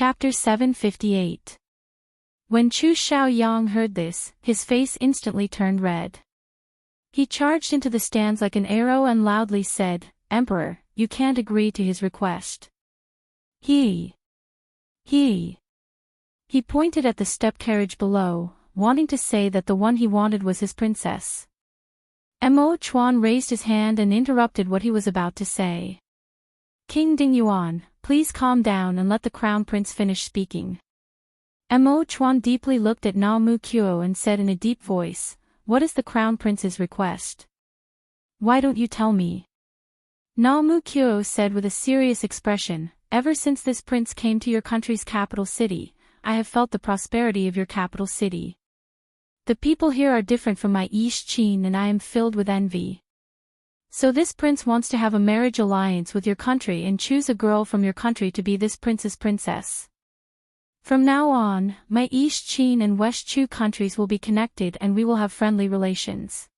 Chapter 758. When Chu Xiaoyang heard this, his face instantly turned red. He charged into the stands like an arrow and loudly said, "Emperor, you can't agree to his request." He pointed at the step carriage below, wanting to say that the one he wanted was his princess. Mo Chuan raised his hand and interrupted what he was about to say. "King Dingyuan, please calm down and let the crown prince finish speaking." Mo Chuan deeply looked at Na Mu Kuo and said in a deep voice, "What is the crown prince's request? Why don't you tell me?" Na Mu Kuo said with a serious expression, "Ever since this prince came to your country's capital city, I have felt the prosperity of your capital city. The people here are different from my East Qin and I am filled with envy. So this prince wants to have a marriage alliance with your country and choose a girl from your country to be this prince's princess. From now on, my East Qin and West Chu countries will be connected and we will have friendly relations.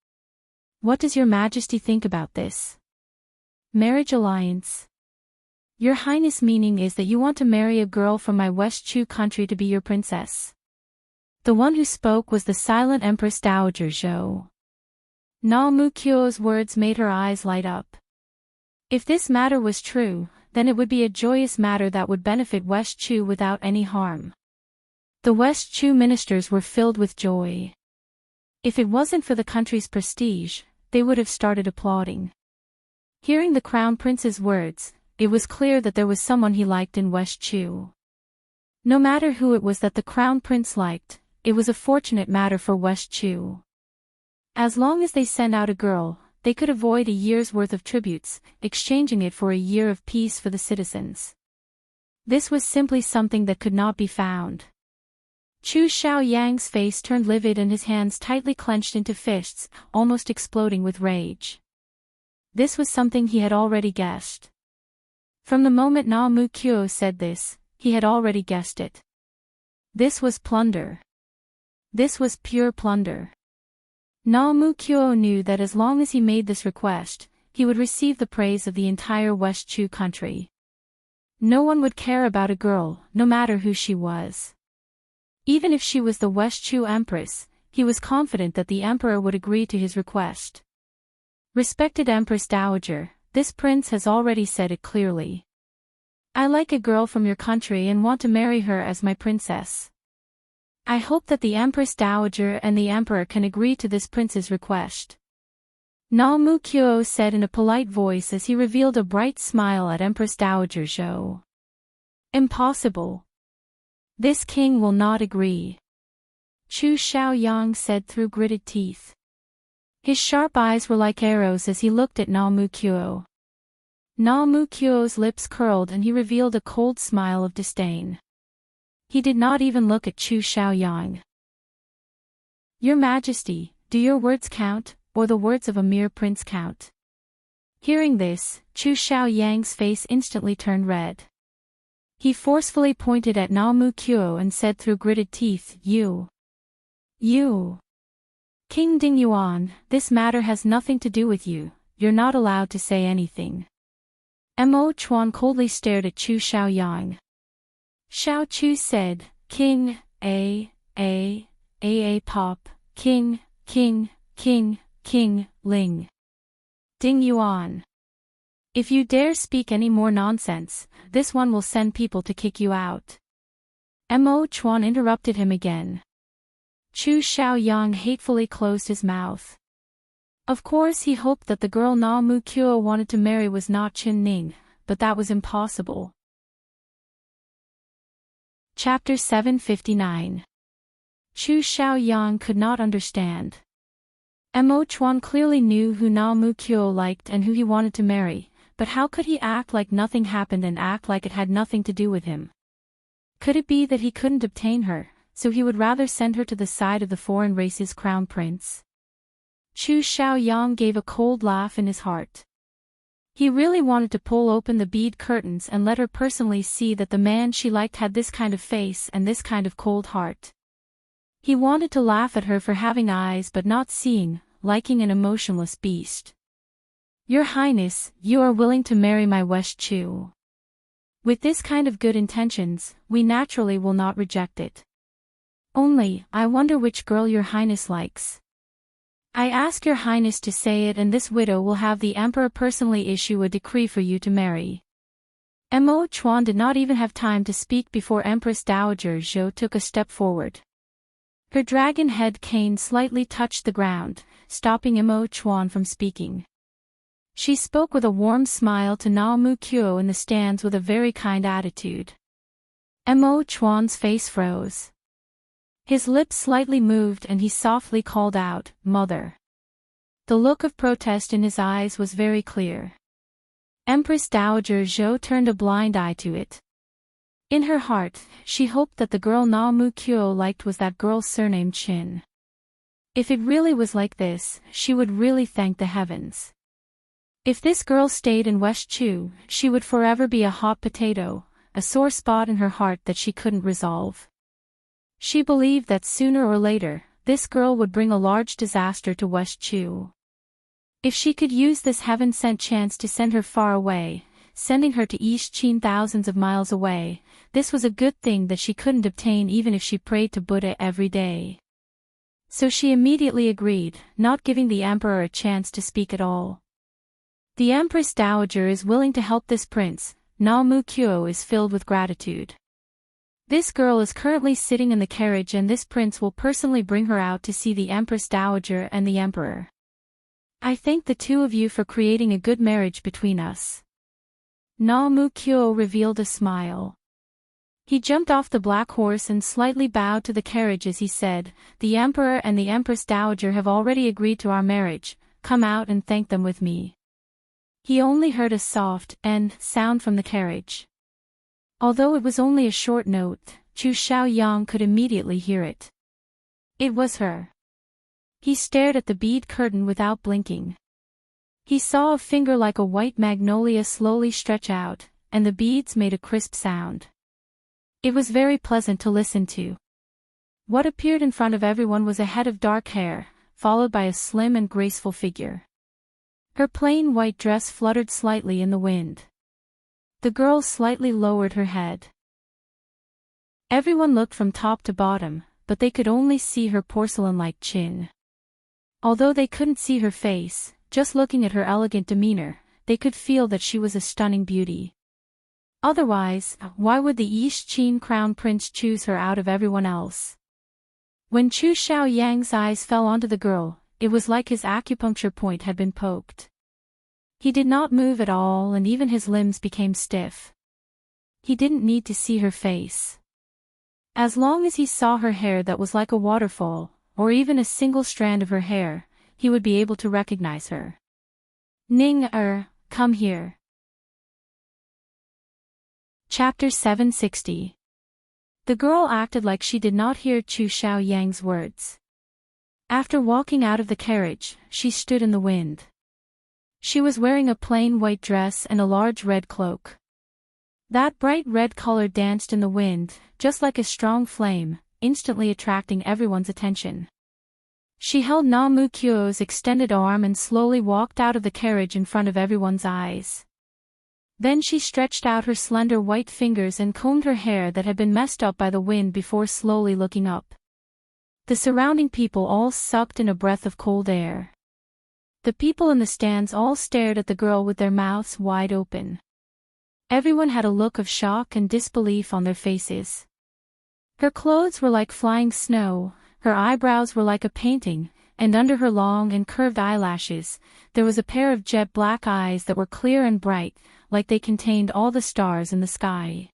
What does your majesty think about this? Marriage alliance? Your highness, meaning is that you want to marry a girl from my West Chu country to be your princess." The one who spoke was the silent Empress Dowager Zhou. Na Mu Kuo's words made her eyes light up. If this matter was true, then it would be a joyous matter that would benefit West Chu without any harm. The West Chu ministers were filled with joy. If it wasn't for the country's prestige, they would have started applauding. Hearing the crown prince's words, it was clear that there was someone he liked in West Chu. No matter who it was that the crown prince liked, it was a fortunate matter for West Chu. As long as they sent out a girl, they could avoid a year's worth of tributes, exchanging it for a year of peace for the citizens. This was simply something that could not be found. Chu Xiaoyang's face turned livid and his hands tightly clenched into fists, almost exploding with rage. This was something he had already guessed. From the moment Na Mu Kuo said this, he had already guessed it. This was plunder. This was pure plunder. Na Mu Kuo knew that as long as he made this request, he would receive the praise of the entire West Chu country. No one would care about a girl, no matter who she was. Even if she was the West Chu Empress, he was confident that the emperor would agree to his request. "Respected Empress Dowager, this prince has already said it clearly. I like a girl from your country and want to marry her as my princess. I hope that the Empress Dowager and the Emperor can agree to this prince's request." Na Mu Kuo said in a polite voice as he revealed a bright smile at Empress Dowager Zhou. "Impossible. This king will not agree," Chu Xiaoyang said through gritted teeth. His sharp eyes were like arrows as he looked at Na Mu Kuo. Na Mu Kuo's lips curled and he revealed a cold smile of disdain. He did not even look at Chu Xiaoyang. "Your Majesty, do your words count, or the words of a mere prince count?" Hearing this, Chu Xiaoyang's face instantly turned red. He forcefully pointed at Na Mu Kuo and said through gritted teeth, You, King Dingyuan, this matter has nothing to do with you, you're not allowed to say anything." Mo Chuan coldly stared at Chu Xiaoyang. Xiao Chu said, "King, pop, King, Ling. Dingyuan. If you dare speak any more nonsense, this one will send people to kick you out." Mo Chuan interrupted him again. Chu Xiaoyang hatefully closed his mouth. Of course he hoped that the girl Na Mu Kuo wanted to marry was not Qin Ning, but that was impossible. Chapter 759. Chu Xiaoyang could not understand. Mo Chuan clearly knew who Na Mu Kuo liked and who he wanted to marry, but how could he act like nothing happened and act like it had nothing to do with him? Could it be that he couldn't obtain her, so he would rather send her to the side of the foreign race's crown prince? Chu Xiaoyang gave a cold laugh in his heart. He really wanted to pull open the bead curtains and let her personally see that the man she liked had this kind of face and this kind of cold heart. He wanted to laugh at her for having eyes but not seeing, liking an emotionless beast. "Your Highness, you are willing to marry my West Chu." With this kind of good intentions, we naturally will not reject it. Only, I wonder which girl your highness likes. I ask your highness to say it, and this widow will have the emperor personally issue a decree for you to marry. Mo Chuan did not even have time to speak before Empress Dowager Zhou took a step forward. Her dragon head cane slightly touched the ground, stopping Mo Chuan from speaking. She spoke with a warm smile to Na Mu Kyo in the stands with a very kind attitude. Mo Chuan's face froze. His lips slightly moved and he softly called out, "Mother." The look of protest in his eyes was very clear. Empress Dowager Zhou turned a blind eye to it. In her heart, she hoped that the girl Na Mu Kyo liked was that girl's surname Chin. If it really was like this, she would really thank the heavens. If this girl stayed in West Chu, she would forever be a hot potato, a sore spot in her heart that she couldn't resolve. She believed that sooner or later, this girl would bring a large disaster to West Chu. If she could use this heaven-sent chance to send her far away, sending her to East Chin thousands of miles away, this was a good thing that she couldn't obtain even if she prayed to Buddha every day. So she immediately agreed, not giving the emperor a chance to speak at all. The Empress Dowager is willing to help this prince. Na Mu Kyo is filled with gratitude. This girl is currently sitting in the carriage and this prince will personally bring her out to see the Empress Dowager and the emperor. I thank the two of you for creating a good marriage between us. Na Mu Kyo revealed a smile. He jumped off the black horse and slightly bowed to the carriage as he said, "The emperor and the Empress Dowager have already agreed to our marriage, come out and thank them with me." He only heard a soft sound from the carriage. Although it was only a short note, Chu Xiaoyang could immediately hear it. It was her. He stared at the bead curtain without blinking. He saw a finger like a white magnolia slowly stretch out, and the beads made a crisp sound. It was very pleasant to listen to. What appeared in front of everyone was a head of dark hair, followed by a slim and graceful figure. Her plain white dress fluttered slightly in the wind. The girl slightly lowered her head. Everyone looked from top to bottom, but they could only see her porcelain-like chin. Although they couldn't see her face, just looking at her elegant demeanor, they could feel that she was a stunning beauty. Otherwise, why would the East Chin crown prince choose her out of everyone else? When Chu Xiaoyang's eyes fell onto the girl, it was like his acupuncture point had been poked. He did not move at all and even his limbs became stiff. He didn't need to see her face. As long as he saw her hair that was like a waterfall, or even a single strand of her hair, he would be able to recognize her. Ning come here. Chapter 760. The girl acted like she did not hear Chu Xiaoyang's words. After walking out of the carriage, she stood in the wind. She was wearing a plain white dress and a large red cloak. That bright red color danced in the wind, just like a strong flame, instantly attracting everyone's attention. She held Na Mu Kyo's extended arm and slowly walked out of the carriage in front of everyone's eyes. Then she stretched out her slender white fingers and combed her hair that had been messed up by the wind before slowly looking up. The surrounding people all sucked in a breath of cold air. The people in the stands all stared at the girl with their mouths wide open. Everyone had a look of shock and disbelief on their faces. Her clothes were like flying snow, her eyebrows were like a painting, and under her long and curved eyelashes, there was a pair of jet black eyes that were clear and bright, like they contained all the stars in the sky.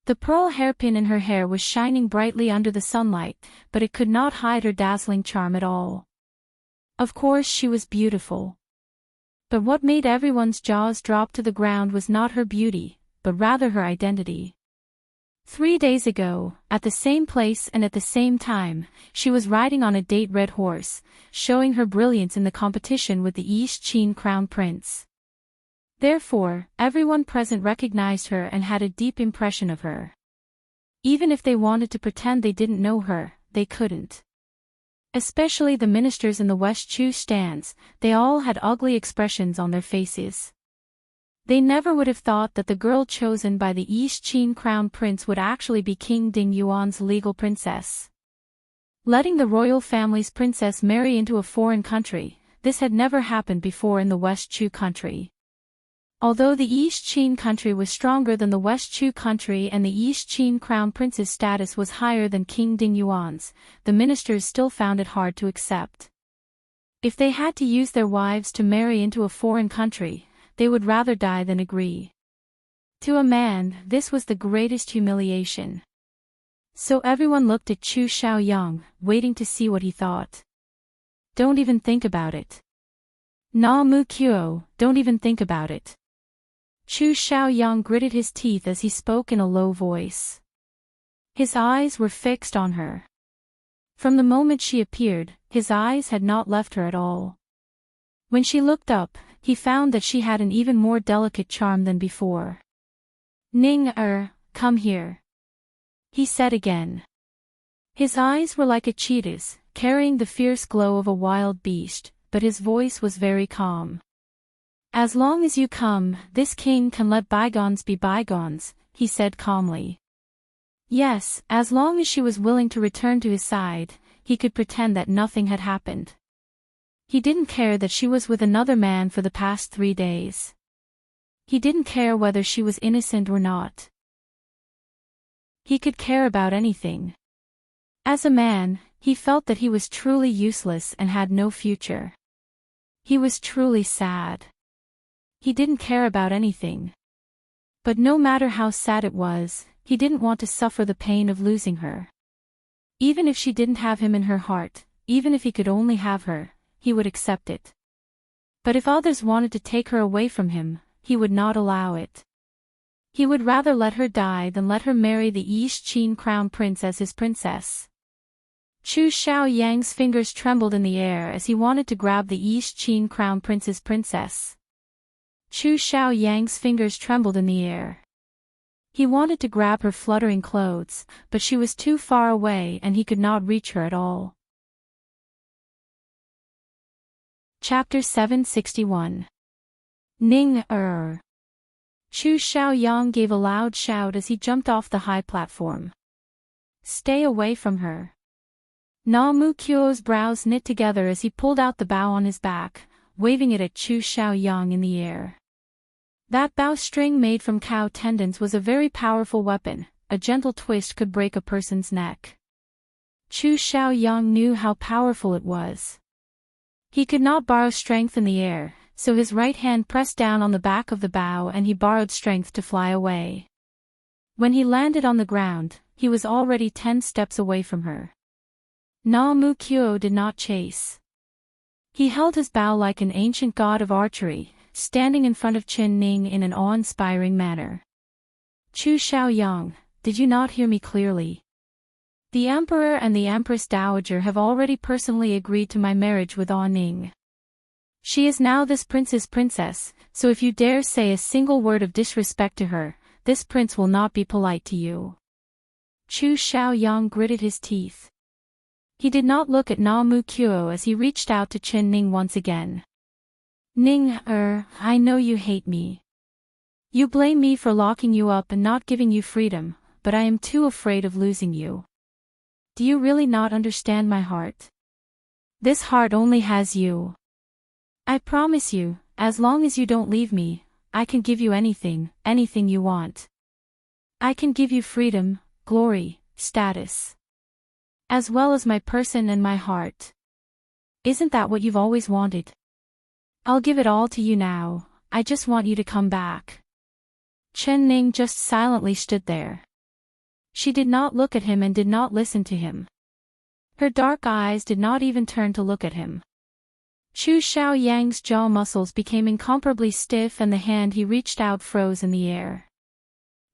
The pearl hairpin in her hair was shining brightly under the sunlight, but it could not hide her dazzling charm at all. Of course she was beautiful. But what made everyone's jaws drop to the ground was not her beauty, but rather her identity. 3 days ago, at the same place and at the same time, she was riding on a date red horse, showing her brilliance in the competition with the East Chin crown prince. Therefore, everyone present recognized her and had a deep impression of her. Even if they wanted to pretend they didn't know her, they couldn't. Especially the ministers in the West Chu stands, they all had ugly expressions on their faces. They never would have thought that the girl chosen by the East Qin crown prince would actually be King Ding Yuan's legal princess. Letting the royal family's princess marry into a foreign country, this had never happened before in the West Chu country. Although the East Qin country was stronger than the West Chu country and the East Qin crown prince's status was higher than King Ding Yuan's, the ministers still found it hard to accept. If they had to use their wives to marry into a foreign country, they would rather die than agree. To a man, this was the greatest humiliation. So everyone looked at Chu Xiaoyang, waiting to see what he thought. Don't even think about it. Na Mu Kuo, don't even think about it. Chu Xiaoyang gritted his teeth as he spoke in a low voice. His eyes were fixed on her. From the moment she appeared, his eyes had not left her at all. When she looked up, he found that she had an even more delicate charm than before. Ning come here, he said again. His eyes were like a cheetah's, carrying the fierce glow of a wild beast, but his voice was very calm. As long as you come, this king can let bygones be bygones, he said calmly. Yes, as long as she was willing to return to his side, he could pretend that nothing had happened. He didn't care that she was with another man for the past 3 days. He didn't care whether she was innocent or not. He could care about anything. As a man, he felt that he was truly useless and had no future. He was truly sad. He didn't care about anything. But no matter how sad it was, he didn't want to suffer the pain of losing her. Even if she didn't have him in her heart, even if he could only have her, he would accept it. But if others wanted to take her away from him, he would not allow it. He would rather let her die than let her marry the East Qin crown prince as his princess. Chu Xiaoyang's fingers trembled in the air as he wanted to grab the East Qin crown prince's princess. Chu Xiaoyang's fingers trembled in the air. He wanted to grab her fluttering clothes, but she was too far away and he could not reach her at all. Chapter 761. Ning Chu Xiaoyang gave a loud shout as he jumped off the high platform. Stay away from her. Na Mu Kuo's brows knit together as he pulled out the bow on his back, waving it at Chu Xiaoyang in the air. That bowstring made from cow tendons was a very powerful weapon, a gentle twist could break a person's neck. Chu Xiaoyang knew how powerful it was. He could not borrow strength in the air, so his right hand pressed down on the back of the bow and he borrowed strength to fly away. When he landed on the ground, he was already 10 steps away from her. Na Mu Kuo did not chase. He held his bow like an ancient god of archery, standing in front of Chen Ning in an awe-inspiring manner. Chu Xiaoyang, did you not hear me clearly? The Emperor and the Empress Dowager have already personally agreed to my marriage with Ning. She is now this prince's princess, so if you dare say a single word of disrespect to her, this prince will not be polite to you. Chu Xiaoyang gritted his teeth. He did not look at Na Mu Kuo as he reached out to Chen Ning once again. Ning, I know you hate me. You blame me for locking you up and not giving you freedom, but I am too afraid of losing you. Do you really not understand my heart? This heart only has you. I promise you, as long as you don't leave me, I can give you anything you want. I can give you freedom, glory, status. As well as my person and my heart. Isn't that what you've always wanted? I'll give it all to you now, I just want you to come back. Chen Ning just silently stood there. She did not look at him and did not listen to him. Her dark eyes did not even turn to look at him. Chu Xiaoyang's jaw muscles became incomparably stiff and the hand he reached out froze in the air.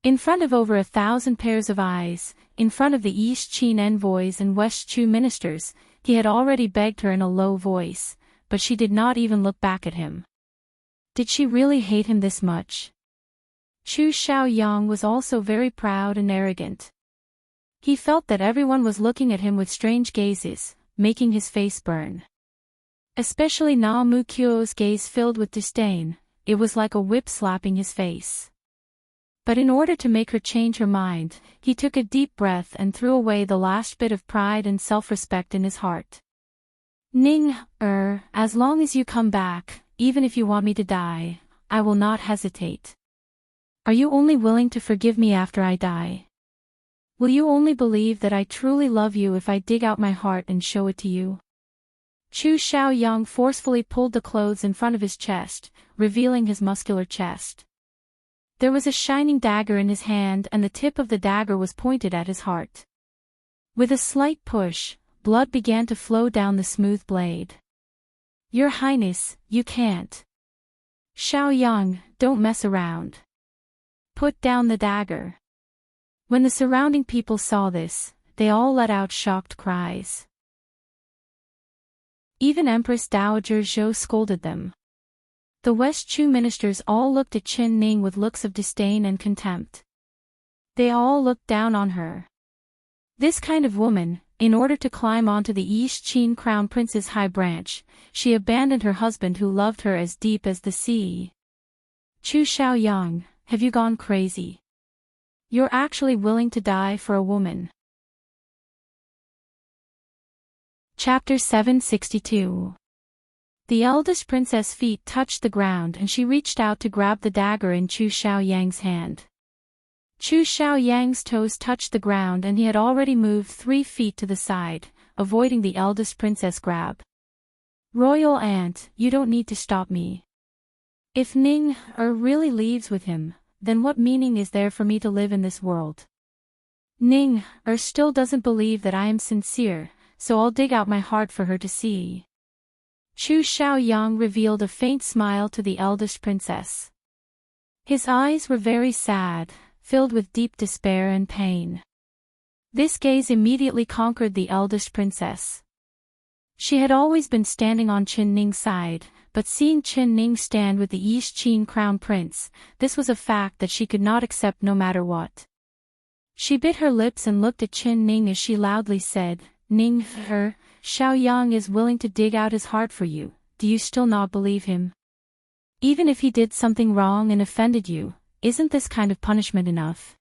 In front of over 1,000 pairs of eyes, in front of the East Qin envoys and West Chu ministers, he had already begged her in a low voice, but she did not even look back at him. Did she really hate him this much? Chu Xiaoyang was also very proud and arrogant. He felt that everyone was looking at him with strange gazes, making his face burn. Especially Na Mu Kuo's gaze filled with disdain, it was like a whip slapping his face. But in order to make her change her mind, he took a deep breath and threw away the last bit of pride and self-respect in his heart. Ning, as long as you come back, even if you want me to die, I will not hesitate. Are you only willing to forgive me after I die? Will you only believe that I truly love you if I dig out my heart and show it to you? Chu Xiaoyang forcefully pulled the clothes in front of his chest, revealing his muscular chest. There was a shining dagger in his hand and the tip of the dagger was pointed at his heart. With a slight push, blood began to flow down the smooth blade. Your Highness, you can't. Xiaoyang, don't mess around. Put down the dagger. When the surrounding people saw this, they all let out shocked cries. Even Empress Dowager Zhou scolded them. The West Chu ministers all looked at Qin Ning with looks of disdain and contempt. They all looked down on her. This kind of woman, in order to climb onto the East Qin Crown Prince's high branch, she abandoned her husband who loved her as deep as the sea. Chu Xiaoyang, have you gone crazy? You're actually willing to die for a woman. Chapter 762. The eldest princess' feet touched the ground and she reached out to grab the dagger in Chu Xiaoyang's hand. Chu Xiaoyang's toes touched the ground and he had already moved 3 feet to the side, avoiding the eldest princess' grab. Royal aunt, you don't need to stop me. If Ning really leaves with him, then what meaning is there for me to live in this world? Ning still doesn't believe that I am sincere, so I'll dig out my heart for her to see. Chu Xiaoyang revealed a faint smile to the eldest princess. His eyes were very sad, filled with deep despair and pain. This gaze immediately conquered the eldest princess. She had always been standing on Qin Ning's side, but seeing Qin Ning stand with the East Qin Crown Prince, this was a fact that she could not accept no matter what. She bit her lips and looked at Qin Ning as she loudly said, Ning, Xiaoyang is willing to dig out his heart for you, do you still not believe him? Even if he did something wrong and offended you, isn't this kind of punishment enough?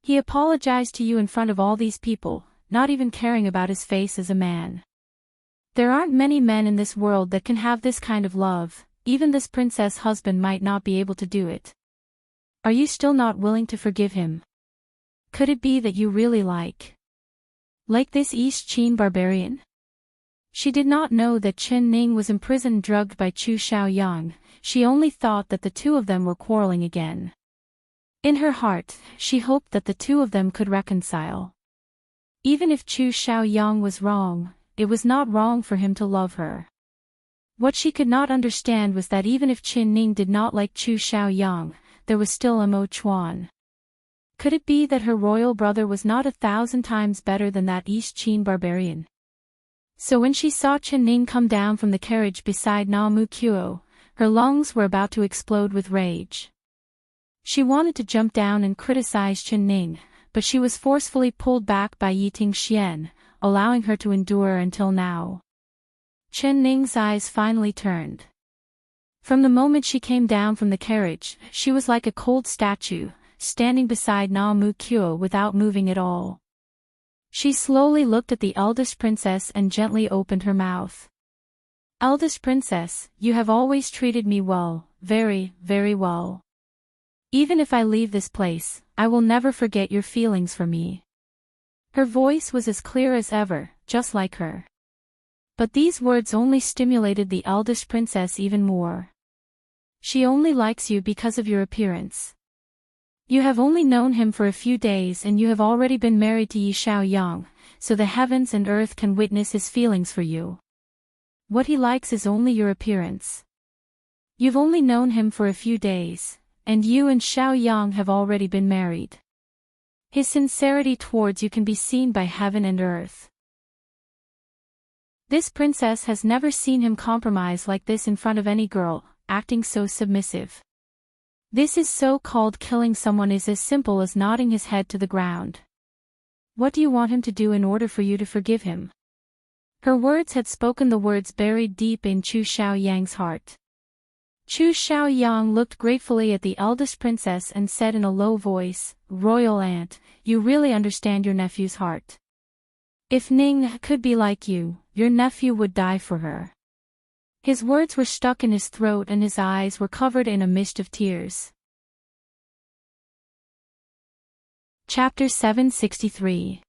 He apologized to you in front of all these people, not even caring about his face as a man. There aren't many men in this world that can have this kind of love, even this princess' husband might not be able to do it. Are you still not willing to forgive him? Could it be that you really like this East Qin barbarian? She did not know that Qin Ning was imprisoned drugged by Chu Xiaoyang, she only thought that the two of them were quarreling again. In her heart, she hoped that the two of them could reconcile. Even if Chu Xiaoyang was wrong, it was not wrong for him to love her. What she could not understand was that even if Qin Ning did not like Chu Xiaoyang, there was still Mo Chuan. Could it be that her royal brother was not 1,000 times better than that East Qin barbarian? So when she saw Qin Ning come down from the carriage beside Na Mu Kuo, her lungs were about to explode with rage. She wanted to jump down and criticize Qin Ning, but she was forcefully pulled back by Yi Tingxian, allowing her to endure until now. Qin Ning's eyes finally turned. From the moment she came down from the carriage, she was like a cold statue, standing beside Na Mu Kuo without moving at all. She slowly looked at the eldest princess and gently opened her mouth. Eldest princess, you have always treated me well, very, very well. Even if I leave this place, I will never forget your feelings for me. Her voice was as clear as ever, just like her. But these words only stimulated the eldest princess even more. She only likes you because of your appearance. You have only known him for a few days and you have already been married to Yi Xiaoyang, so the heavens and earth can witness his feelings for you. What he likes is only your appearance. You've only known him for a few days, and you and Xiaoyang have already been married. His sincerity towards you can be seen by heaven and earth. This princess has never seen him compromise like this in front of any girl, acting so submissive. This is so-called killing someone is as simple as nodding his head to the ground. What do you want him to do in order for you to forgive him? Her words had spoken the words buried deep in Chu Xiaoyang's heart. Chu Xiaoyang looked gratefully at the eldest princess and said in a low voice, "Royal aunt, you really understand your nephew's heart. If Ning could be like you, your nephew would die for her." His words were stuck in his throat and his eyes were covered in a mist of tears. Chapter 763.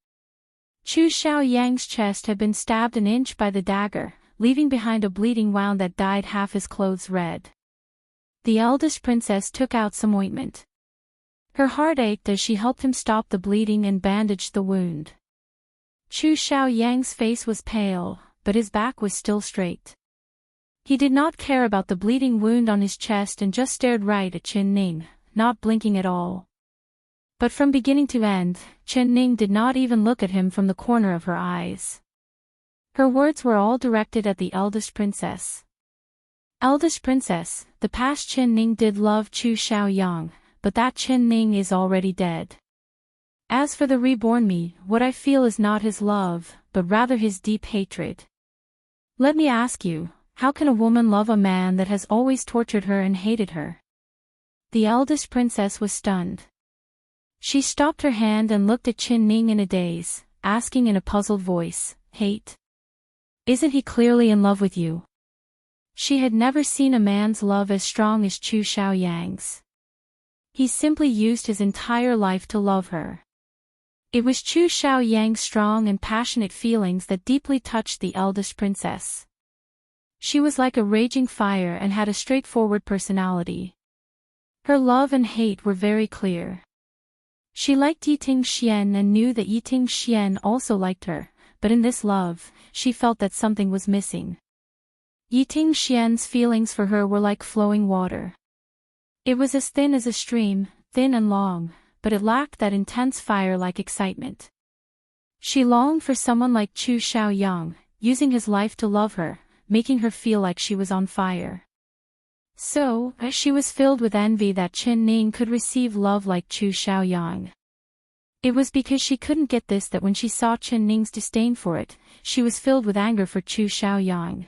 Chu Xiaoyang's chest had been stabbed an inch by the dagger, leaving behind a bleeding wound that dyed half his clothes red. The eldest princess took out some ointment. Her heart ached as she helped him stop the bleeding and bandaged the wound. Chu Xiaoyang's face was pale, but his back was still straight. He did not care about the bleeding wound on his chest and just stared right at Chen Ning, not blinking at all. But from beginning to end, Chen Ning did not even look at him from the corner of her eyes. Her words were all directed at the eldest princess. "Eldest princess, the past Chen Ning did love Chu Xiaoyang, but that Chen Ning is already dead. As for the reborn me, what I feel is not his love, but rather his deep hatred. Let me ask you, how can a woman love a man that has always tortured her and hated her?" The eldest princess was stunned. She stopped her hand and looked at Chen Ning in a daze, asking in a puzzled voice, "Hate? Isn't he clearly in love with you?" She had never seen a man's love as strong as Chu Xiaoyang's. He simply used his entire life to love her. It was Chu Xiaoyang's strong and passionate feelings that deeply touched the eldest princess. She was like a raging fire and had a straightforward personality. Her love and hate were very clear. She liked Yiting Xian and knew that Yiting Xian also liked her, but in this love, she felt that something was missing. Yiting Xian's feelings for her were like flowing water. It was as thin as a stream, thin and long, but it lacked that intense fire-like excitement. She longed for someone like Chu Xiaoyang, using his life to love her, making her feel like she was on fire. So, she was filled with envy that Chen Ning could receive love like Chu Xiaoyang. It was because she couldn't get this that when she saw Chen Ning's disdain for it, she was filled with anger for Chu Xiaoyang.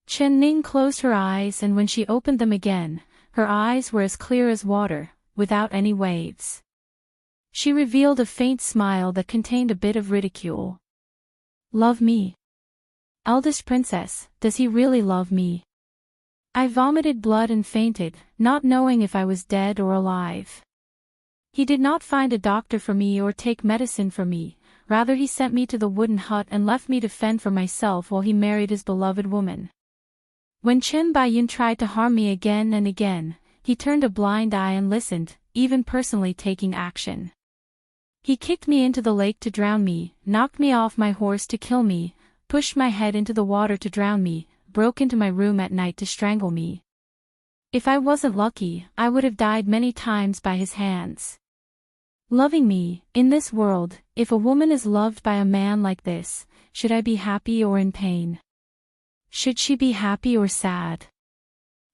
Chen Ning closed her eyes and when she opened them again, her eyes were as clear as water, without any waves. She revealed a faint smile that contained a bit of ridicule. "Love me? Eldest princess, does he really love me?" I vomited blood and fainted, not knowing if I was dead or alive. He did not find a doctor for me or take medicine for me, rather he sent me to the wooden hut and left me to fend for myself while he married his beloved woman. When Chen Baiyun tried to harm me again and again, he turned a blind eye and listened, even personally taking action. He kicked me into the lake to drown me, knocked me off my horse to kill me, pushed my head into the water to drown me, broke into my room at night to strangle me. If I wasn't lucky, I would have died many times by his hands. Loving me, in this world, if a woman is loved by a man like this, should I be happy or in pain? Should she be happy or sad?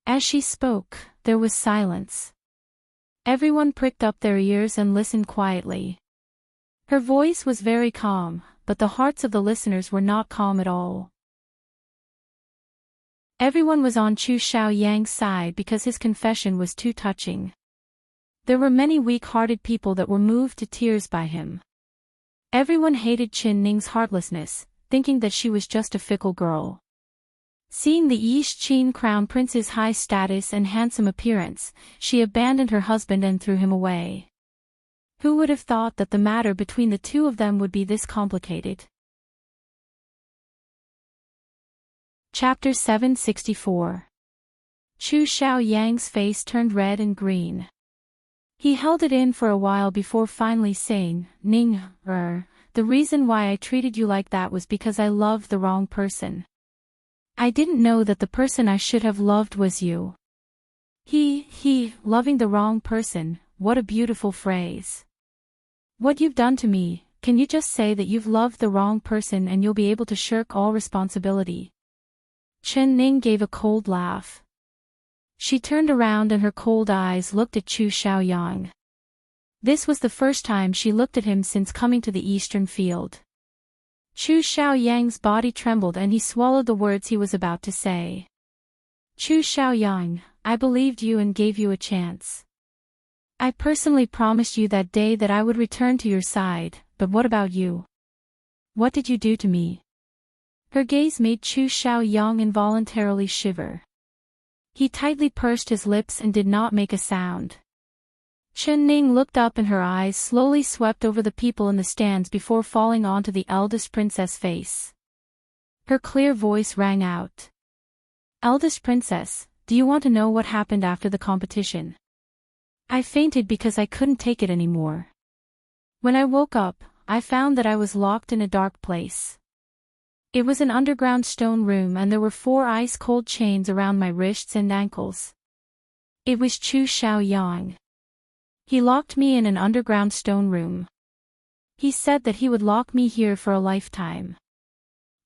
As she spoke, there was silence. Everyone pricked up their ears and listened quietly. Her voice was very calm, but the hearts of the listeners were not calm at all. Everyone was on Chu Xiaoyang's side because his confession was too touching. There were many weak-hearted people that were moved to tears by him. Everyone hated Chen Ning's heartlessness, thinking that she was just a fickle girl. Seeing the East Qin crown prince's high status and handsome appearance, she abandoned her husband and threw him away. Who would have thought that the matter between the two of them would be this complicated? Chapter 764. Chu Xiaoyang's face turned red and green. He held it in for a while before finally saying, "Ning, the reason why I treated you like that was because I loved the wrong person. I didn't know that the person I should have loved was you." Loving the wrong person, what a beautiful phrase. What you've done to me, can you just say that you've loved the wrong person and you'll be able to shirk all responsibility? Chen Ning gave a cold laugh. She turned around and her cold eyes looked at Chu Xiaoyang. This was the first time she looked at him since coming to the eastern field. Chu Xiaoyang's body trembled and he swallowed the words he was about to say. "Chu Xiaoyang, I believed you and gave you a chance. I personally promised you that day that I would return to your side, but what about you? What did you do to me? Her gaze made Chu Xiaoyang involuntarily shiver. He tightly pursed his lips and did not make a sound. Chen Ning looked up and her eyes slowly swept over the people in the stands before falling onto the eldest princess' face. Her clear voice rang out. Eldest princess, do you want to know what happened after the competition? I fainted because I couldn't take it anymore. When I woke up, I found that I was locked in a dark place. It was an underground stone room and there were 4 ice-cold chains around my wrists and ankles. It was Chu Xiaoyang. He locked me in an underground stone room. He said that he would lock me here for a lifetime.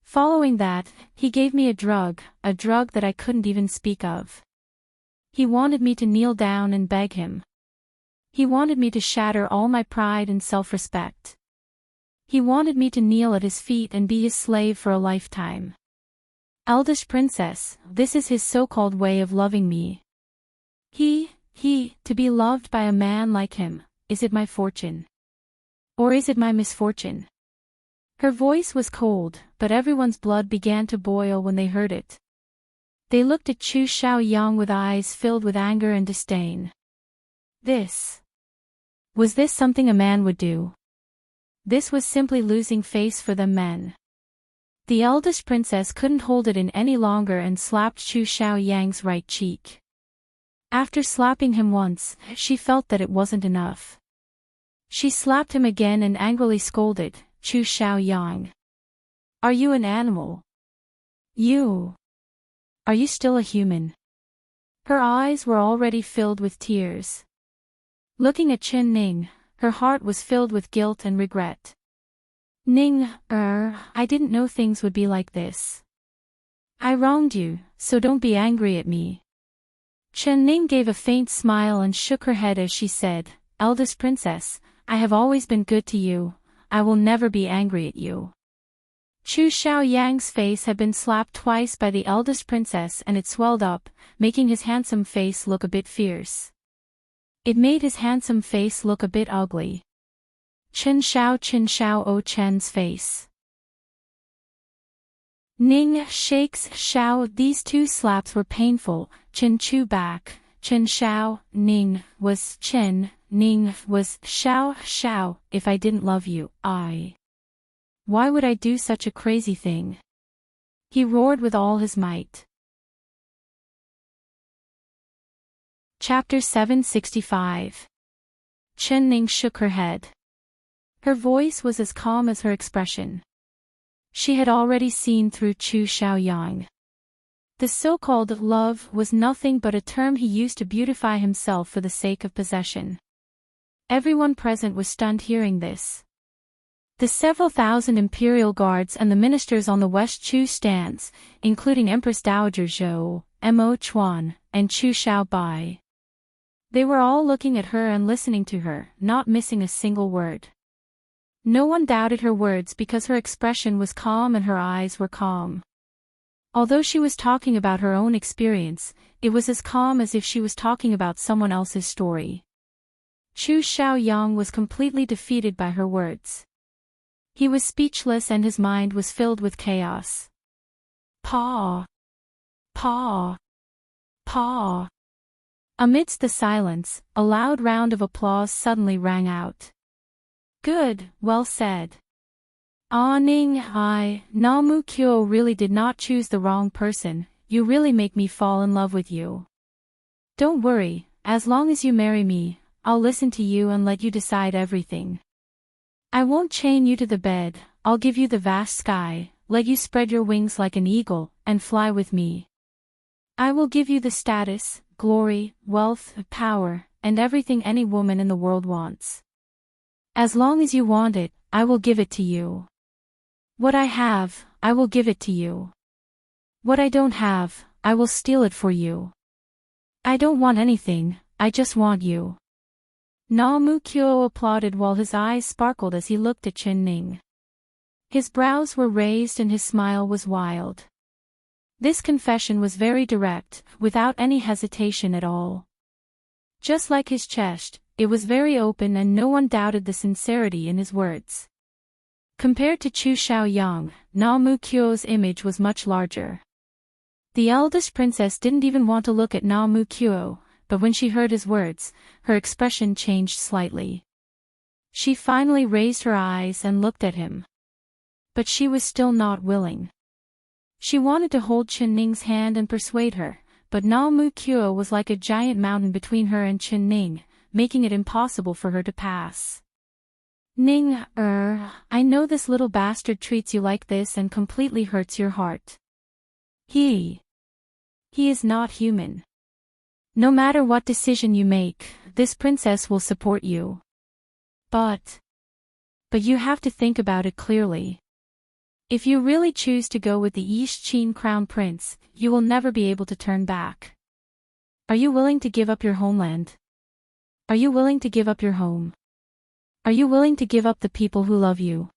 Following that, he gave me a drug that I couldn't even speak of. He wanted me to kneel down and beg him. He wanted me to shatter all my pride and self-respect. He wanted me to kneel at his feet and be his slave for a lifetime. Eldest princess, this is his so-called way of loving me. To be loved by a man like him, is it my fortune? Or is it my misfortune? Her voice was cold, but everyone's blood began to boil when they heard it. They looked at Chu Xiaoyang with eyes filled with anger and disdain. Was this something a man would do? This was simply losing face for them men. The eldest princess couldn't hold it in any longer and slapped Chu Xiaoyang's right cheek. After slapping him once, she felt that it wasn't enough. She slapped him again and angrily scolded, Chu Xiaoyang. Are you an animal? Are you still a human? Her eyes were already filled with tears. Looking at Chen Ning, her heart was filled with guilt and regret. Ning, I didn't know things would be like this. I wronged you, so don't be angry at me. Chen Ning gave a faint smile and shook her head as she said, Eldest princess, I have always been good to you, I will never be angry at you. Chu Xiaoyang's face had been slapped twice by the eldest princess and it swelled up, making his handsome face look a bit fierce. It made his handsome face look a bit ugly. Chen Xiao O Chen's face. Ning shakes Xiao. These 2 slaps were painful. Chen Chu back. Chen Xiao, Ning was Chen, Ning was Xiao. If I didn't love you, why would I do such a crazy thing? He roared with all his might. Chapter 765. Chen Ning shook her head. Her voice was as calm as her expression. She had already seen through Chu Xiaoyang. The so-called love was nothing but a term he used to beautify himself for the sake of possession. Everyone present was stunned hearing this. The several thousand imperial guards and the ministers on the West Chu stands, including Empress Dowager Zhou, Mo Chuan, and Chu Xiaobai. They were all looking at her and listening to her, not missing a single word. No one doubted her words because her expression was calm and her eyes were calm. Although she was talking about her own experience, it was as calm as if she was talking about someone else's story. Chu Xiaoyang was completely defeated by her words. He was speechless and his mind was filled with chaos. Paw! Paw! Paw! Amidst the silence, a loud round of applause suddenly rang out. Good, well said. Ning, Namu Kyo really did not choose the wrong person, you really make me fall in love with you. Don't worry, as long as you marry me, I'll listen to you and let you decide everything. I won't chain you to the bed, I'll give you the vast sky, let you spread your wings like an eagle, and fly with me. I will give you the status, glory, wealth, power, and everything any woman in the world wants. As long as you want it, I will give it to you. What I have, I will give it to you. What I don't have, I will steal it for you. I don't want anything, I just want you. Namu Kyo applauded while his eyes sparkled as he looked at Chen Ning. His brows were raised and his smile was wild. This confession was very direct, without any hesitation at all. Just like his chest, it was very open and no one doubted the sincerity in his words. Compared to Chu Xiaoyang, Na Mu Qiu's image was much larger. The eldest princess didn't even want to look at Na Mu Qiu, but when she heard his words, her expression changed slightly. She finally raised her eyes and looked at him. But she was still not willing. She wanted to hold Chen Ning's hand and persuade her, but Na Mu Qiu was like a giant mountain between her and Chen Ning, making it impossible for her to pass. Ning, I know this little bastard treats you like this and completely hurts your heart. He is not human. No matter what decision you make, this princess will support you. But you have to think about it clearly. If you really choose to go with the East Qin crown prince, you will never be able to turn back. Are you willing to give up your homeland? Are you willing to give up your home? Are you willing to give up the people who love you?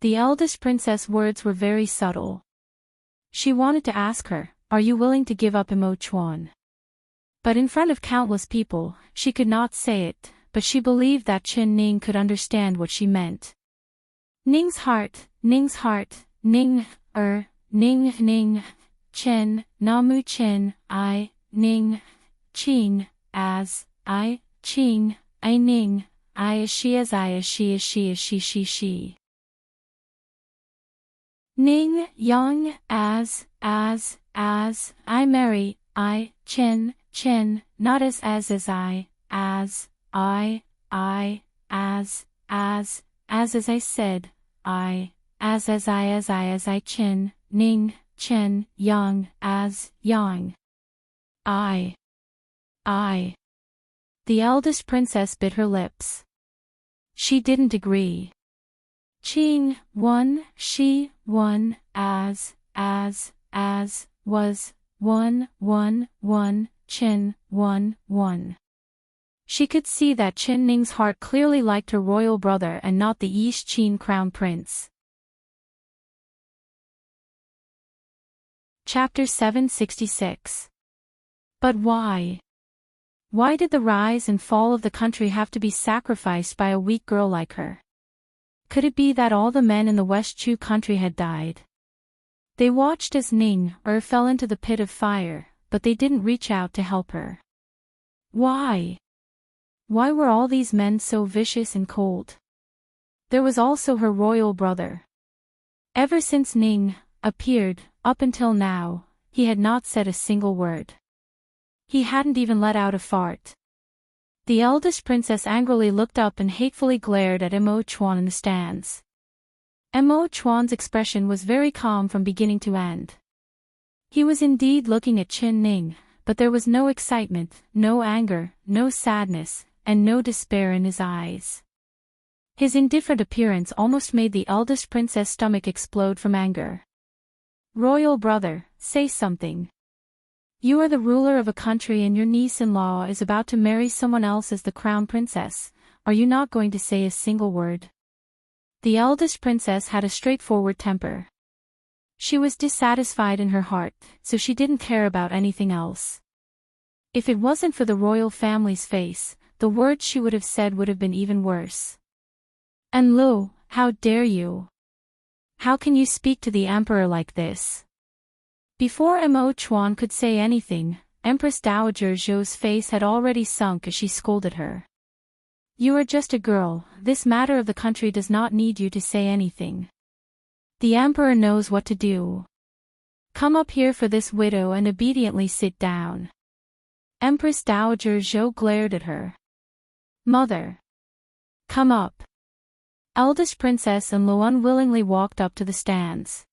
The eldest princess' words were very subtle. She wanted to ask her, are you willing to give up Imo Chuan? But in front of countless people, she could not say it, but she believed that Chen Ning could understand what she meant. Ning's heart, Ning, Chen, Namu Chen, I, Ning, Qing, as, I, Qing, I Ning, I as she as I as she as she as she. Ning, Yang, as, I marry, I, Chen, not as I, as I said, I, as I, Chen, Ning, Chen, Yang, as, Yang. I. The eldest princess bit her lips. She didn't agree. Qing, one, she, one, as, was, one, Chen, one. She could see that Chen Ning's heart clearly liked her royal brother and not the East Qin crown prince. Chapter 766. But why? Why did the rise and fall of the country have to be sacrificed by a weak girl like her? Could it be that all the men in the West Chu country had died? They watched as Ning fell into the pit of fire, but they didn't reach out to help her. Why? Why were all these men so vicious and cold? There was also her royal brother. Ever since Ning appeared, up until now, he had not said a single word. He hadn't even let out a fart. The eldest princess angrily looked up and hatefully glared at Imo Chuan in the stands. Imo Chuan's expression was very calm from beginning to end. He was indeed looking at Chen Ning, but there was no excitement, no anger, no sadness, and no despair in his eyes. His indifferent appearance almost made the eldest princess' stomach explode from anger. Royal brother, say something. You are the ruler of a country and your niece-in-law is about to marry someone else as the crown princess. Are you not going to say a single word? The eldest princess had a straightforward temper. She was dissatisfied in her heart, so she didn't care about anything else. If it wasn't for the royal family's face, the words she would have said would have been even worse. And Lu, how dare you? How can you speak to the emperor like this? Before Imo Chuan could say anything, Empress Dowager Zhou's face had already sunk as she scolded her. You are just a girl, this matter of the country does not need you to say anything. The emperor knows what to do. Come up here for this widow and obediently sit down. Empress Dowager Zhou glared at her. Mother. Come up. Eldest princess and Lu unwillingly walked up to the stands.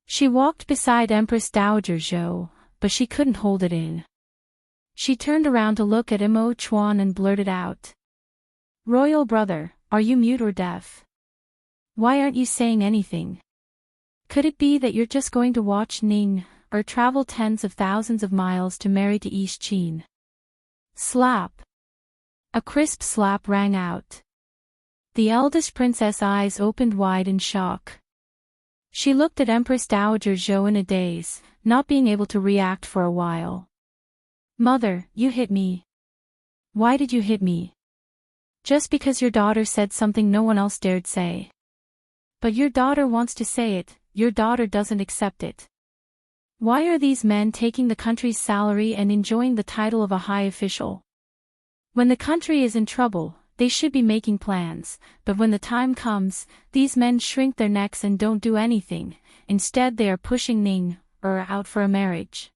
She walked beside Empress Dowager Zhou, but she couldn't hold it in. She turned around to look at Imo Chuan and blurted out. Royal brother, are you mute or deaf? Why aren't you saying anything? Could it be that you're just going to watch Ning, or travel tens of thousands of miles to marry to East Qin? Slap. A crisp slap rang out. The eldest princess' eyes opened wide in shock. She looked at Empress Dowager Zhou in a daze, not being able to react for a while. Mother, you hit me. Why did you hit me? Just because your daughter said something no one else dared say. But your daughter wants to say it, your daughter doesn't accept it. Why are these men taking the country's salary and enjoying the title of a high official? When the country is in trouble, they should be making plans, but when the time comes, these men shrink their necks and don't do anything. Instead they are pushing Ning out for a marriage.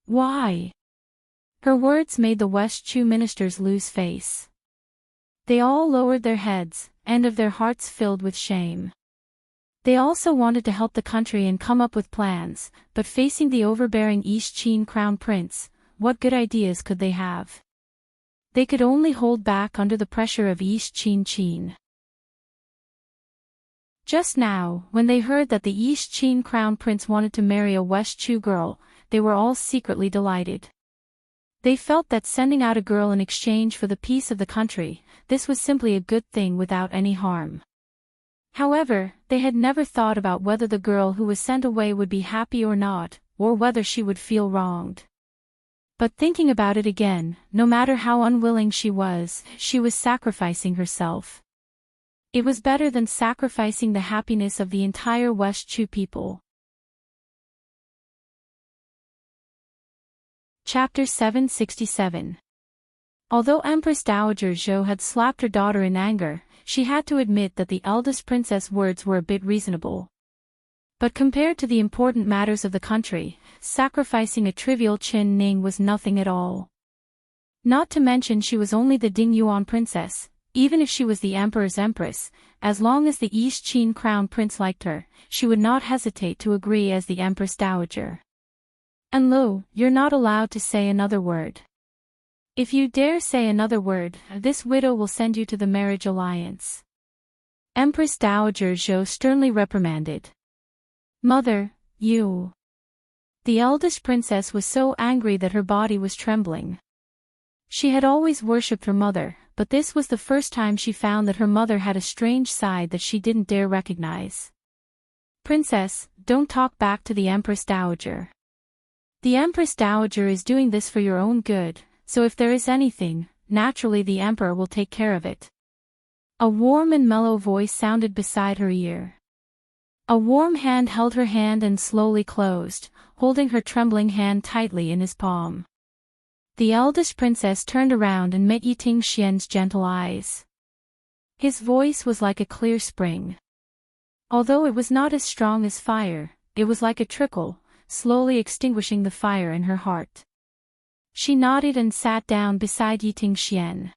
Why? Her words made the West Chu ministers lose face. They all lowered their heads, and of their hearts filled with shame. They also wanted to help the country and come up with plans, but facing the overbearing East Chin crown prince, what good ideas could they have? They could only hold back under the pressure of East Chin. Just now, when they heard that the East Chin crown prince wanted to marry a West Chu girl, they were all secretly delighted. They felt that sending out a girl in exchange for the peace of the country, this was simply a good thing without any harm. However, they had never thought about whether the girl who was sent away would be happy or not, or whether she would feel wronged. But thinking about it again, no matter how unwilling she was sacrificing herself. It was better than sacrificing the happiness of the entire West Chu people. Chapter 767. Although Empress Dowager Zhou had slapped her daughter in anger, she had to admit that the eldest princess' words were a bit reasonable. But compared to the important matters of the country, sacrificing a trivial Qin Ning was nothing at all. Not to mention she was only the Ding Yuan princess, even if she was the emperor's empress, as long as the East Chin crown prince liked her, she would not hesitate to agree as the Empress Dowager. And lo, you're not allowed to say another word. If you dare say another word, this widow will send you to the marriage alliance. Empress Dowager Zhou sternly reprimanded. Mother, you. The eldest princess was so angry that her body was trembling. She had always worshipped her mother, but this was the first time she found that her mother had a strange side that she didn't dare recognize. Princess, don't talk back to the Empress Dowager. The Empress Dowager is doing this for your own good, so if there is anything, naturally the Emperor will take care of it. A warm and mellow voice sounded beside her ear. A warm hand held her hand and slowly closed, holding her trembling hand tightly in his palm. The eldest princess turned around and met Yiting Xian's gentle eyes. His voice was like a clear spring. Although it was not as strong as fire, it was like a trickle, slowly extinguishing the fire in her heart. She nodded and sat down beside Yiting Xian.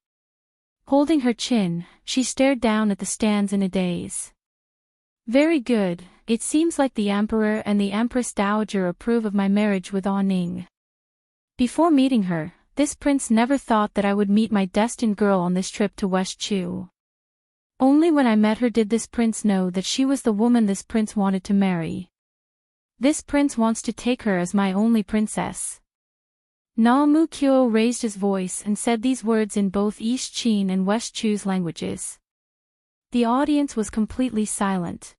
Holding her chin, she stared down at the stands in a daze. Very good, it seems like the Emperor and the Empress Dowager approve of my marriage with Ning. Before meeting her, this prince never thought that I would meet my destined girl on this trip to West Chu. Only when I met her did this prince know that she was the woman this prince wanted to marry. This prince wants to take her as my only princess. Na Mu Kyo raised his voice and said these words in both East Chin and West Chu's languages. The audience was completely silent.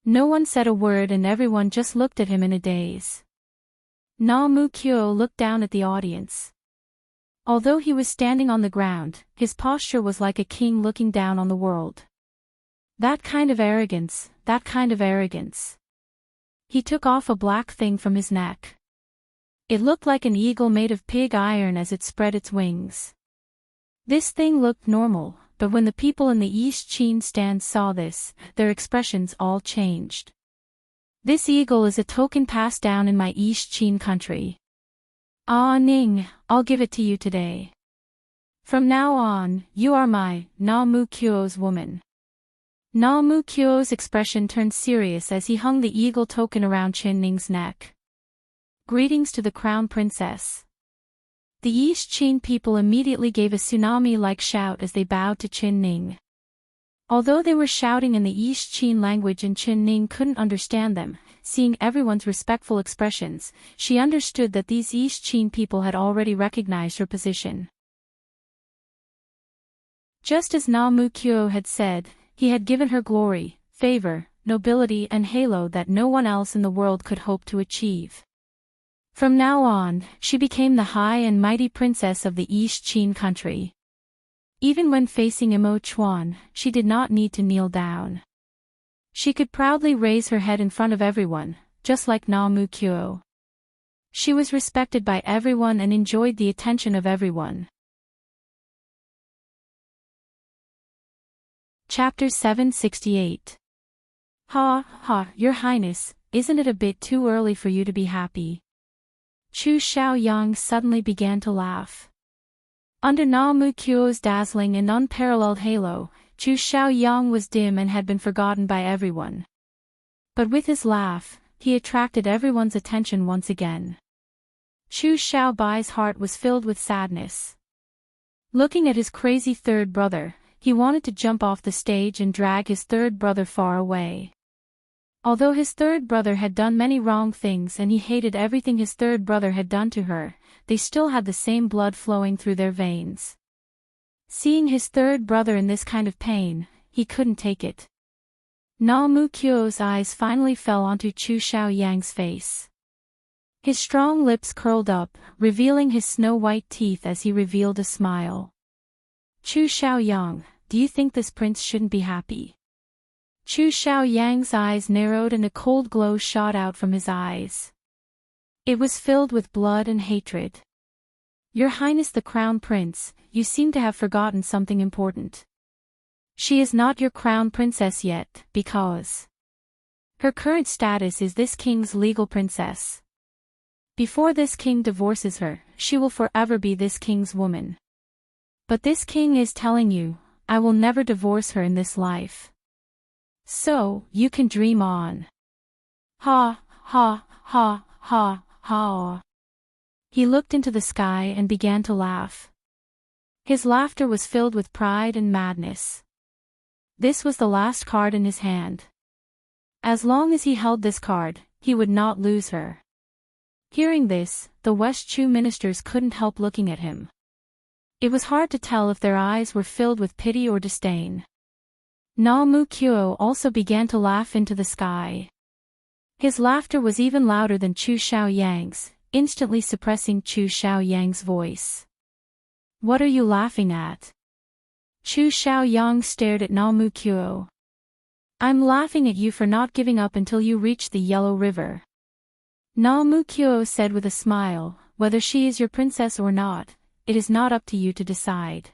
No one said a word and everyone just looked at him in a daze. Na Mu Kyo looked down at the audience. Although he was standing on the ground, his posture was like a king looking down on the world. That kind of arrogance, that kind of arrogance. He took off a black thing from his neck. It looked like an eagle made of pig iron as it spread its wings. This thing looked normal, but when the people in the East Chin stand saw this, their expressions all changed. This eagle is a token passed down in my East Chin country. Ning, I'll give it to you today. From now on, you are my Na Mu Kyo's woman. Na Mu Kyo's expression turned serious as he hung the eagle token around Chin Ning's neck. Greetings to the crown princess. The East Chin people immediately gave a tsunami-like shout as they bowed to Chin Ning. Although they were shouting in the East Chin language and Chin Ning couldn't understand them, seeing everyone's respectful expressions, she understood that these East Chin people had already recognized her position. Just as Na Mu Kyo had said, he had given her glory, favor, nobility and halo that no one else in the world could hope to achieve. From now on, she became the high and mighty princess of the East Qin country. Even when facing Imo Chuan, she did not need to kneel down. She could proudly raise her head in front of everyone, just like Na Mu Kyo. She was respected by everyone and enjoyed the attention of everyone. Chapter 768. Ha, ha, Your Highness, isn't it a bit too early for you to be happy? Chu Xiaoyang suddenly began to laugh. Under Na Mu Kyo's dazzling and unparalleled halo, Chu Xiaoyang was dim and had been forgotten by everyone. But with his laugh, he attracted everyone's attention once again. Chu Xiaobai's heart was filled with sadness. Looking at his crazy third brother, he wanted to jump off the stage and drag his third brother far away. Although his third brother had done many wrong things and he hated everything his third brother had done to her, they still had the same blood flowing through their veins. Seeing his third brother in this kind of pain, he couldn't take it. Na Mu Kyo's eyes finally fell onto Chu Xiaoyang's face. His strong lips curled up, revealing his snow-white teeth as he revealed a smile. Chu Xiaoyang, do you think this prince shouldn't be happy? Chu Xiaoyang's eyes narrowed and a cold glow shot out from his eyes. It was filled with blood and hatred. Your Highness the Crown Prince, you seem to have forgotten something important. She is not your crown princess yet, because her current status is this king's legal princess. Before this king divorces her, she will forever be this king's woman. But this king is telling you, I will never divorce her in this life. So, you can dream on. Ha, ha, ha, ha, ha. He looked into the sky and began to laugh. His laughter was filled with pride and madness. This was the last card in his hand. As long as he held this card, he would not lose her. Hearing this, the West Chu ministers couldn't help looking at him. It was hard to tell if their eyes were filled with pity or disdain. Na Mu Kyo also began to laugh into the sky. His laughter was even louder than Chu Xiaoyang's, instantly suppressing Chu Xiaoyang's voice. What are you laughing at? Chu Xiaoyang stared at Na Mu Kyo. I'm laughing at you for not giving up until you reach the Yellow River. Na Mu Kyo said with a smile, whether she is your princess or not, it is not up to you to decide.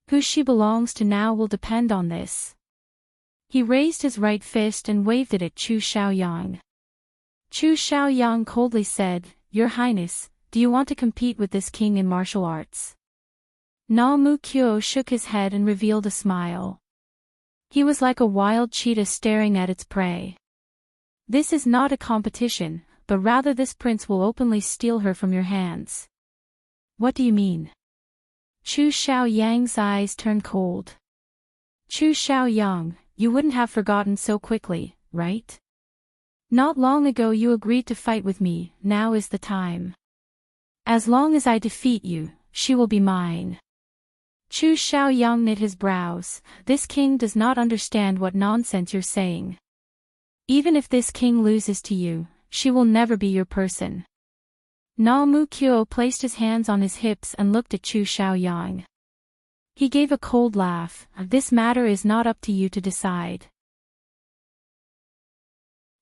Who she belongs to now will depend on this. He raised his right fist and waved it at Chu Xiaoyang. Chu Xiaoyang coldly said, Your Highness, do you want to compete with this king in martial arts? Na Mu Kyo shook his head and revealed a smile. He was like a wild cheetah staring at its prey. This is not a competition, but rather this prince will openly steal her from your hands. What do you mean? Chu Xiaoyang's eyes turned cold. Chu Xiaoyang, you wouldn't have forgotten so quickly, right? Not long ago you agreed to fight with me, now is the time. As long as I defeat you, she will be mine. Chu Xiaoyang knit his brows, this king does not understand what nonsense you're saying. Even if this king loses to you, she will never be your person. Na Mu Kyo placed his hands on his hips and looked at Chu Xiaoyang. He gave a cold laugh, this matter is not up to you to decide.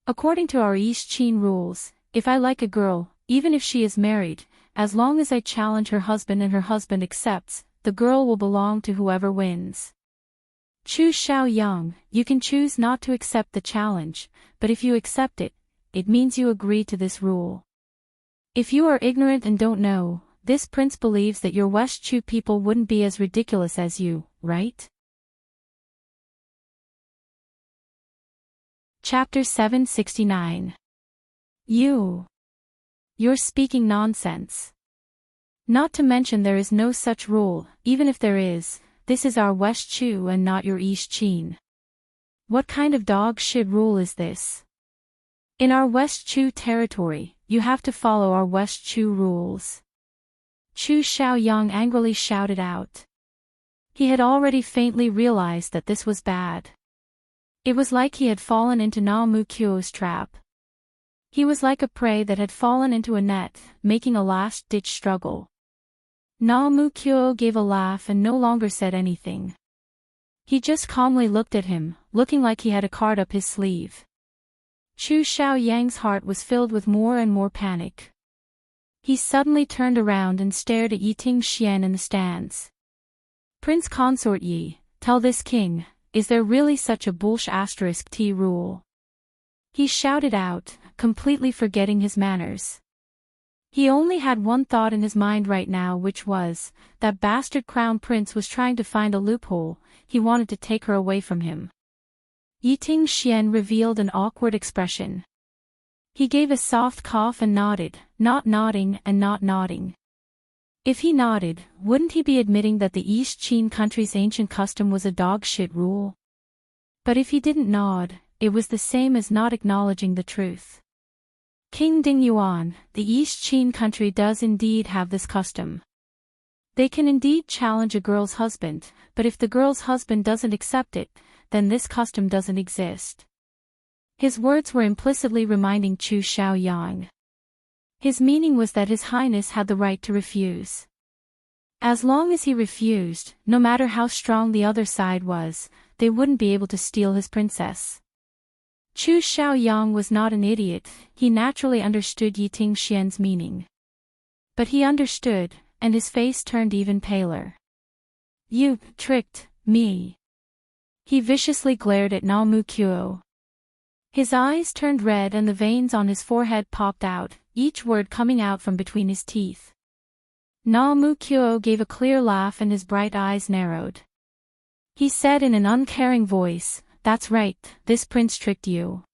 According to our East Qin rules, if I like a girl, even if she is married, as long as I challenge her husband and her husband accepts, the girl will belong to whoever wins. Chu Xiaoyang, you can choose not to accept the challenge, but if you accept it, it means you agree to this rule. If you are ignorant and don't know, this prince believes that your West Chu people wouldn't be as ridiculous as you, right? Chapter 769. You're speaking nonsense. Not to mention there is no such rule, even if there is, this is our West Chu and not your East Qin. What kind of dog shit rule is this? In our West Chu territory, you have to follow our West Chu rules. Chu Xiaoyang angrily shouted out. He had already faintly realized that this was bad. It was like he had fallen into Naomukyo's trap. He was like a prey that had fallen into a net, making a last-ditch struggle. Naomukyo gave a laugh and no longer said anything. He just calmly looked at him, looking like he had a card up his sleeve. Chu Xiaoyang's heart was filled with more and more panic. He suddenly turned around and stared at Yiting Xian in the stands. Prince Consort Yi, tell this king, is there really such a *T rule? He shouted out, completely forgetting his manners. He only had one thought in his mind right now, which was, that bastard crown prince was trying to find a loophole. He wanted to take her away from him. Yiting Xian revealed an awkward expression. He gave a soft cough and nodded, not nodding and not nodding. If he nodded, wouldn't he be admitting that the East Qin country's ancient custom was a dog-shit rule? But if he didn't nod, it was the same as not acknowledging the truth. King Ding Yuan, the East Qin country does indeed have this custom. They can indeed challenge a girl's husband, but if the girl's husband doesn't accept it, then this custom doesn't exist. His words were implicitly reminding Chu Xiaoyang. His meaning was that His Highness had the right to refuse. As long as he refused, no matter how strong the other side was, they wouldn't be able to steal his princess. Chu Xiaoyang was not an idiot, he naturally understood Yiting Xian's meaning. But he understood, and his face turned even paler. You tricked me. He viciously glared at Naomukyo. His eyes turned red and the veins on his forehead popped out, each word coming out from between his teeth. Naomukyo gave a clear laugh and his bright eyes narrowed. He said in an uncaring voice, "That's right, this prince tricked you.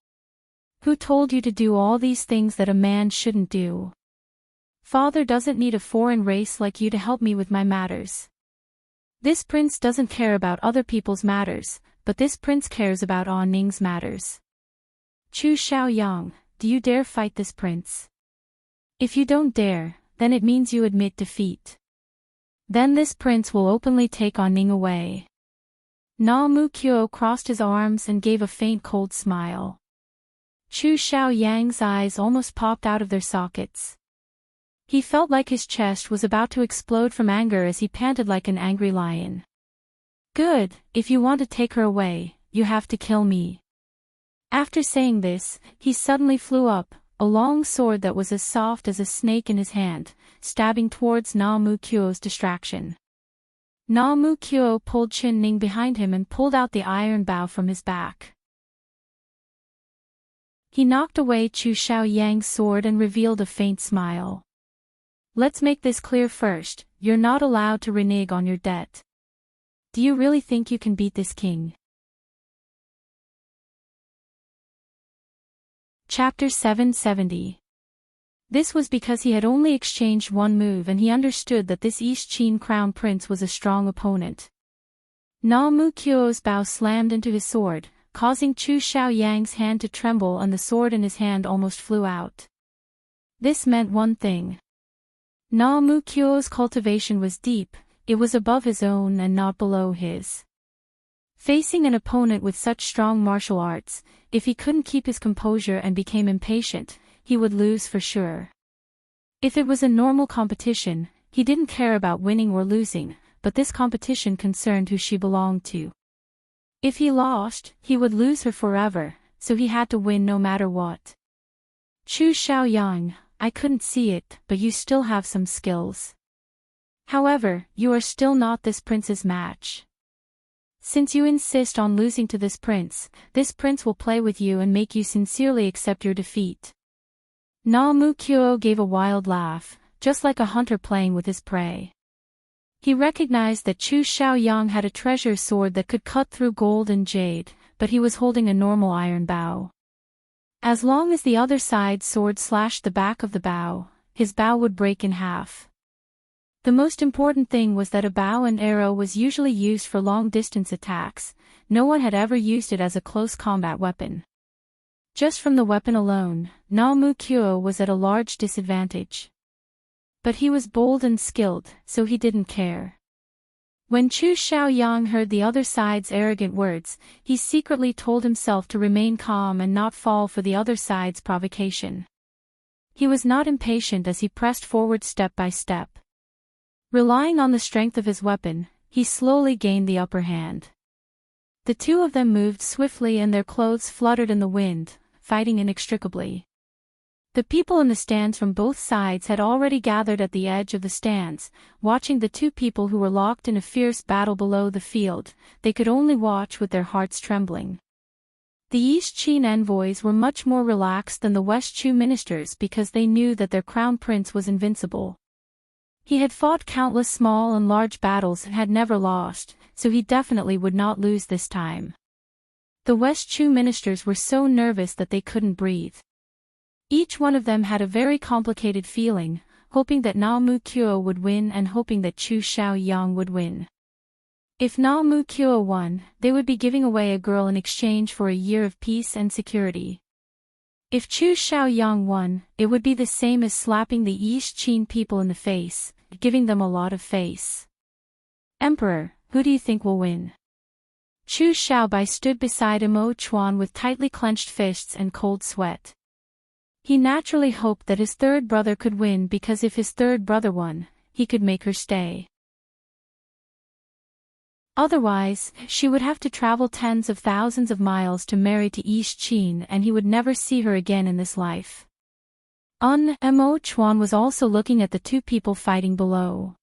Who told you to do all these things that a man shouldn't do? Father doesn't need a foreign race like you to help me with my matters. This prince doesn't care about other people's matters, but this prince cares about Ah Ning's matters. Chu Xiaoyang, do you dare fight this prince? If you don't dare, then it means you admit defeat. Then this prince will openly take Ah Ning away." Naomukyo crossed his arms and gave a faint cold smile. Chu Xiaoyang's eyes almost popped out of their sockets. He felt like his chest was about to explode from anger as he panted like an angry lion. "Good, if you want to take her away, you have to kill me." After saying this, he suddenly flew up, a long sword that was as soft as a snake in his hand, stabbing towards Naomukyo's distraction. Naomukyo pulled Qin Ning behind him and pulled out the iron bow from his back. He knocked away Chu Xiaoyang's sword and revealed a faint smile. "Let's make this clear first, you're not allowed to renege on your debt. Do you really think you can beat this king?" Chapter 770. This was because he had only exchanged one move and he understood that this East Qin crown prince was a strong opponent. Naomukyo's bow slammed into his sword, causing Chu Xiaoyang's hand to tremble and the sword in his hand almost flew out. This meant one thing. Naomukyo's cultivation was deep, it was above his own and not below his. Facing an opponent with such strong martial arts, if he couldn't keep his composure and became impatient, he would lose for sure. If it was a normal competition, he didn't care about winning or losing, but this competition concerned who she belonged to. If he lost, he would lose her forever, so he had to win no matter what. "Chu Xiaoyang, I couldn't see it, but you still have some skills. However, you are still not this prince's match. Since you insist on losing to this prince will play with you and make you sincerely accept your defeat." Naomukyo gave a wild laugh, just like a hunter playing with his prey. He recognized that Chu Xiaoyang had a treasure sword that could cut through gold and jade, but he was holding a normal iron bow. As long as the other side's sword slashed the back of the bow, his bow would break in half. The most important thing was that a bow and arrow was usually used for long-distance attacks, no one had ever used it as a close combat weapon. Just from the weapon alone, Naomukyo was at a large disadvantage. But he was bold and skilled, so he didn't care. When Chu Xiaoyang heard the other side's arrogant words, he secretly told himself to remain calm and not fall for the other side's provocation. He was not impatient as he pressed forward step by step. Relying on the strength of his weapon, he slowly gained the upper hand. The two of them moved swiftly and their clothes fluttered in the wind, fighting inextricably. The people in the stands from both sides had already gathered at the edge of the stands, watching the two people who were locked in a fierce battle below the field. They could only watch with their hearts trembling. The East Qin envoys were much more relaxed than the West Chu ministers because they knew that their crown prince was invincible. He had fought countless small and large battles and had never lost, so he definitely would not lose this time. The West Chu ministers were so nervous that they couldn't breathe. Each one of them had a very complicated feeling, hoping that Na Mu Kuo would win and hoping that Chu Xiaoyang would win. If Na Mu Kuo won, they would be giving away a girl in exchange for a year of peace and security. If Chu Xiaoyang won, it would be the same as slapping the East Qin people in the face, giving them a lot of face. Emperor, who do you think will win? Chu Xiaobai stood beside Mo Chuan with tightly clenched fists and cold sweat. He naturally hoped that his third brother could win because if his third brother won, he could make her stay. Otherwise, she would have to travel tens of thousands of miles to marry to East Qin and he would never see her again in this life. Mo Chuan was also looking at the two people fighting below.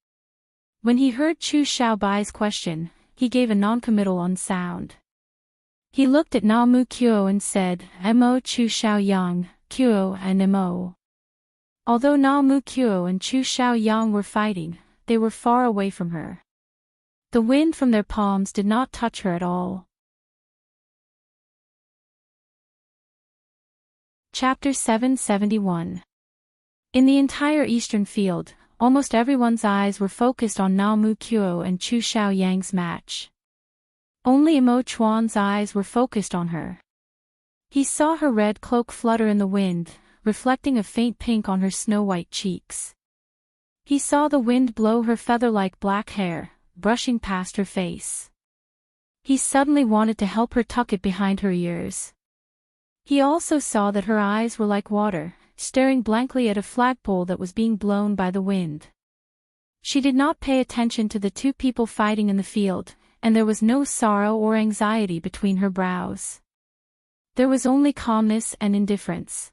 When he heard Chu Xiaobai's question, he gave a non-committal sound. He looked at Na Mu Kuo and said, Mo Chu Xiaoyang, Kuo and Mo. Although Na Mu Kuo and Chu Xiaoyang were fighting, they were far away from her. The wind from their palms did not touch her at all. Chapter 771. In the entire eastern field, almost everyone's eyes were focused on Na Mu Kuo and Chu Xiaoyang's match. Only Mo Chuan's eyes were focused on her. He saw her red cloak flutter in the wind, reflecting a faint pink on her snow-white cheeks. He saw the wind blow her feather-like black hair, brushing past her face. He suddenly wanted to help her tuck it behind her ears. He also saw that her eyes were like water, staring blankly at a flagpole that was being blown by the wind. She did not pay attention to the two people fighting in the field, and there was no sorrow or anxiety between her brows. There was only calmness and indifference.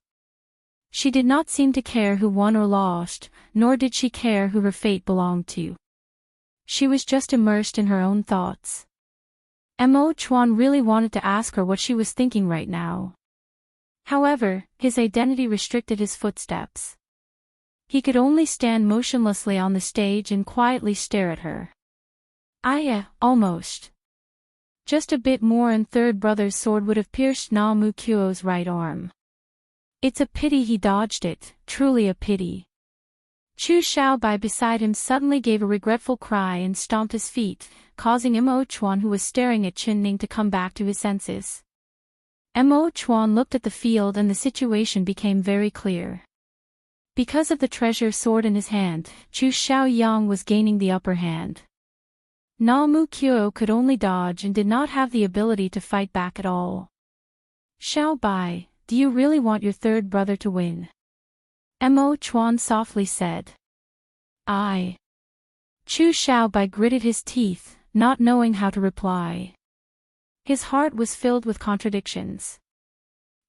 She did not seem to care who won or lost, nor did she care who her fate belonged to. She was just immersed in her own thoughts. Mo Chuan really wanted to ask her what she was thinking right now. However, his identity restricted his footsteps. He could only stand motionlessly on the stage and quietly stare at her. Almost. Just a bit more and third brother's sword would have pierced Na Mu Kuo's right arm. It's a pity he dodged it, truly a pity. Chu Xiaobai beside him suddenly gave a regretful cry and stomped his feet, causing Mo Chuan who was staring at Qin Ning to come back to his senses. Mo Chuan looked at the field and the situation became very clear. Because of the treasure sword in his hand, Chu Xiaoyang was gaining the upper hand. Na Mu Kuo could only dodge and did not have the ability to fight back at all. Xiaobai, do you really want your third brother to win? Mo Chuan softly said. I. Chu Xiaobai gritted his teeth, not knowing how to reply. His heart was filled with contradictions.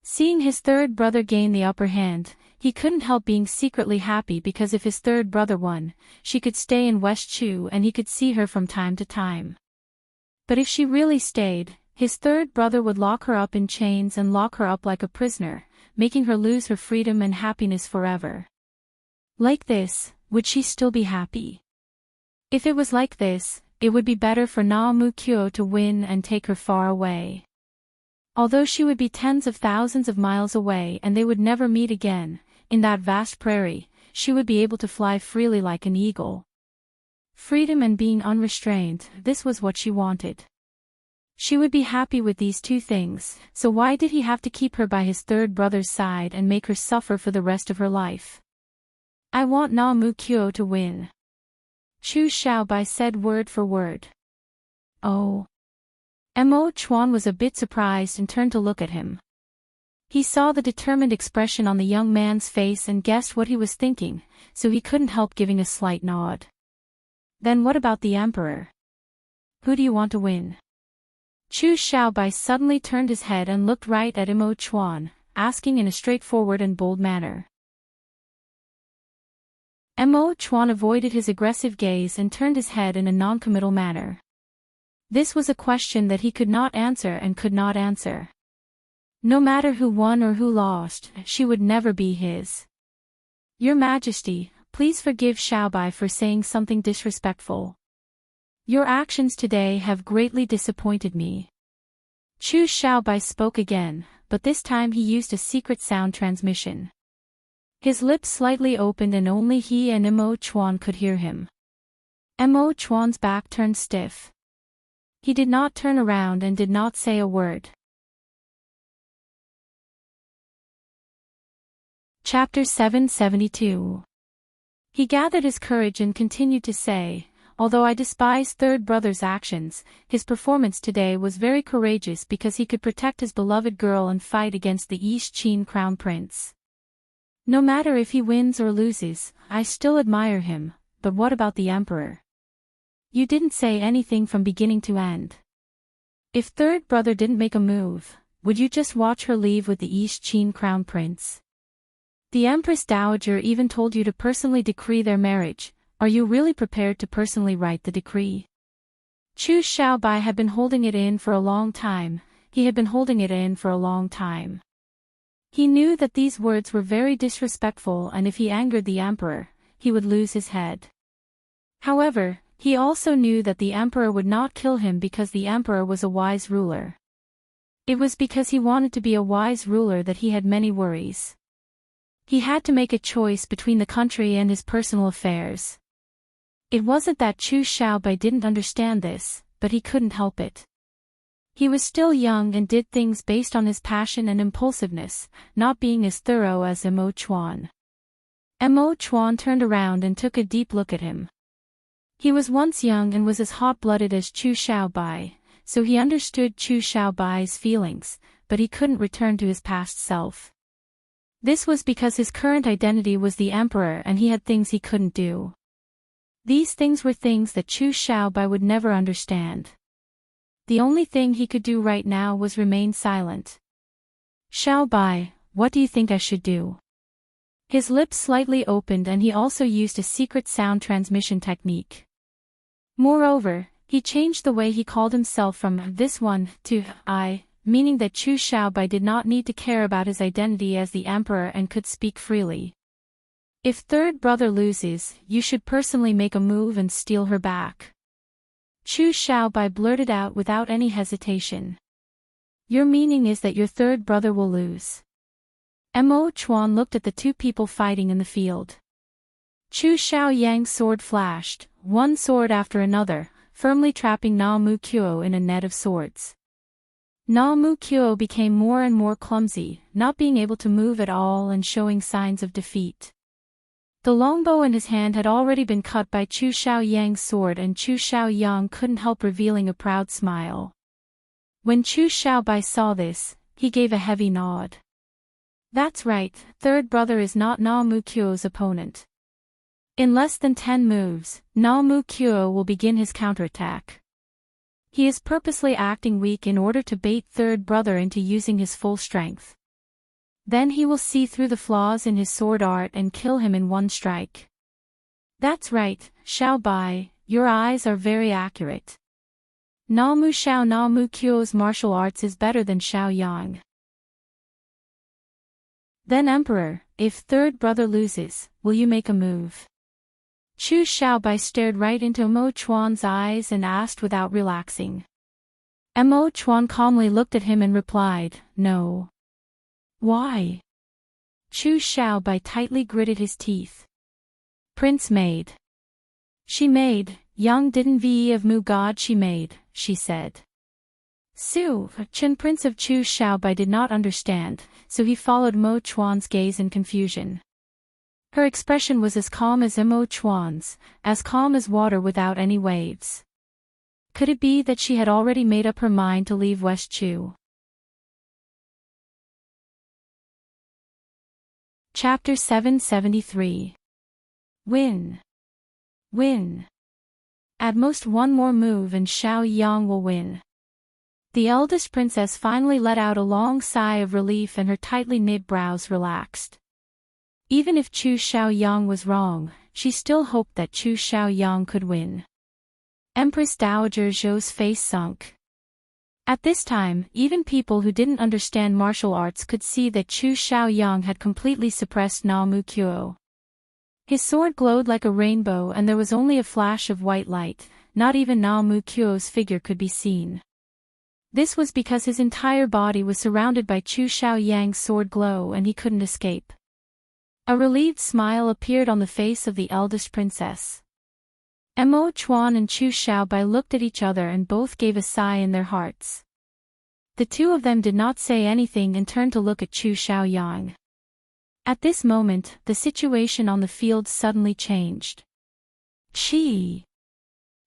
Seeing his third brother gain the upper hand, he couldn't help being secretly happy because if his third brother won, she could stay in West Chu and he could see her from time to time. But if she really stayed, his third brother would lock her up in chains and lock her up like a prisoner, making her lose her freedom and happiness forever. Like this, would she still be happy? If it was like this, it would be better for Na Mu Kuo to win and take her far away. Although she would be tens of thousands of miles away and they would never meet again, in that vast prairie, she would be able to fly freely like an eagle. Freedom and being unrestrained, this was what she wanted. She would be happy with these two things, so why did he have to keep her by his third brother's side and make her suffer for the rest of her life? I want Na Mu Kuo to win. Chu Xiaobai said word for word. Oh. Mo Chuan was a bit surprised and turned to look at him. He saw the determined expression on the young man's face and guessed what he was thinking, so he couldn't help giving a slight nod. Then what about the emperor? Who do you want to win? Chu Xiaobai suddenly turned his head and looked right at Mo Chuan, asking in a straightforward and bold manner. Mo Chuan avoided his aggressive gaze and turned his head in a non-committal manner. This was a question that he could not answer and could not answer. No matter who won or who lost, she would never be his. Your Majesty, please forgive Xiaobai for saying something disrespectful. Your actions today have greatly disappointed me. Chu Xiaobai spoke again, but this time he used a secret sound transmission. His lips slightly opened and only he and Mo Chuan could hear him. Mo Chuan's back turned stiff. He did not turn around and did not say a word. Chapter 772. He gathered his courage and continued to say, although I despise third brother's actions, his performance today was very courageous because he could protect his beloved girl and fight against the East Qin crown prince. No matter if he wins or loses, I still admire him, but what about the emperor? You didn't say anything from beginning to end. If third brother didn't make a move, would you just watch her leave with the East Qin crown prince? The Empress Dowager even told you to personally decree their marriage. Are you really prepared to personally write the decree? Chu Xiaobai had been holding it in for a long time. He had been holding it in for a long time. He knew that these words were very disrespectful and if he angered the emperor, he would lose his head. However, he also knew that the emperor would not kill him because the emperor was a wise ruler. It was because he wanted to be a wise ruler that he had many worries. He had to make a choice between the country and his personal affairs. It wasn't that Chu Xiaobai didn't understand this, but he couldn't help it. He was still young and did things based on his passion and impulsiveness, not being as thorough as Mo Chuan. Mo Chuan turned around and took a deep look at him. He was once young and was as hot-blooded as Chu Xiaobai, so he understood Chu Xiaobai's feelings, but he couldn't return to his past self. This was because his current identity was the emperor and he had things he couldn't do. These things were things that Chu Xiaobai would never understand. The only thing he could do right now was remain silent. Xiaobai, what do you think I should do? His lips slightly opened and he also used a secret sound transmission technique. Moreover, he changed the way he called himself from this one to I, meaning that Chu Xiaobai did not need to care about his identity as the emperor and could speak freely. If third brother loses, you should personally make a move and steal her back. Chu Xiaobai blurted out without any hesitation. Your meaning is that your third brother will lose. Mo Chuan looked at the two people fighting in the field. Chu Xiaoyang's sword flashed, one sword after another, firmly trapping Na Mu Kuo in a net of swords. Na Mu Kuo became more and more clumsy, not being able to move at all and showing signs of defeat. The longbow in his hand had already been cut by Chu Xiaoyang's sword and Chu Xiaoyang couldn't help revealing a proud smile. When Chu Xiaobai saw this, he gave a heavy nod. That's right, third brother is not Na Mu Kuo's opponent. In less than 10 moves, Na Mu Kuo will begin his counterattack. He is purposely acting weak in order to bait third brother into using his full strength. Then he will see through the flaws in his sword art and kill him in one strike. That's right, Xiaobai, your eyes are very accurate. Na Mu Kuo's martial arts is better than Xiaoyang. Then Emperor, if third brother loses, will you make a move? Chu Xiaobai stared right into Mo Chuan's eyes and asked without relaxing. Mo Chuan calmly looked at him and replied, no. Why? Chu Xiaobai tightly gritted his teeth. Prince made. She made, Yang didn't ve of Mu God she made, she said. Su Chen Prince of Chu Xiaobai did not understand, so he followed Mo Chuan's gaze in confusion. Her expression was as calm as Mo Chuan's, as calm as water without any waves. Could it be that she had already made up her mind to leave West Chu? Chapter 773. Win. Win. At most one more move and Xiao Yang will win. The eldest princess finally let out a long sigh of relief and her tightly knit brows relaxed. Even if Chu Xiaoyang was wrong, she still hoped that Chu Xiaoyang could win. Empress Dowager Zhou's face sunk. At this time, even people who didn't understand martial arts could see that Chu Xiaoyang had completely suppressed Na Mu Kuo. His sword glowed like a rainbow and there was only a flash of white light, not even Na Mu Kuo's figure could be seen. This was because his entire body was surrounded by Chu Xiaoyang's sword glow and he couldn't escape. A relieved smile appeared on the face of the eldest princess. Mo Chuan and Chu Xiaobai looked at each other and both gave a sigh in their hearts. The two of them did not say anything and turned to look at Chu Xiaoyang. At this moment, the situation on the field suddenly changed. Chu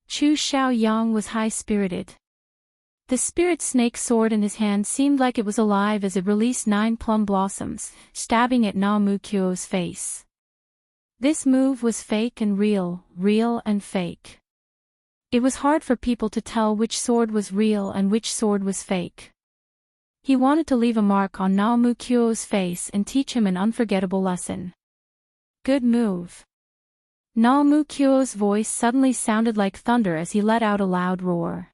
Xiaoyang was high-spirited. The spirit snake sword in his hand seemed like it was alive as it released 9 plum blossoms, stabbing at Na Mu Kuo's face. This move was fake and real, real and fake. It was hard for people to tell which sword was real and which sword was fake. He wanted to leave a mark on Na Mu Kuo's face and teach him an unforgettable lesson. Good move. Na Mu Kuo's voice suddenly sounded like thunder as he let out a loud roar.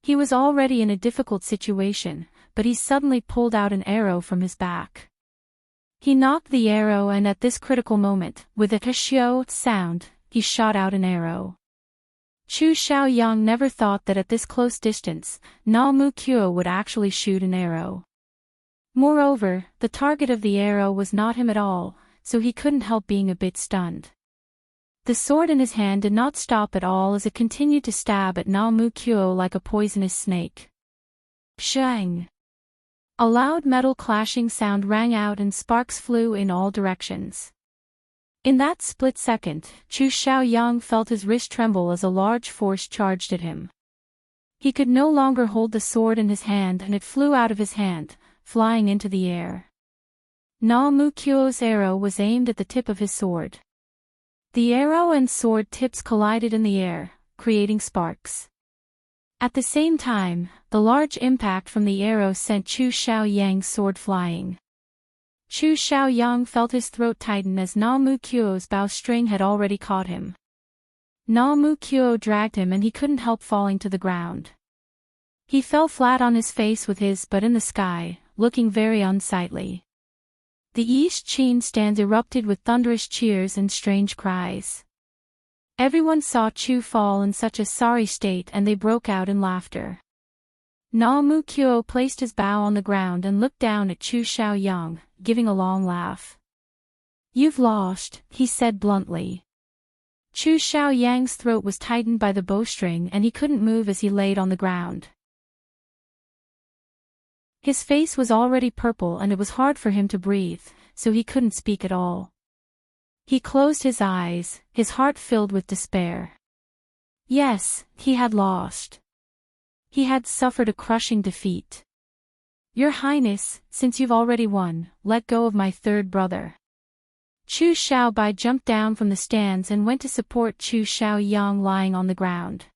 He was already in a difficult situation, but he suddenly pulled out an arrow from his back. He knocked the arrow and at this critical moment, with a kashio sound, he shot out an arrow. Chu Xiaoyang never thought that at this close distance, Na Mu Kuo would actually shoot an arrow. Moreover, the target of the arrow was not him at all, so he couldn't help being a bit stunned. The sword in his hand did not stop at all as it continued to stab at Na Mu Kuo like a poisonous snake. Shang! A loud metal clashing sound rang out and sparks flew in all directions. In that split second, Chu Xiaoyang felt his wrist tremble as a large force charged at him. He could no longer hold the sword in his hand and it flew out of his hand, flying into the air. Na Mu Kuo's arrow was aimed at the tip of his sword. The arrow and sword tips collided in the air, creating sparks. At the same time, the large impact from the arrow sent Chu Xiaoyang's sword flying. Chu Xiaoyang felt his throat tighten as Na Mu Kuo's bowstring had already caught him. Na Mu Kuo dragged him and he couldn't help falling to the ground. He fell flat on his face with his butt in the sky, looking very unsightly. The East Qin stands erupted with thunderous cheers and strange cries. Everyone saw Chu fall in such a sorry state and they broke out in laughter. Na Mu Kuo placed his bow on the ground and looked down at Chu Xiaoyang, giving a long laugh. "You've lost," he said bluntly. Chu Xiaoyang's throat was tightened by the bowstring and he couldn't move as he laid on the ground. His face was already purple and it was hard for him to breathe, so he couldn't speak at all. He closed his eyes, his heart filled with despair. Yes, he had lost. He had suffered a crushing defeat. "Your Highness, since you've already won, let go of my third brother." Chu Xiaobai jumped down from the stands and went to support Chu Xiaoyang lying on the ground.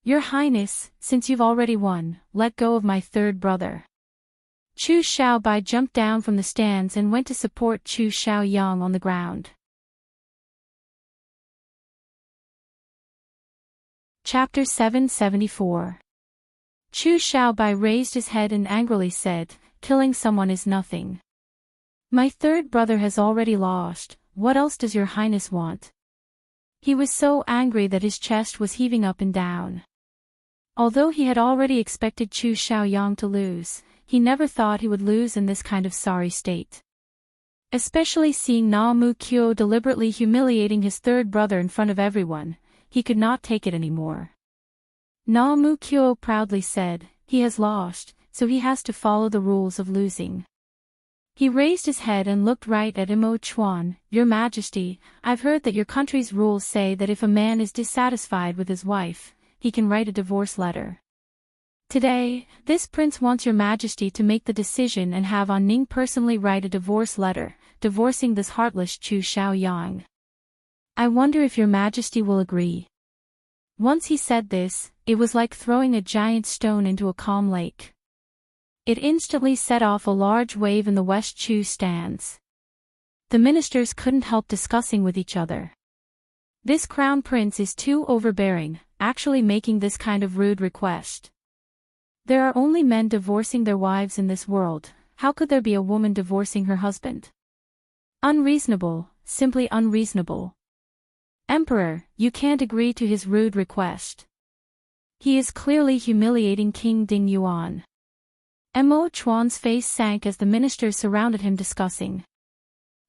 "Your Highness, since you've already won, let go of my third brother." Chu Xiaobai jumped down from the stands and went to support Chu Xiaoyang on the ground. Chapter 774. Chu Xiaobai raised his head and angrily said, "Killing someone is nothing. My third brother has already lost, what else does your Highness want?" He was so angry that his chest was heaving up and down. Although he had already expected Chu Xiaoyang to lose, he never thought he would lose in this kind of sorry state. Especially seeing Na Mu Kuo deliberately humiliating his third brother in front of everyone, he could not take it anymore. Na Mu Kuo proudly said, "He has lost, so he has to follow the rules of losing." He raised his head and looked right at Imo Chuan. "Your Majesty, I've heard that your country's rules say that if a man is dissatisfied with his wife, he can write a divorce letter. Today, this prince wants your Majesty to make the decision and have An Ning personally write a divorce letter, divorcing this heartless Chu Xiaoyang. I wonder if your Majesty will agree." Once he said this, it was like throwing a giant stone into a calm lake. It instantly set off a large wave in the West Chu stands. The ministers couldn't help discussing with each other. This crown prince is too overbearing, actually making this kind of rude request. There are only men divorcing their wives in this world, how could there be a woman divorcing her husband? Unreasonable, simply unreasonable. Emperor, you can't agree to his rude request. He is clearly humiliating King Ding Yuan. Mo Chuan's face sank as the ministers surrounded him discussing.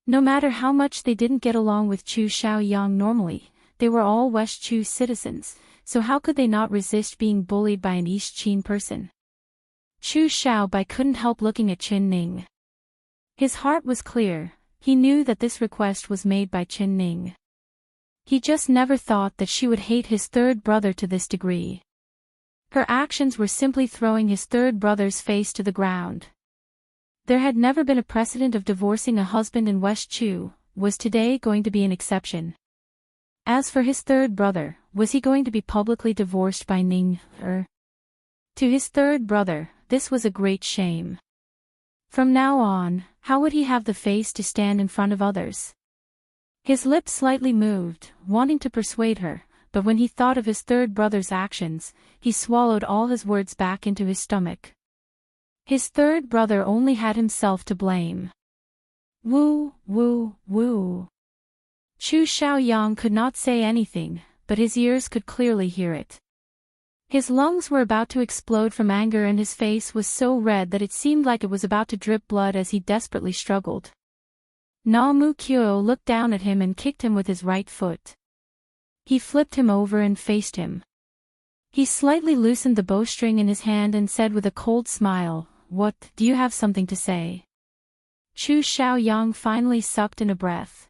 No matter how much they didn't get along with Chu Xiaoyang normally, they were all West Chu citizens, so how could they not resist being bullied by an East Qin person? Chu Xiaobai couldn't help looking at Qin Ning. His heart was clear, he knew that this request was made by Qin Ning. He just never thought that she would hate his third brother to this degree. Her actions were simply throwing his third brother's face to the ground. There had never been a precedent of divorcing a husband in West Chu, was today going to be an exception? As for his third brother, was he going to be publicly divorced by Ning? To his third brother, this was a great shame. From now on, how would he have the face to stand in front of others? His lips slightly moved, wanting to persuade her, but when he thought of his third brother's actions, he swallowed all his words back into his stomach. His third brother only had himself to blame. Woo, woo, woo. Chu Xiaoyang could not say anything, but his ears could clearly hear it. His lungs were about to explode from anger and his face was so red that it seemed like it was about to drip blood as he desperately struggled. Na Mu Kyo looked down at him and kicked him with his right foot. He flipped him over and faced him. He slightly loosened the bowstring in his hand and said with a cold smile, "What, do you have something to say?" Chu Xiaoyang finally sucked in a breath.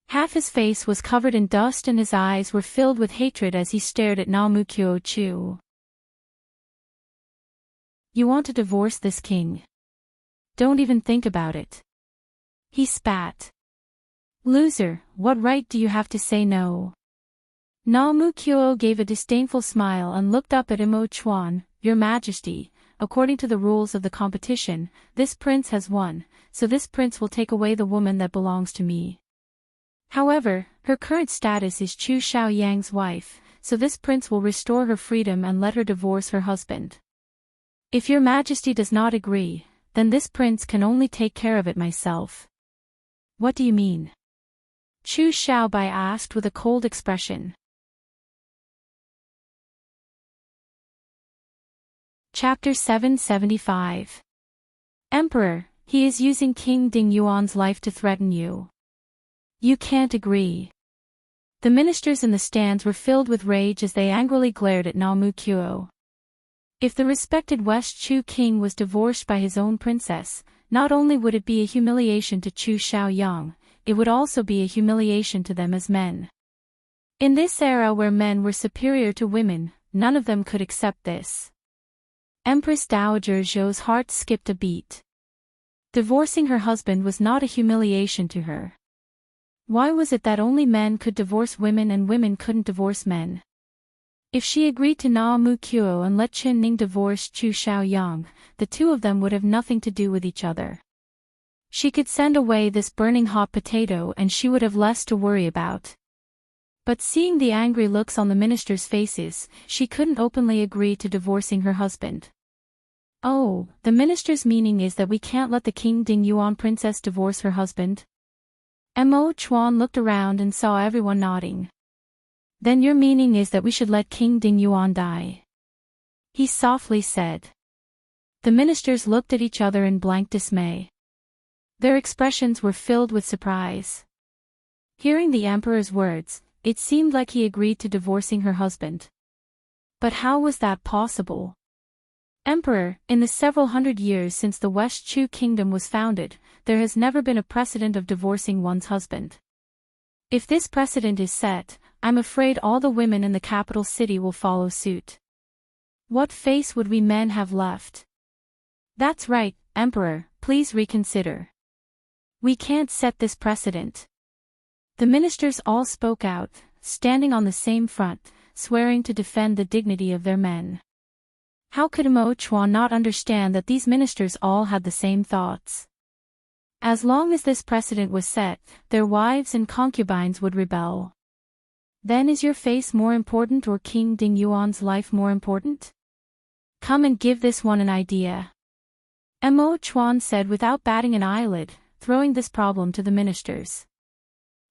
Half his face was covered in dust and his eyes were filled with hatred as he stared at Na Mu Kyo Chu. "You want to divorce this king? Don't even think about it." He spat. "Loser, what right do you have to say no?" Na Mu Kyo gave a disdainful smile and looked up at Imo Chuan. "Your Majesty, according to the rules of the competition, this prince has won, so this prince will take away the woman that belongs to me. However, her current status is Chu Xiaoyang's wife, so this prince will restore her freedom and let her divorce her husband. If your Majesty does not agree, then this prince can only take care of it myself." "What do you mean?" Chu Xiaobai asked with a cold expression. Chapter 775. Emperor, he is using King Ding Yuan's life to threaten you. You can't agree. The ministers in the stands were filled with rage as they angrily glared at Na Mu Kyo. If the respected West Chu king was divorced by his own princess, not only would it be a humiliation to Chu Xiaoyang, it would also be a humiliation to them as men. In this era where men were superior to women, none of them could accept this. Empress Dowager Zhou's heart skipped a beat. Divorcing her husband was not a humiliation to her. Why was it that only men could divorce women and women couldn't divorce men? If she agreed to Na Mu Kyo and let Qin Ning divorce Chu Xiaoyang, the two of them would have nothing to do with each other. She could send away this burning hot potato and she would have less to worry about. But seeing the angry looks on the ministers' faces, she couldn't openly agree to divorcing her husband. "Oh, the minister's meaning is that we can't let the King Ding Yuan princess divorce her husband?" Mo Chuan looked around and saw everyone nodding. "Then your meaning is that we should let King Ding Yuan die?" he softly said. The ministers looked at each other in blank dismay. Their expressions were filled with surprise. Hearing the emperor's words, it seemed like he agreed to divorcing her husband. But how was that possible? Emperor, in the several hundred years since the West Chu kingdom was founded, there has never been a precedent of divorcing one's husband. If this precedent is set, I'm afraid all the women in the capital city will follow suit. What face would we men have left? That's right, Emperor, please reconsider. We can't set this precedent. The ministers all spoke out, standing on the same front, swearing to defend the dignity of their men. How could Mo Chuan not understand that these ministers all had the same thoughts? As long as this precedent was set, their wives and concubines would rebel. Then is your face more important or King Ding Yuan's life more important? Come and give this one an idea. Mo Chuan said without batting an eyelid, throwing this problem to the ministers.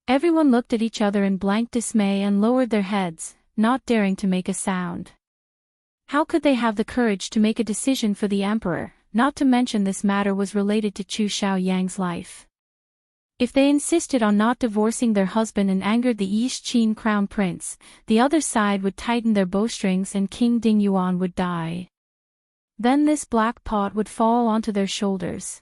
Everyone looked at each other in blank dismay and lowered their heads, not daring to make a sound. How could they have the courage to make a decision for the emperor, not to mention this matter was related to Chu Xiaoyang's life? If they insisted on not divorcing their husband and angered the East Qin crown prince, the other side would tighten their bowstrings and King Ding Yuan would die. Then this black pot would fall onto their shoulders.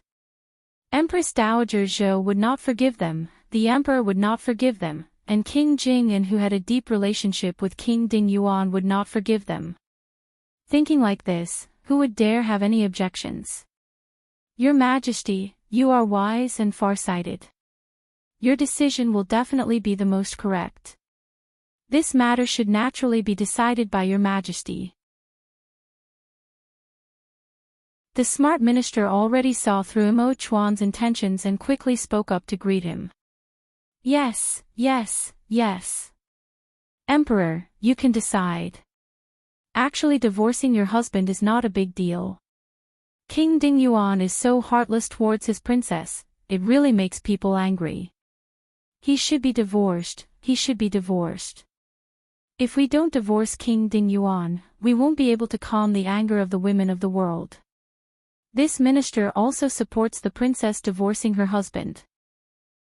Empress Dowager Zhou would not forgive them, the emperor would not forgive them, and King Jing'an, who had a deep relationship with King Ding Yuan, would not forgive them. Thinking like this, who would dare have any objections? Your Majesty, you are wise and far-sighted. Your decision will definitely be the most correct. This matter should naturally be decided by your Majesty. The smart minister already saw through Mo Chuan's intentions and quickly spoke up to greet him. Yes, yes, yes. Emperor, you can decide. Actually, divorcing your husband is not a big deal. King Ding Yuan is so heartless towards his princess, it really makes people angry. He should be divorced, he should be divorced. If we don't divorce King Ding Yuan, we won't be able to calm the anger of the women of the world. This minister also supports the princess divorcing her husband.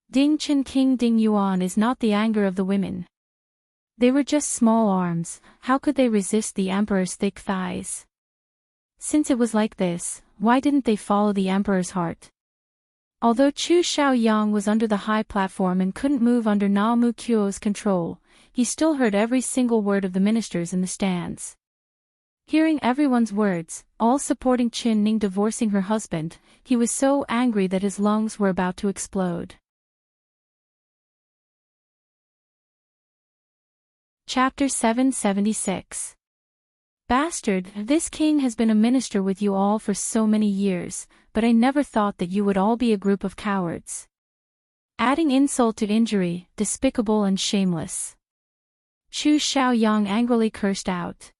Ding Chen King Ding Yuan is not the anger of the women. They were just small arms, how could they resist the emperor's thick thighs? Since it was like this, why didn't they follow the emperor's heart? Although Chu Xiaoyang was under the high platform and couldn't move under Na Mu Qio's control, he still heard every single word of the ministers in the stands. Hearing everyone's words, all supporting Qin Ning divorcing her husband, he was so angry that his lungs were about to explode. Chapter 776. Bastard, this king has been a minister with you all for so many years, but I never thought that you would all be a group of cowards. Adding insult to injury, despicable and shameless. Chu Xiaoyang angrily cursed out.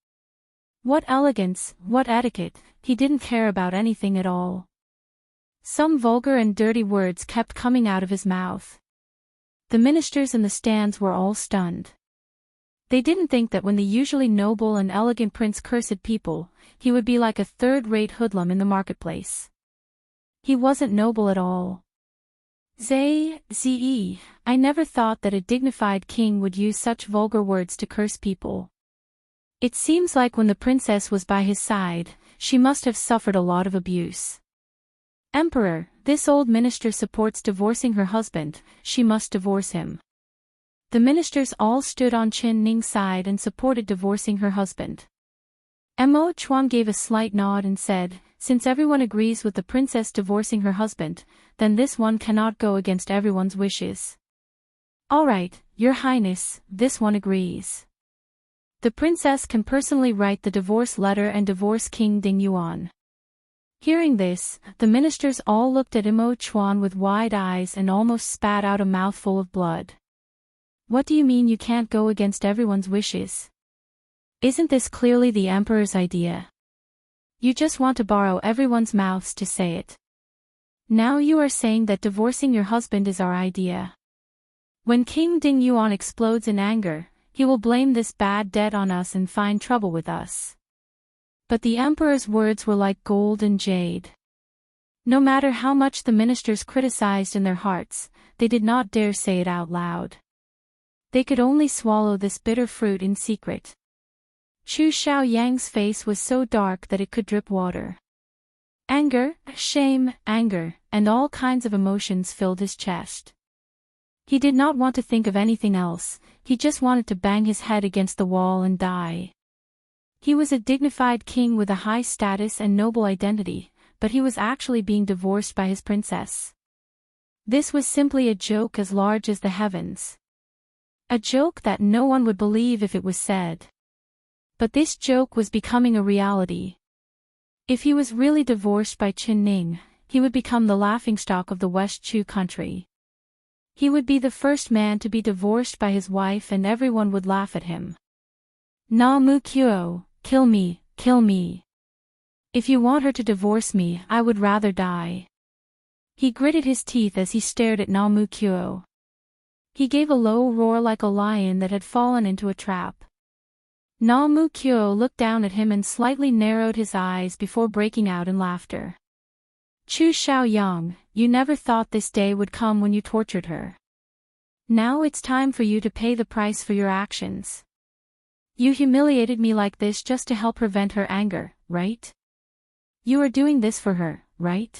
What elegance, what etiquette, he didn't care about anything at all. Some vulgar and dirty words kept coming out of his mouth. The ministers in the stands were all stunned. They didn't think that when the usually noble and elegant prince cursed people, he would be like a third-rate hoodlum in the marketplace. He wasn't noble at all. Ze, I never thought that a dignified king would use such vulgar words to curse people. It seems like when the princess was by his side, she must have suffered a lot of abuse. Emperor, this old minister supports divorcing her husband, she must divorce him. The ministers all stood on Qin Ning's side and supported divorcing her husband. Mo Chuan gave a slight nod and said, since everyone agrees with the princess divorcing her husband, then this one cannot go against everyone's wishes. All right, Your Highness, this one agrees. The princess can personally write the divorce letter and divorce King Ding Yuan. Hearing this, the ministers all looked at Mo Chuan with wide eyes and almost spat out a mouthful of blood. What do you mean you can't go against everyone's wishes? Isn't this clearly the emperor's idea? You just want to borrow everyone's mouths to say it. Now you are saying that divorcing your husband is our idea. When King Ding Yuan explodes in anger, he will blame this bad debt on us and find trouble with us. But the emperor's words were like gold and jade. No matter how much the ministers criticized in their hearts, they did not dare say it out loud. They could only swallow this bitter fruit in secret. Chu Xiaoyang's face was so dark that it could drip water. Anger, shame, anger, and all kinds of emotions filled his chest. He did not want to think of anything else, he just wanted to bang his head against the wall and die. He was a dignified king with a high status and noble identity, but he was actually being divorced by his princess. This was simply a joke as large as the heavens. A joke that no one would believe if it was said. But this joke was becoming a reality. If he was really divorced by Qin Ning, he would become the laughingstock of the West Chu country. He would be the first man to be divorced by his wife and everyone would laugh at him. Na Mu Kuo, kill me, kill me. If you want her to divorce me, I would rather die. He gritted his teeth as he stared at Na Mu Kuo. He gave a low roar like a lion that had fallen into a trap. Na Mu Kuo looked down at him and slightly narrowed his eyes before breaking out in laughter. Chu Xiaoyang, you never thought this day would come when you tortured her. Now it's time for you to pay the price for your actions. You humiliated me like this just to help prevent her anger, right? You are doing this for her, right?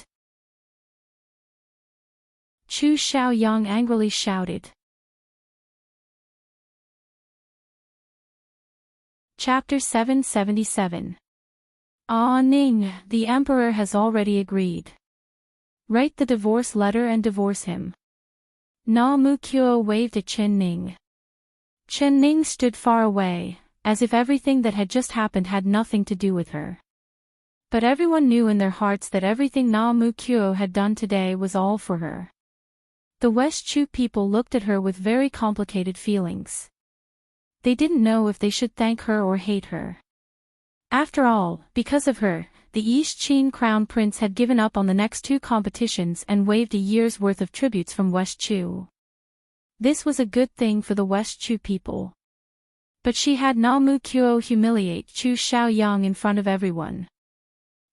Chu Xiaoyang angrily shouted. Chapter 777. Ah Ning, the emperor has already agreed. Write the divorce letter and divorce him. Na Mu Kuo waved at Qin Ning. Qin Ning stood far away, as if everything that had just happened had nothing to do with her. But everyone knew in their hearts that everything Na Mu Kuo had done today was all for her. The West Chu people looked at her with very complicated feelings. They didn't know if they should thank her or hate her. After all, because of her, the East Qin crown prince had given up on the next two competitions and waived a year's worth of tributes from West Chu. This was a good thing for the West Chu people. But she had Na Mu Kuo humiliate Chu Xiaoyang in front of everyone.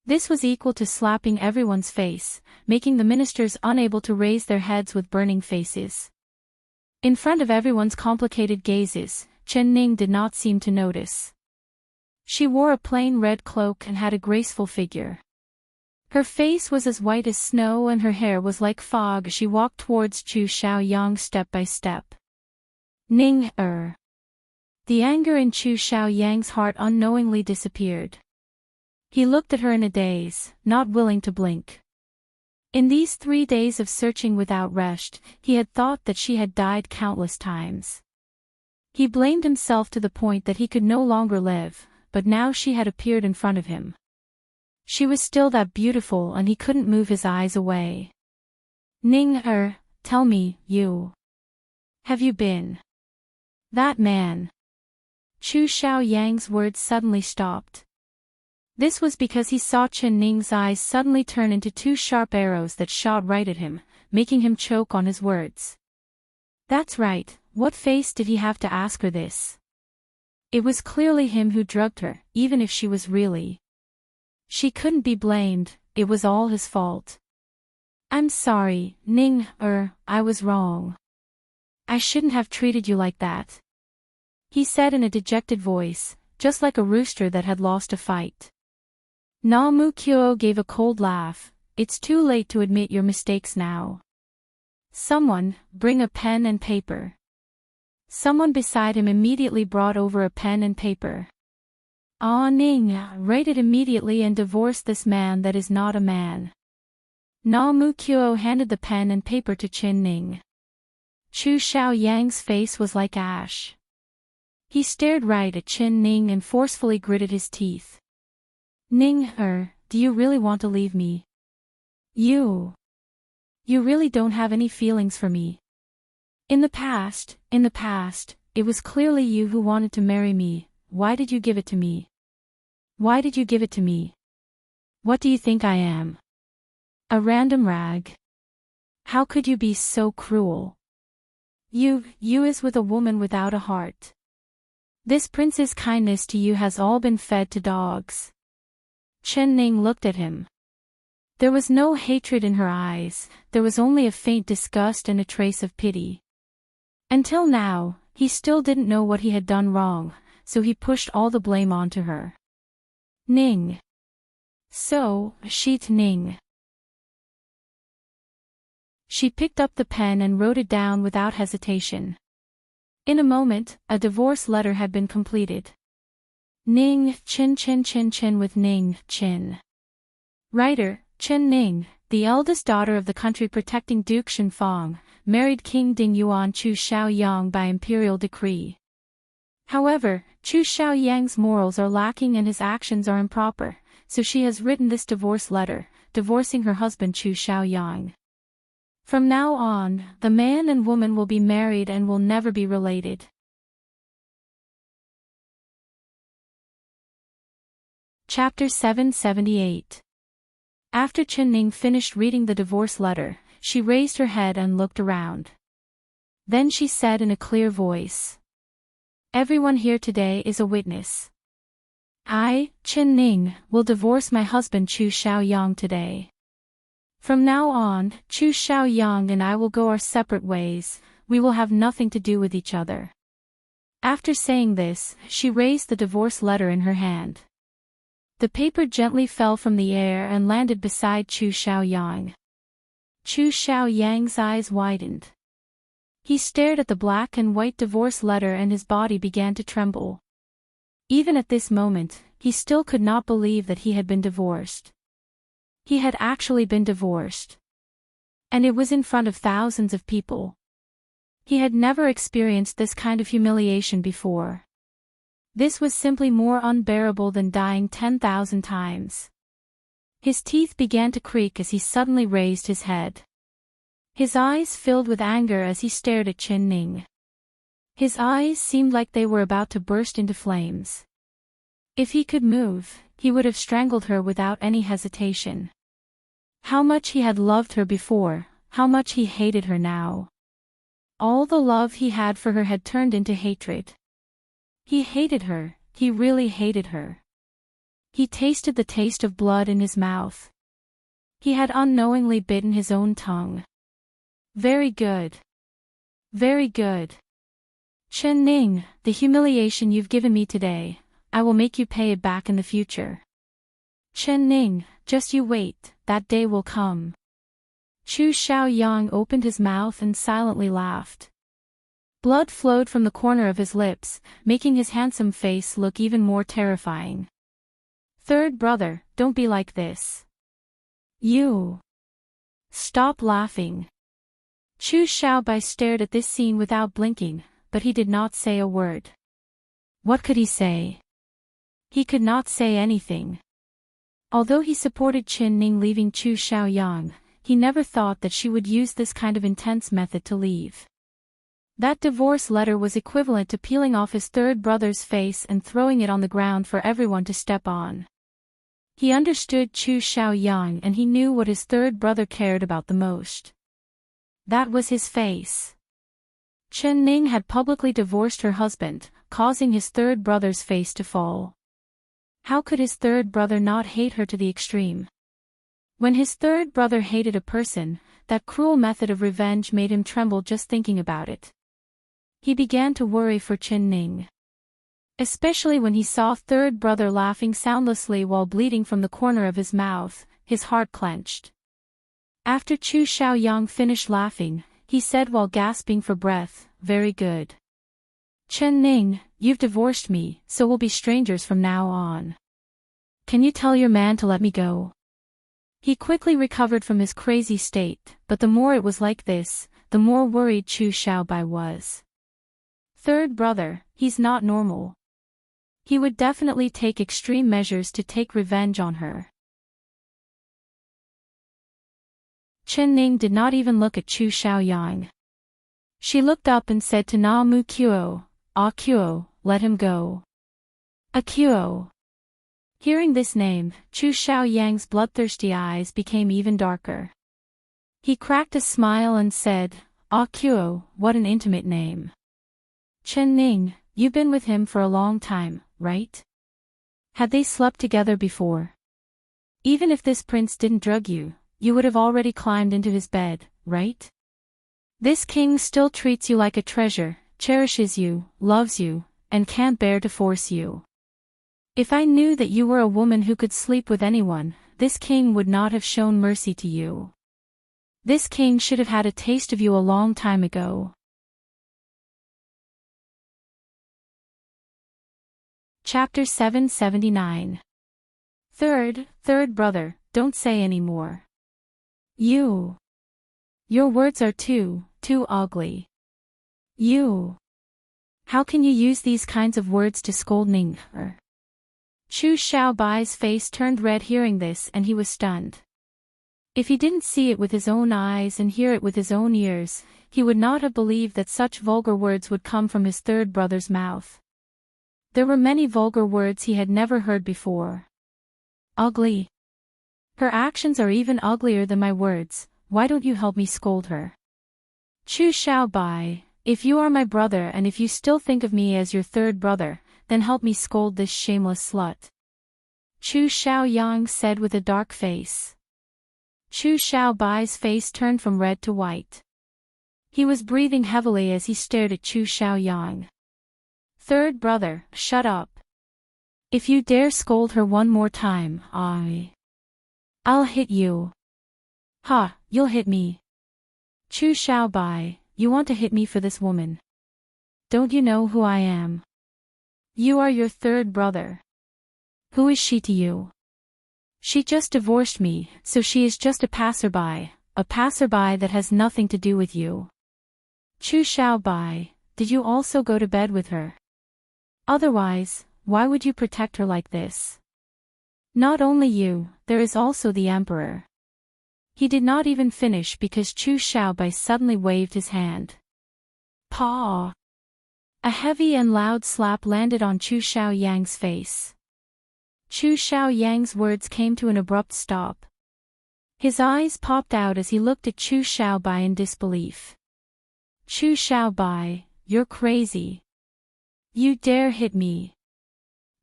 This was equal to slapping everyone's face, making the ministers unable to raise their heads with burning faces. In front of everyone's complicated gazes, Qin Ning did not seem to notice. She wore a plain red cloak and had a graceful figure. Her face was as white as snow and her hair was like fog as she walked towards Chu Xiaoyang step by step. Ning, The anger in Chu Xiaoyang's heart unknowingly disappeared. He looked at her in a daze, not willing to blink. In these 3 days of searching without rest, he had thought that she had died countless times. He blamed himself to the point that he could no longer live, but now she had appeared in front of him. She was still that beautiful and he couldn't move his eyes away. Ning, tell me, have you been that man? Chu Xiaoyang's words suddenly stopped. This was because he saw Qin Ning's eyes suddenly turn into 2 sharp arrows that shot right at him, making him choke on his words. That's right, what face did he have to ask her this? It was clearly him who drugged her, even if she was really. She couldn't be blamed, it was all his fault. I'm sorry, Ning, I was wrong. I shouldn't have treated you like that. He said in a dejected voice, just like a rooster that had lost a fight. Na Mu Kuo gave a cold laugh. It's too late to admit your mistakes now. Someone, bring a pen and paper. Someone beside him immediately brought over a pen and paper. Ah Ning, write it immediately and divorce this man that is not a man. Na Mu Kuo handed the pen and paper to Qin Ning. Chu Xiaoyang's face was like ash. He stared right at Qin Ning and forcefully gritted his teeth. Ning, do you really want to leave me? You really don't have any feelings for me. In the past, it was clearly you who wanted to marry me. Why did you give it to me? Why did you give it to me? What do you think I am? A random rag? How could you be so cruel? You is with a woman without a heart. This prince's kindness to you has all been fed to dogs. Qin Ning looked at him. There was no hatred in her eyes, there was only a faint disgust and a trace of pity. Until now, he still didn't know what he had done wrong, so he pushed all the blame onto her. Ning. So, sheet Ning. She picked up the pen and wrote it down without hesitation. In a moment, a divorce letter had been completed. Ning, Chin Chin Chin Chin with Ning, Chin. Writer, Chen Ning, the eldest daughter of the country protecting Duke Shenfang, married King Ding Yuan Chu Xiaoyang by imperial decree. However, Chu Xiaoyang's morals are lacking and his actions are improper, so she has written this divorce letter, divorcing her husband Chu Xiaoyang. From now on, the man and woman will be married and will never be related. Chapter 778. After Chen Ning finished reading the divorce letter, she raised her head and looked around. Then she said in a clear voice, "Everyone here today is a witness. I, Chen Ning, will divorce my husband Chu Xiaoyang today. From now on, Chu Xiaoyang and I will go our separate ways, we will have nothing to do with each other." After saying this, she raised the divorce letter in her hand. The paper gently fell from the air and landed beside Chu Xiaoyang. Chu Xiaoyang's eyes widened. He stared at the black and white divorce letter and his body began to tremble. Even at this moment, he still could not believe that he had been divorced. He had actually been divorced. And it was in front of thousands of people. He had never experienced this kind of humiliation before. This was simply more unbearable than dying 10,000 times. His teeth began to creak as he suddenly raised his head. His eyes filled with anger as he stared at Chen Ning. His eyes seemed like they were about to burst into flames. If he could move, he would have strangled her without any hesitation. How much he had loved her before, how much he hated her now. All the love he had for her had turned into hatred. He hated her, he really hated her. He tasted the taste of blood in his mouth. He had unknowingly bitten his own tongue. Very good. Very good. Chen Ning, the humiliation you've given me today, I will make you pay it back in the future. Chen Ning, just you wait, that day will come. Chu Xiaoyang opened his mouth and silently laughed. Blood flowed from the corner of his lips, making his handsome face look even more terrifying. Third brother, don't be like this. You. Stop laughing. Chu Xiaobai stared at this scene without blinking, but he did not say a word. What could he say? He could not say anything. Although he supported Chen Ning leaving Chu Xiaoyang, he never thought that she would use this kind of intense method to leave. That divorce letter was equivalent to peeling off his third brother's face and throwing it on the ground for everyone to step on. He understood Chu Xiaoyang and he knew what his third brother cared about the most. That was his face. Chen Ning had publicly divorced her husband, causing his third brother's face to fall. How could his third brother not hate her to the extreme? When his third brother hated a person, that cruel method of revenge made him tremble just thinking about it. He began to worry for Chen Ning. Especially when he saw third brother laughing soundlessly while bleeding from the corner of his mouth, his heart clenched. After Chu Xiaoyang finished laughing, he said while gasping for breath, "Very good. Chen Ning, you've divorced me, so we'll be strangers from now on. Can you tell your man to let me go?" He quickly recovered from his crazy state, but the more it was like this, the more worried Chu Xiaobai was. Third brother, he's not normal. He would definitely take extreme measures to take revenge on her. Chen Ning did not even look at Chu Xiaoyang. She looked up and said to Na Mu Kuo, "Ah Kuo, let him go." "Ah Kuo." Hearing this name, Chu Xiaoyang's bloodthirsty eyes became even darker. He cracked a smile and said, "Ah Kuo, what an intimate name. Chen Ning, you've been with him for a long time, right? Had they slept together before? Even if this prince didn't drug you, you would have already climbed into his bed, right? This king still treats you like a treasure, cherishes you, loves you, and can't bear to force you. If I knew that you were a woman who could sleep with anyone, this king would not have shown mercy to you. This king should have had a taste of you a long time ago. Chapter 779. Third brother, don't say any more. Your words are too ugly. How can you use these kinds of words to scold Ning? Chu Xiaobai's face turned red hearing this, and he was stunned. If he didn't see it with his own eyes and hear it with his own ears, he would not have believed that such vulgar words would come from his third brother's mouth. There were many vulgar words he had never heard before. Ugly. Her actions are even uglier than my words. Why don't you help me scold her? Chu Xiaobai, if you are my brother and if you still think of me as your third brother, then help me scold this shameless slut. Chu Xiaoyang said with a dark face. Chu Xiaobai's face turned from red to white. He was breathing heavily as he stared at Chu Xiaoyang. Third brother, shut up. If you dare scold her one more time, I'll hit you. Ha, you'll hit me. Chu Xiaobai, you want to hit me for this woman. Don't you know who I am? You are your third brother. Who is she to you? She just divorced me, so she is just a passerby that has nothing to do with you. Chu Xiaobai, did you also go to bed with her? Otherwise, why would you protect her like this? Not only you, there is also the emperor. He did not even finish because Chu Xiaobai suddenly waved his hand. Paw! A heavy and loud slap landed on Chu Xiaoyang's face. Chu Xiaoyang's words came to an abrupt stop. His eyes popped out as he looked at Chu Xiaobai in disbelief. Chu Xiaobai, you're crazy. You dare hit me.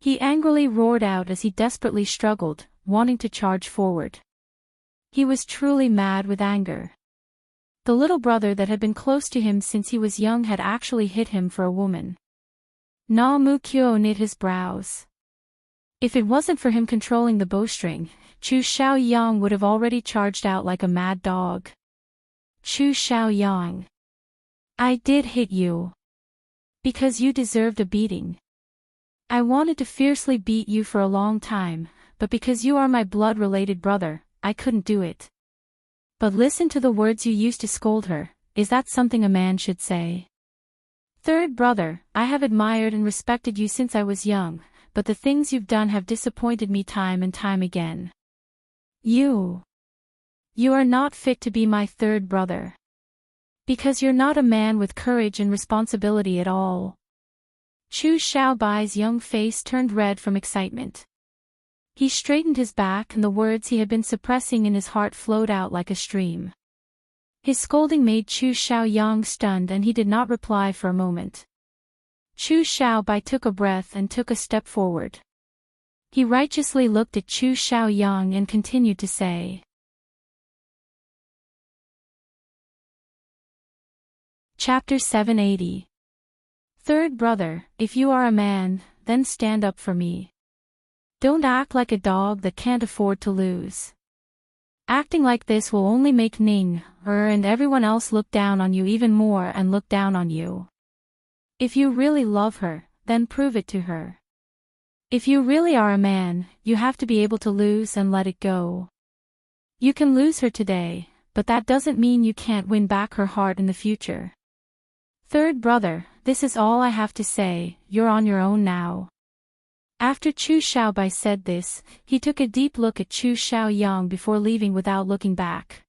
He angrily roared out as he desperately struggled, wanting to charge forward. He was truly mad with anger. The little brother that had been close to him since he was young had actually hit him for a woman. Na Mu Kyo knit his brows. If it wasn't for him controlling the bowstring, Chu Xiaoyang would have already charged out like a mad dog. Chu Xiaoyang. I did hit you. Because you deserved a beating. I wanted to fiercely beat you for a long time, but because you are my blood-related brother, I couldn't do it. But listen to the words you used to scold her. Is that something a man should say? Third brother, I have admired and respected you since I was young, but the things you've done have disappointed me time and time again. You are not fit to be my third brother. Because you're not a man with courage and responsibility at all. Chu Xiaobai's young face turned red from excitement. He straightened his back and the words he had been suppressing in his heart flowed out like a stream. His scolding made Chu Xiaoyang stunned and he did not reply for a moment. Chu Xiaobai took a breath and took a step forward. He righteously looked at Chu Xiaoyang and continued to say. Chapter 780. Third brother, if you are a man, then stand up for me. Don't act like a dog that can't afford to lose. Acting like this will only make Ning, and everyone else look down on you even more and look down on you. If you really love her, then prove it to her. If you really are a man, you have to be able to lose and let it go. You can lose her today, but that doesn't mean you can't win back her heart in the future. Third brother, this is all I have to say, you're on your own now. After Chu Xiaobai said this, he took a deep look at Chu Xiaoyang before leaving without looking back.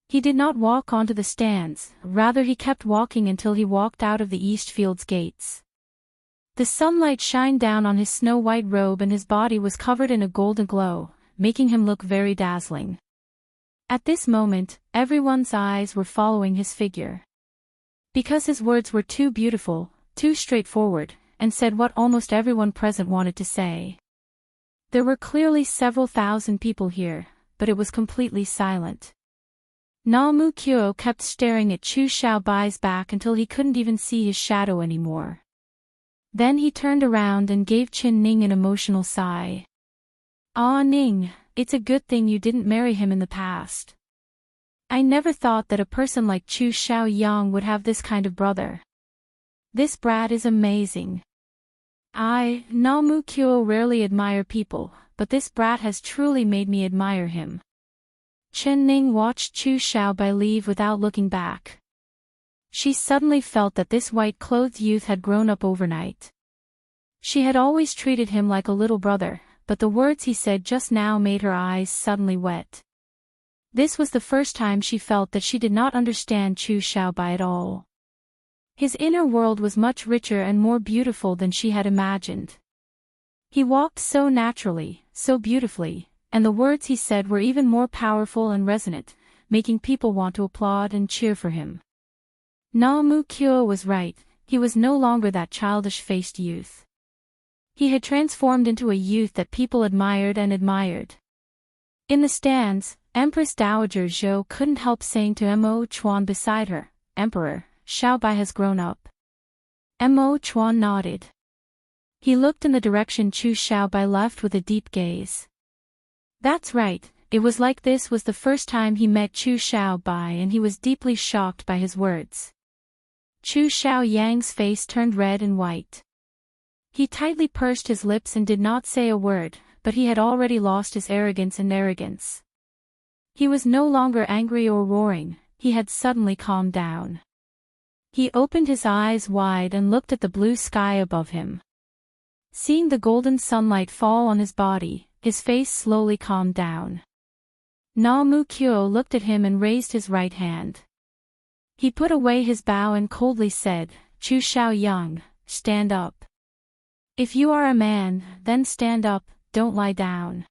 He did not walk onto the stands, rather he kept walking until he walked out of the Eastfield's gates. The sunlight shined down on his snow-white robe and his body was covered in a golden glow, making him look very dazzling. At this moment, everyone's eyes were following his figure. Because his words were too beautiful, too straightforward, and said what almost everyone present wanted to say. There were clearly several thousand people here, but it was completely silent. Na Mu Kyo kept staring at Chu Xiaobai's back until he couldn't even see his shadow anymore. Then he turned around and gave Qin Ning an emotional sigh. "Ah, Ning, it's a good thing you didn't marry him in the past. I never thought that a person like Chu Xiaoyang would have this kind of brother. This brat is amazing. Namu Kyo rarely admire people, but this brat has truly made me admire him." Qin Ning watched Chu Xiaobai leave without looking back. She suddenly felt that this white-clothed youth had grown up overnight. She had always treated him like a little brother, but the words he said just now made her eyes suddenly wet. This was the first time she felt that she did not understand Chu Xiaobai at all. His inner world was much richer and more beautiful than she had imagined. He walked so naturally, so beautifully, and the words he said were even more powerful and resonant, making people want to applaud and cheer for him. Namu Kyo was right, he was no longer that childish-faced youth. He had transformed into a youth that people admired and admired. In the stands, Empress Dowager Zhou couldn't help saying to Mo Chuan beside her, "Emperor, Xiaobai has grown up." Mo Chuan nodded. He looked in the direction Chu Xiaobai left with a deep gaze. That's right, it was like this was the first time he met Chu Xiaobai and he was deeply shocked by his words. Chu Xiaoyang's face turned red and white. He tightly pursed his lips and did not say a word, but he had already lost his arrogance. He was no longer angry or roaring, he had suddenly calmed down. He opened his eyes wide and looked at the blue sky above him. Seeing the golden sunlight fall on his body, his face slowly calmed down. Namu Kyo looked at him and raised his right hand. He put away his bow and coldly said, "Chu Xiaoyang, stand up. If you are a man, then stand up, don't lie down."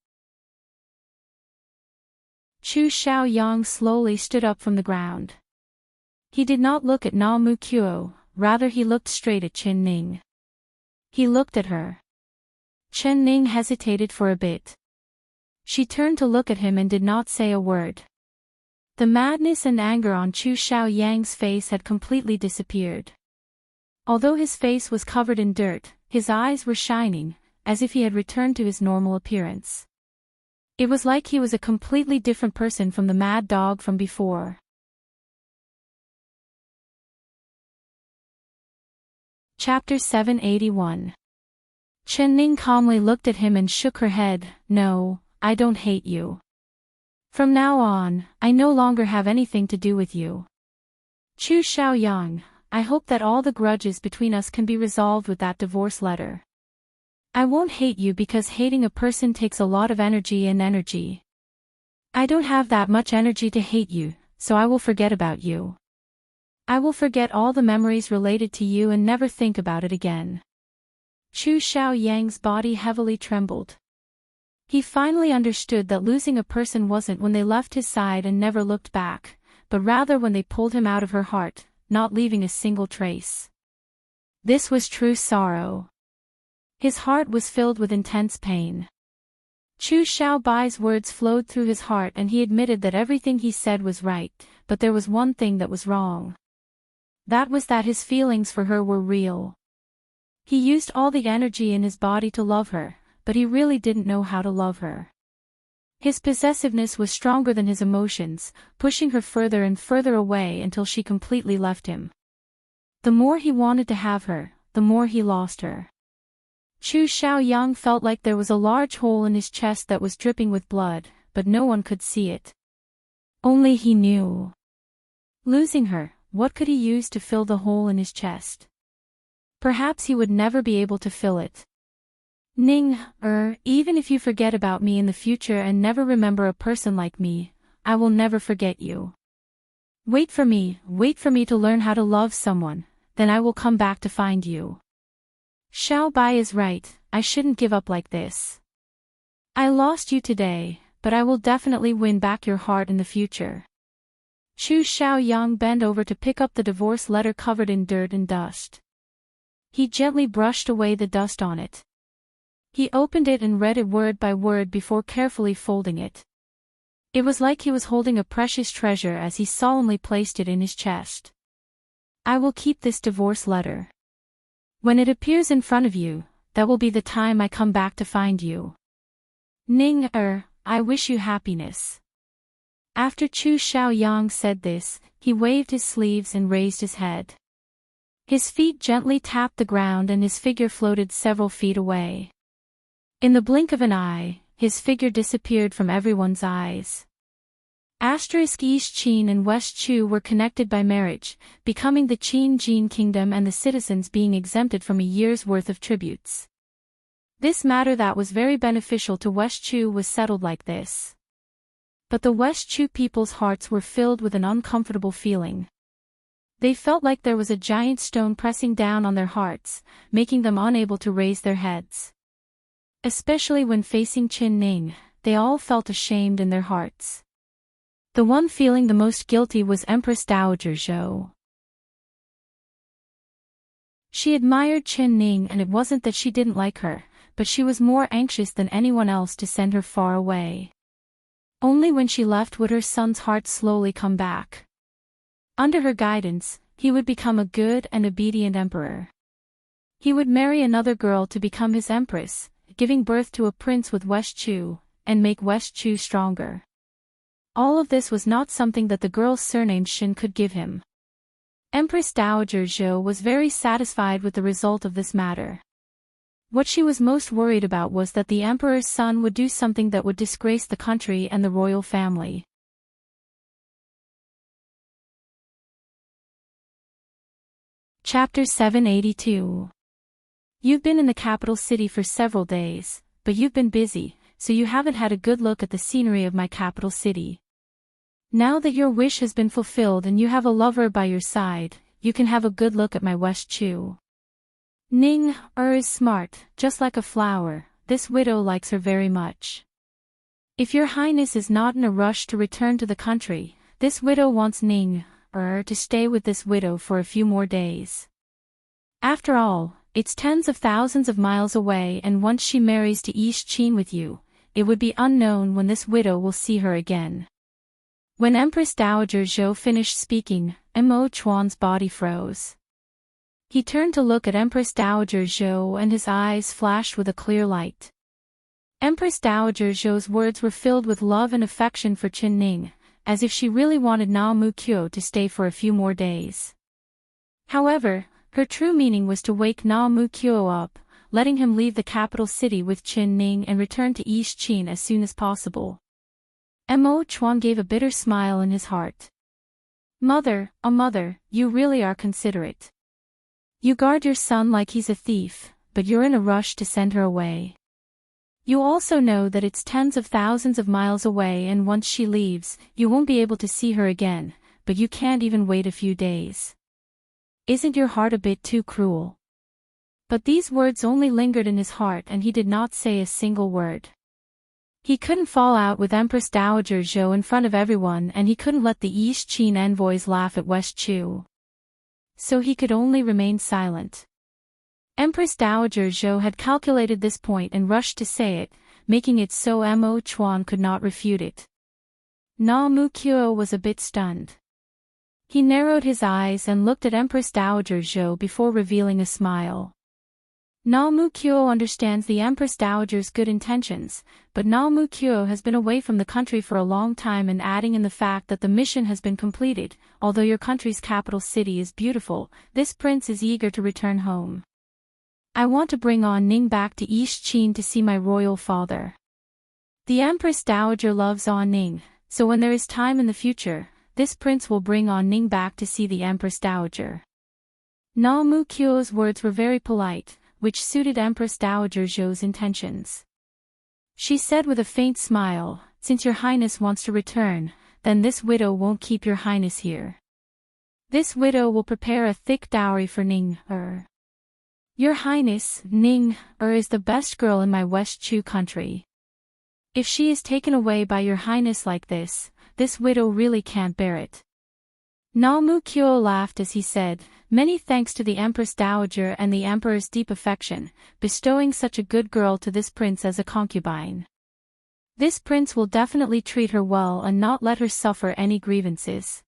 Chu Xiaoyang slowly stood up from the ground. He did not look at Namu Kyo, rather he looked straight at Qin Ning. He looked at her. Qin Ning hesitated for a bit. She turned to look at him and did not say a word. The madness and anger on Chu Xiaoyang's face had completely disappeared. Although his face was covered in dirt, his eyes were shining, as if he had returned to his normal appearance. It was like he was a completely different person from the mad dog from before. Chapter 781. Qin Ning calmly looked at him and shook her head. "No, I don't hate you. From now on, I no longer have anything to do with you. Chu Xiaoyang, I hope that all the grudges between us can be resolved with that divorce letter. I won't hate you because hating a person takes a lot of energy. I don't have that much energy to hate you, so I will forget about you. I will forget all the memories related to you and never think about it again." Chu Xiaoyang's body heavily trembled. He finally understood that losing a person wasn't when they left his side and never looked back, but rather when they pulled him out of her heart, not leaving a single trace. This was true sorrow. His heart was filled with intense pain. Chu Xiaobai's words flowed through his heart and he admitted that everything he said was right, but there was one thing that was wrong. That was that his feelings for her were real. He used all the energy in his body to love her, but he really didn't know how to love her. His possessiveness was stronger than his emotions, pushing her further and further away until she completely left him. The more he wanted to have her, the more he lost her. Chu Xiaoyang felt like there was a large hole in his chest that was dripping with blood, but no one could see it. Only he knew. Losing her, what could he use to fill the hole in his chest? Perhaps he would never be able to fill it. "Ning, even if you forget about me in the future and never remember a person like me, I will never forget you. Wait for me to learn how to love someone, then I will come back to find you. Xiaobai is right, I shouldn't give up like this. I lost you today, but I will definitely win back your heart in the future." Chu Xiaoyang bent over to pick up the divorce letter covered in dirt and dust. He gently brushed away the dust on it. He opened it and read it word by word before carefully folding it. It was like he was holding a precious treasure as he solemnly placed it in his chest. "I will keep this divorce letter. When it appears in front of you, that will be the time I come back to find you. Ning, I wish you happiness. After Chu Xiaoyang said this, he waved his sleeves and raised his head. His feet gently tapped the ground and his figure floated several feet away. In the blink of an eye, his figure disappeared from everyone's eyes. East Qin and West Chu were connected by marriage, becoming the Qin Jin kingdom and the citizens being exempted from a year's worth of tributes. This matter that was very beneficial to West Chu was settled like this. But the West Chu people's hearts were filled with an uncomfortable feeling. They felt like there was a giant stone pressing down on their hearts, making them unable to raise their heads. Especially when facing Qin Ning, they all felt ashamed in their hearts. The one feeling the most guilty was Empress Dowager Zhou. She admired Qin Ning and it wasn't that she didn't like her, but she was more anxious than anyone else to send her far away. Only when she left would her son's heart slowly come back. Under her guidance, he would become a good and obedient emperor. He would marry another girl to become his empress, giving birth to a prince with West Chu, and make West Chu stronger. All of this was not something that the girl's surname Shin could give him. Empress Dowager Zhou was very satisfied with the result of this matter. What she was most worried about was that the emperor's son would do something that would disgrace the country and the royal family. Chapter 782. You've been in the capital city for several days, but you've been busy, so you haven't had a good look at the scenery of my capital city. Now that your wish has been fulfilled and you have a lover by your side, you can have a good look at my West Chu. Ning is smart, just like a flower. This widow likes her very much. If your highness is not in a rush to return to the country, this widow wants Ning to stay with this widow for a few more days. After all, it's tens of thousands of miles away and once she marries to East Qin with you, it would be unknown when this widow will see her again. When Empress Dowager Zhou finished speaking, Mo Chuan's body froze. He turned to look at Empress Dowager Zhou and his eyes flashed with a clear light. Empress Dowager Zhou's words were filled with love and affection for Qin Ning, as if she really wanted Na Mu Qiu to stay for a few more days. However, her true meaning was to wake Na Mu Qiu up, letting him leave the capital city with Qin Ning and return to East Qin as soon as possible. Mo Chuan gave a bitter smile in his heart. Mother, oh mother, you really are considerate. You guard your son like he's a thief, but you're in a rush to send her away. You also know that it's tens of thousands of miles away and once she leaves, you won't be able to see her again, but you can't even wait a few days. Isn't your heart a bit too cruel? But these words only lingered in his heart and he did not say a single word. He couldn't fall out with Empress Dowager Zhou in front of everyone and he couldn't let the East Qin envoys laugh at West Chu. So he could only remain silent. Empress Dowager Zhou had calculated this point and rushed to say it, making it so Mo Chuan could not refute it. Na Mu Qiu was a bit stunned. He narrowed his eyes and looked at Empress Dowager Zhou before revealing a smile. Na Mu Qiu understands the Empress Dowager's good intentions, but Na Mu Qiu has been away from the country for a long time and adding in the fact that the mission has been completed, although your country's capital city is beautiful, this prince is eager to return home. I want to bring on Ning back to East Qin to see my royal father. The Empress Dowager loves On Ning, so when there is time in the future, this prince will bring On Ning back to see the Empress Dowager. Na Mu Qiu's words were very polite, which suited Empress Dowager Zhou's intentions. She said with a faint smile, since your highness wants to return, then this widow won't keep your highness here. This widow will prepare a thick dowry for Ning. Your highness, Ning is the best girl in my West Chu country. If she is taken away by your highness like this widow really can't bear it. Na Mu Qiu laughed as he said, many thanks to the Empress Dowager and the Emperor's deep affection, bestowing such a good girl to this prince as a concubine. This prince will definitely treat her well and not let her suffer any grievances.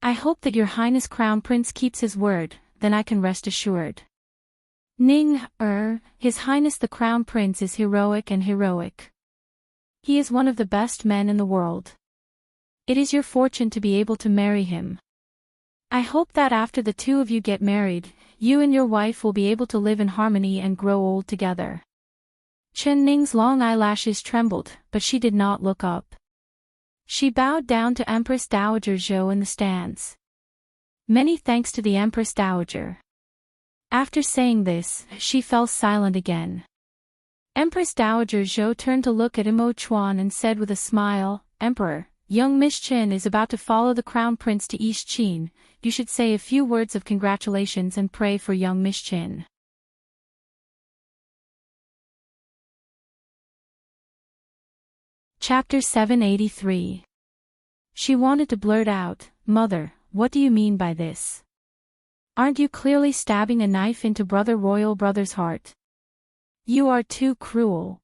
I hope that your highness crown prince keeps his word, then I can rest assured. Ning, His Highness the Crown Prince is heroic and heroic. He is one of the best men in the world. It is your fortune to be able to marry him. I hope that after the two of you get married, you and your wife will be able to live in harmony and grow old together. Chen Ning's long eyelashes trembled, but she did not look up. She bowed down to Empress Dowager Zhou in the stands. Many thanks to the Empress Dowager. After saying this, she fell silent again. Empress Dowager Zhou turned to look at Imo Chuan and said with a smile, Emperor, young Miss Chen is about to follow the Crown Prince to East Qin. You should say a few words of congratulations and pray for young Miss Chen. Chapter 783. She wanted to blurt out, Mother, what do you mean by this? Aren't you clearly stabbing a knife into Royal Brother's heart? You are too cruel.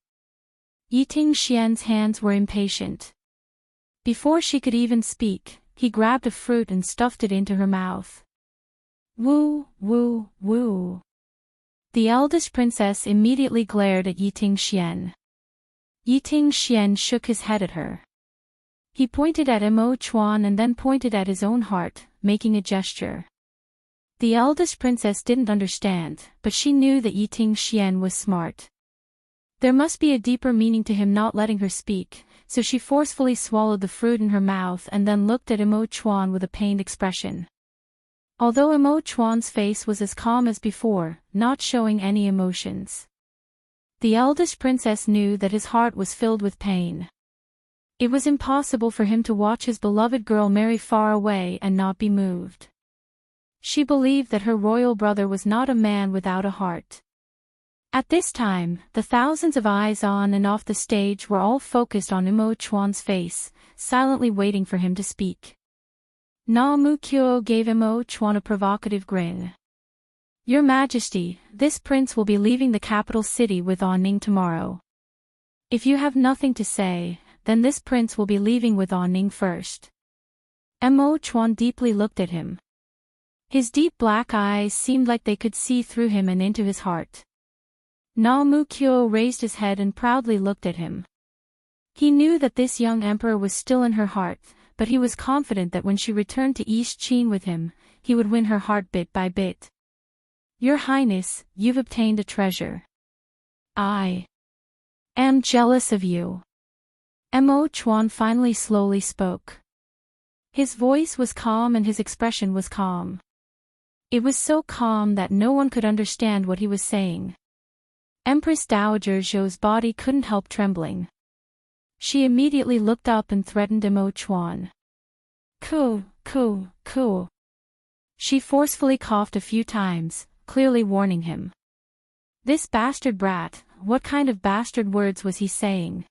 Yiting Xian's hands were impatient. Before she could even speak, he grabbed a fruit and stuffed it into her mouth. Woo, woo, woo. The eldest princess immediately glared at Yiting Xian. Yiting Xian shook his head at her. He pointed at Imo Chuan and then pointed at his own heart, making a gesture. The eldest princess didn't understand, but she knew that Yiting Xian was smart. There must be a deeper meaning to him not letting her speak, so she forcefully swallowed the fruit in her mouth and then looked at Imo Chuan with a pained expression. Although Imo Chuan's face was as calm as before, not showing any emotions. The eldest princess knew that his heart was filled with pain. It was impossible for him to watch his beloved girl marry far away and not be moved. She believed that her royal brother was not a man without a heart. At this time, the thousands of eyes on and off the stage were all focused on Imo Chuan's face, silently waiting for him to speak. Na Mu Kyo gave Imo Chuan a provocative grin. Your Majesty, this prince will be leaving the capital city with Ning tomorrow. If you have nothing to say, then this prince will be leaving with Ning first. Imo Chuan deeply looked at him. His deep black eyes seemed like they could see through him and into his heart. Na Mu Kyo raised his head and proudly looked at him. He knew that this young emperor was still in her heart, but he was confident that when she returned to East Qin with him, he would win her heart bit by bit. Your Highness, you've obtained a treasure. I am jealous of you. Imo Chuan finally slowly spoke. His voice was calm and his expression was calm. It was so calm that no one could understand what he was saying. Empress Dowager Zhou's body couldn't help trembling. She immediately looked up and threatened Imo Chuan. Ku. She forcefully coughed a few times, clearly warning him. This bastard brat, what kind of bastard words was he saying?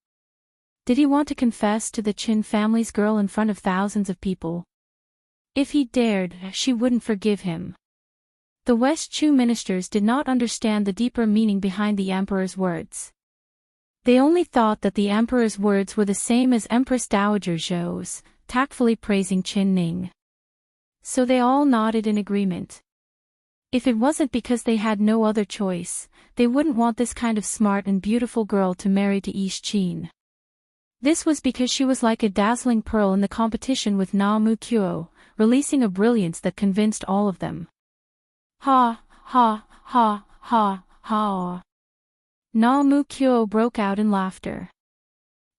Did he want to confess to the Qin family's girl in front of thousands of people? If he dared, she wouldn't forgive him. The West Chu ministers did not understand the deeper meaning behind the emperor's words. They only thought that the emperor's words were the same as Empress Dowager Zhou's, tactfully praising Qin Ning. So they all nodded in agreement. If it wasn't because they had no other choice, they wouldn't want this kind of smart and beautiful girl to marry to East Qin. This was because she was like a dazzling pearl in the competition with Na Mu Kyo, releasing a brilliance that convinced all of them. Ha, ha, ha, ha, ha. Na Mu Kyo broke out in laughter.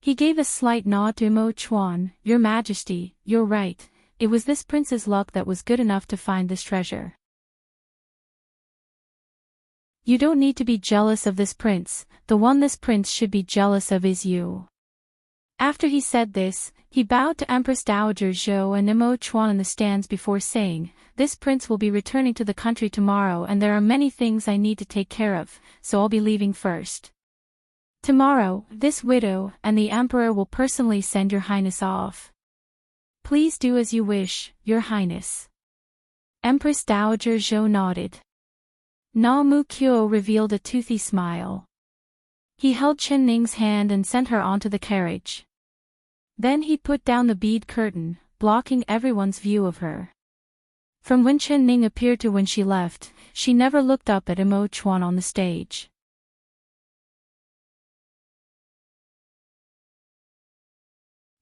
He gave a slight nod to Imo Chuan. Your Majesty, you're right, it was this prince's luck that was good enough to find this treasure. You don't need to be jealous of this prince, the one this prince should be jealous of is you. After he said this, he bowed to Empress Dowager Zhou and Imo Chuan in the stands before saying, This prince will be returning to the country tomorrow and there are many things I need to take care of, so I'll be leaving first. Tomorrow, this widow and the emperor will personally send your highness off. Please do as you wish, your highness. Empress Dowager Zhou nodded. Na Mu Kyo revealed a toothy smile. He held Chen Ning's hand and sent her onto the carriage. Then he put down the bead curtain, blocking everyone's view of her. From when Chen Ning appeared to when she left, she never looked up at Mo Chuan on the stage.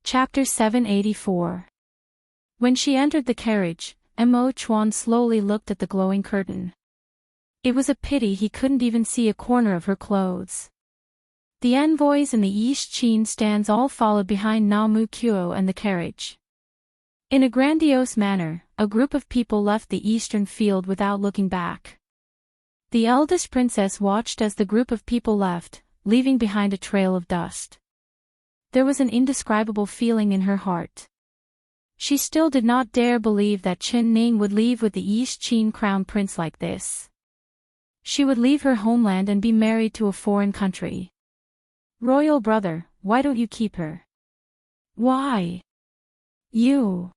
Chapter 784. When she entered the carriage, Mo Chuan slowly looked at the glowing curtain. It was a pity he couldn't even see a corner of her clothes. The envoys and the East Qin stands all followed behind Na Mu Kuo and the carriage. In a grandiose manner, a group of people left the eastern field without looking back. The eldest princess watched as the group of people left, leaving behind a trail of dust. There was an indescribable feeling in her heart. She still did not dare believe that Chen Ning would leave with the East Qin crown prince like this. She would leave her homeland and be married to a foreign country. Royal brother, why don't you keep her? Why? You.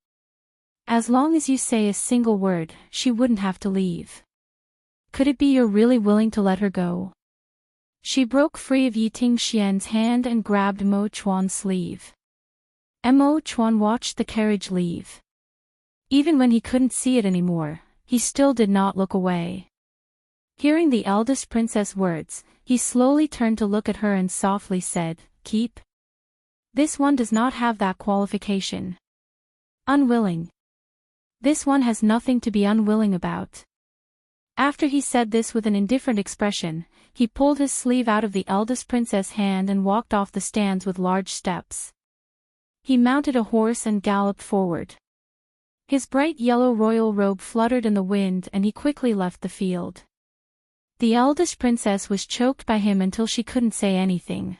As long as you say a single word, she wouldn't have to leave. Could it be you're really willing to let her go? She broke free of Yi Tingxian's hand and grabbed Mo Chuan's sleeve. Mo Chuan watched the carriage leave. Even when he couldn't see it anymore, he still did not look away. Hearing the eldest princess' words, he slowly turned to look at her and softly said, "Keep? This one does not have that qualification. Unwilling. This one has nothing to be unwilling about." After he said this with an indifferent expression, he pulled his sleeve out of the eldest princess' hand and walked off the stands with large steps. He mounted a horse and galloped forward. His bright yellow royal robe fluttered in the wind and he quickly left the field. The eldest princess was choked by him until she couldn't say anything.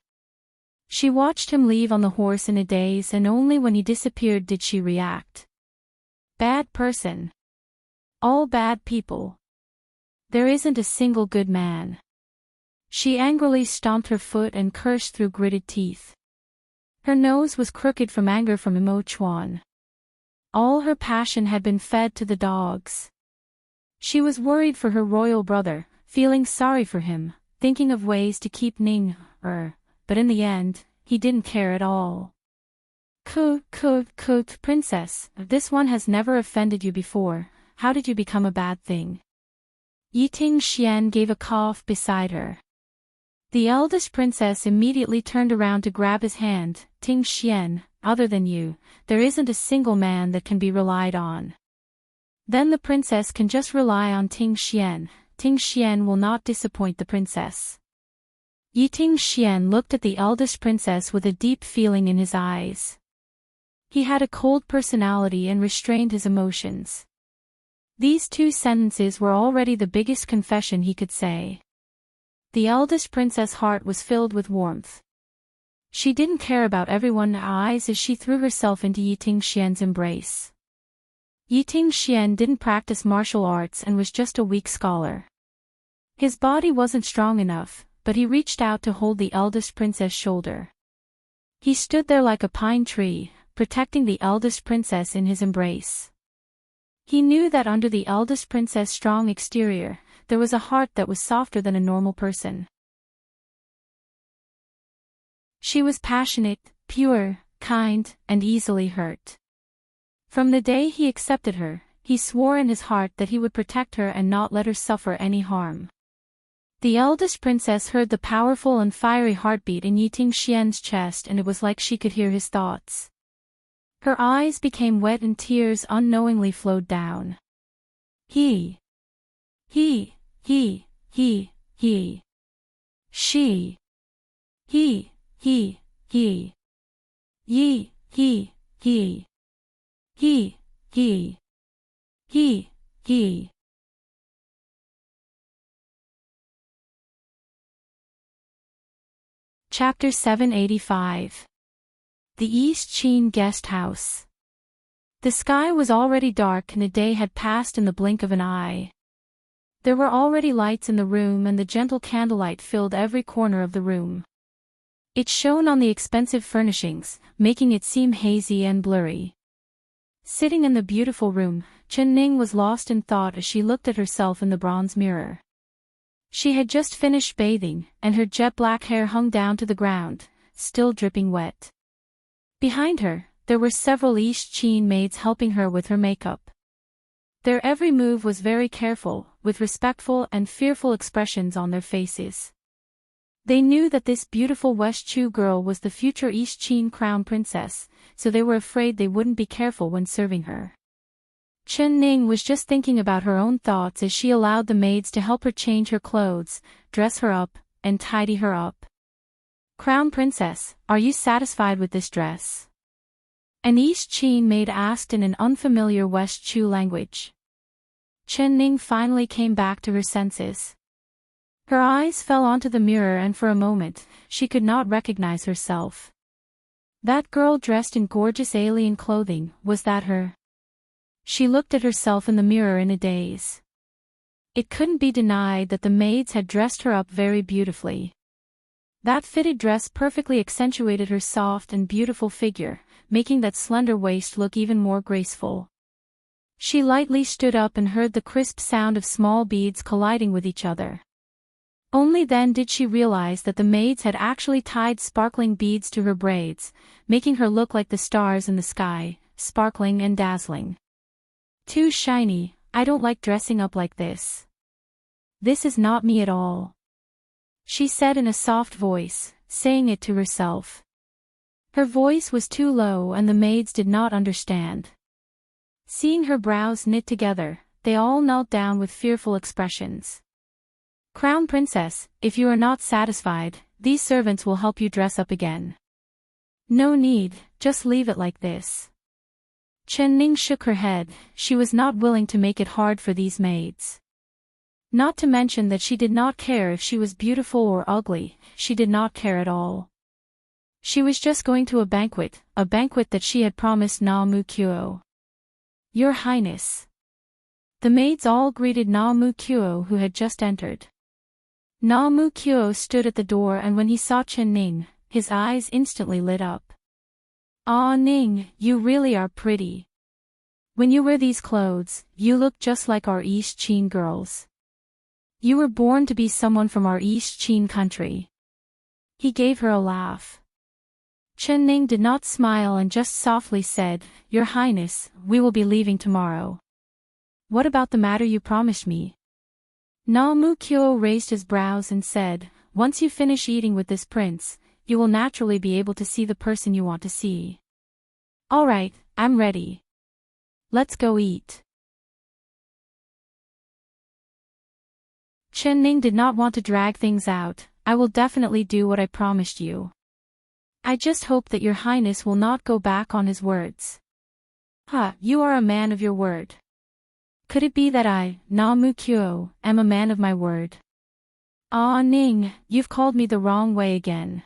She watched him leave on the horse in a daze and only when he disappeared did she react. Bad person. All bad people. There isn't a single good man. She angrily stomped her foot and cursed through gritted teeth. Her nose was crooked from anger from Mo Chuan. All her passion had been fed to the dogs. She was worried for her royal brother, feeling sorry for him, thinking of ways to keep Ning, but in the end, he didn't care at all. Princess, this one has never offended you before, how did you become a bad thing? Yi Tingxian gave a cough beside her. The eldest princess immediately turned around to grab his hand. Tingxian, other than you, there isn't a single man that can be relied on. Then the princess can just rely on Tingxian. Tingxian will not disappoint the princess. Yi Tingxian looked at the eldest princess with a deep feeling in his eyes. He had a cold personality and restrained his emotions. These two sentences were already the biggest confession he could say. The eldest princess' heart was filled with warmth. She didn't care about everyone's eyes as she threw herself into Yi Tingxian's embrace. Yi Tingxian didn't practice martial arts and was just a weak scholar. His body wasn't strong enough, but he reached out to hold the eldest princess' shoulder. He stood there like a pine tree, protecting the eldest princess in his embrace. He knew that under the eldest princess' strong exterior, there was a heart that was softer than a normal person. She was passionate, pure, kind, and easily hurt. From the day he accepted her, he swore in his heart that he would protect her and not let her suffer any harm. The eldest princess heard the powerful and fiery heartbeat in Yi Tingxian's chest and it was like she could hear his thoughts. Her eyes became wet and tears unknowingly flowed down. She. He. Chapter 785. The East Qin Guest House. The sky was already dark and the day had passed in the blink of an eye. There were already lights in the room and the gentle candlelight filled every corner of the room. It shone on the expensive furnishings, making it seem hazy and blurry. Sitting in the beautiful room, Chen Ning was lost in thought as she looked at herself in the bronze mirror. She had just finished bathing, and her jet-black hair hung down to the ground, still dripping wet. Behind her, there were several East Qin maids helping her with her makeup. Their every move was very careful, with respectful and fearful expressions on their faces. They knew that this beautiful West Chu girl was the future East Chin crown princess, so they were afraid they wouldn't be careful when serving her. Chen Ning was just thinking about her own thoughts as she allowed the maids to help her change her clothes, dress her up, and tidy her up. "Crown Princess, are you satisfied with this dress?" An East Chin maid asked in an unfamiliar West Chu language. Chen Ning finally came back to her senses. Her eyes fell onto the mirror and for a moment, she could not recognize herself. That girl dressed in gorgeous alien clothing, was that her? She looked at herself in the mirror in a daze. It couldn't be denied that the maids had dressed her up very beautifully. That fitted dress perfectly accentuated her soft and beautiful figure, making that slender waist look even more graceful. She lightly stood up and heard the crisp sound of small beads colliding with each other. Only then did she realize that the maids had actually tied sparkling beads to her braids, making her look like the stars in the sky, sparkling and dazzling. "Too shiny, I don't like dressing up like this. This is not me at all," she said in a soft voice, saying it to herself. Her voice was too low and the maids did not understand. Seeing her brows knit together, they all knelt down with fearful expressions. "Crown Princess, if you are not satisfied, these servants will help you dress up again." "No need, just leave it like this." Chen Ning shook her head, she was not willing to make it hard for these maids. Not to mention that she did not care if she was beautiful or ugly, she did not care at all. She was just going to a banquet that she had promised Na Mu Kyo. "Your Highness." The maids all greeted Na Mu Kyo who had just entered. Na Mu Kyo stood at the door and when he saw Chen Ning, his eyes instantly lit up. "Ah Ning, you really are pretty. When you wear these clothes, you look just like our East Chin girls. You were born to be someone from our East Chin country." He gave her a laugh. Chen Ning did not smile and just softly said, "Your Highness, we will be leaving tomorrow." "What about the matter you promised me?" Na Mu Kyo raised his brows and said, "Once you finish eating with this prince, you will naturally be able to see the person you want to see." "All right, I'm ready. Let's go eat." Chen Ning did not want to drag things out. "I will definitely do what I promised you. I just hope that your highness will not go back on his words." You are a man of your word." "Could it be that I, Na Mu Kyo, am a man of my word?" "Ah Ning, you've called me the wrong way again.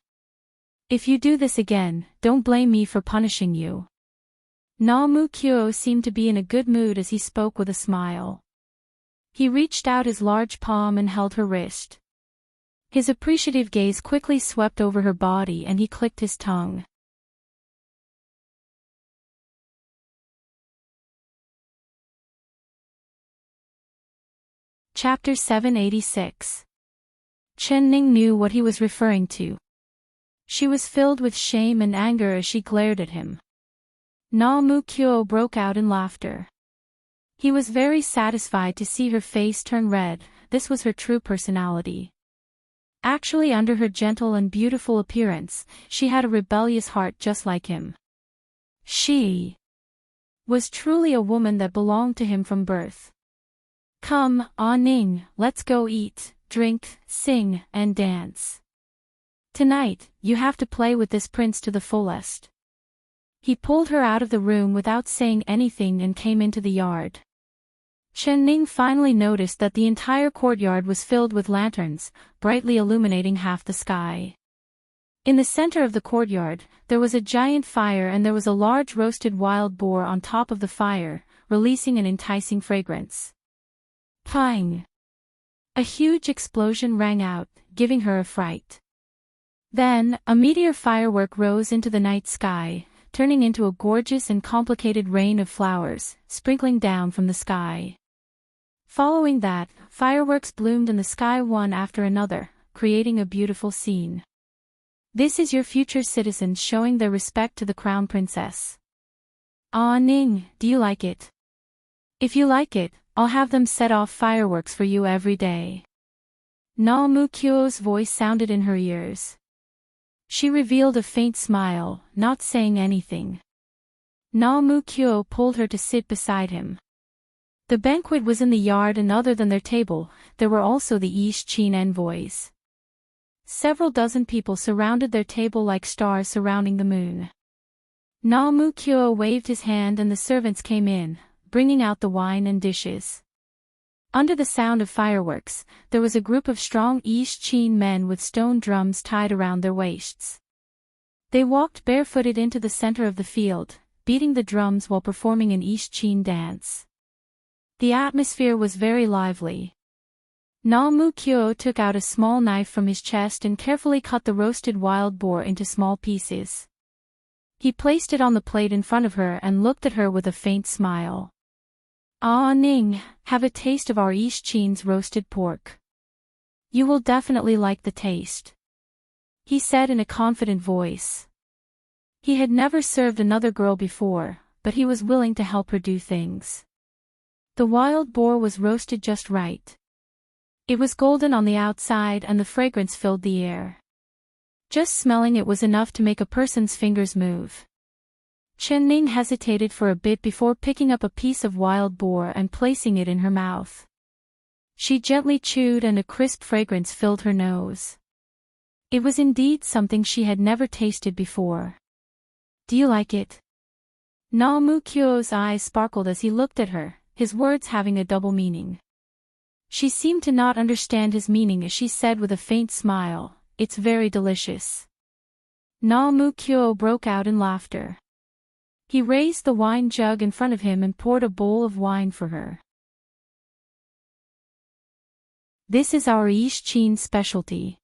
If you do this again, don't blame me for punishing you." Na Mu Kyo seemed to be in a good mood as he spoke with a smile. He reached out his large palm and held her wrist. His appreciative gaze quickly swept over her body and he clicked his tongue. Chapter 786. Chen Ning knew what he was referring to. She was filled with shame and anger as she glared at him. Na Mu Kyo broke out in laughter. He was very satisfied to see her face turn red, this was her true personality. Actually, under her gentle and beautiful appearance, she had a rebellious heart just like him. She was truly a woman that belonged to him from birth. "Come, Ah Ning, let's go eat, drink, sing, and dance. Tonight, you have to play with this prince to the fullest." He pulled her out of the room without saying anything and came into the yard. Chen Ning finally noticed that the entire courtyard was filled with lanterns, brightly illuminating half the sky. In the center of the courtyard, there was a giant fire and there was a large roasted wild boar on top of the fire, releasing an enticing fragrance. Pang! A huge explosion rang out, giving her a fright. Then, a meteor firework rose into the night sky, turning into a gorgeous and complicated rain of flowers, sprinkling down from the sky. Following that, fireworks bloomed in the sky one after another, creating a beautiful scene. This is your future citizens showing their respect to the crown princess. Ah Ning, do you like it? If you like it, I'll have them set off fireworks for you every day. Naomukyo's voice sounded in her ears. She revealed a faint smile, not saying anything. Naomukyo pulled her to sit beside him. The banquet was in the yard, and other than their table, there were also the East-Chin envoys. Several dozen people surrounded their table like stars surrounding the moon. Naomukyo waved his hand and the servants came in, bringing out the wine and dishes. Under the sound of fireworks, there was a group of strong East-Chin men with stone drums tied around their waists. They walked barefooted into the center of the field, beating the drums while performing an East-Chin dance. The atmosphere was very lively. Naomukyo took out a small knife from his chest and carefully cut the roasted wild boar into small pieces. He placed it on the plate in front of her and looked at her with a faint smile. "Ah Ning, have a taste of our East-Chin's roasted pork. You will definitely like the taste," he said in a confident voice. He had never served another girl before, but he was willing to help her do things. The wild boar was roasted just right. It was golden on the outside and the fragrance filled the air. Just smelling it was enough to make a person's fingers move. Chen-Ning hesitated for a bit before picking up a piece of wild boar and placing it in her mouth. She gently chewed and a crisp fragrance filled her nose. It was indeed something she had never tasted before. "Do you like it?" Naomukyo's eyes sparkled as he looked at her, his words having a double meaning. She seemed to not understand his meaning as she said with a faint smile, "It's very delicious." Naomukyo broke out in laughter. He raised the wine jug in front of him and poured a bowl of wine for her. "This is our East-Chin specialty.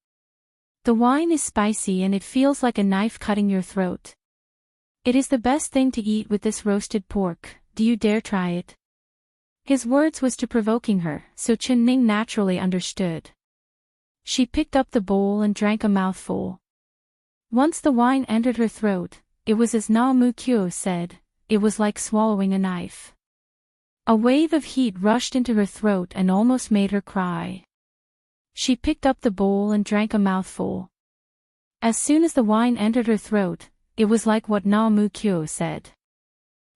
The wine is spicy and it feels like a knife cutting your throat. It is the best thing to eat with this roasted pork. Do you dare try it?" His words was to provoking her, so Chen-Ning naturally understood. She picked up the bowl and drank a mouthful. Once the wine entered her throat, it was as Naomukyo said, it was like swallowing a knife. A wave of heat rushed into her throat and almost made her cry. She picked up the bowl and drank a mouthful. As soon as the wine entered her throat, it was like what Naomukyo said.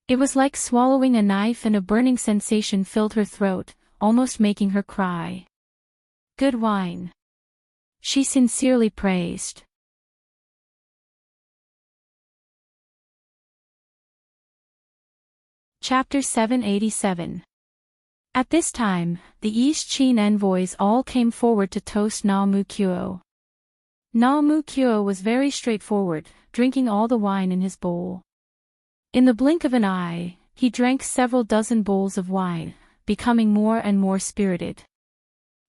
It was like swallowing a knife and a burning sensation filled her throat, almost making her cry. "Good wine," she sincerely praised. Chapter 787. At this time, the East-Chin envoys all came forward to toast Naomukyo. Naomukyo was very straightforward, drinking all the wine in his bowl. In the blink of an eye, he drank several dozen bowls of wine, becoming more and more spirited.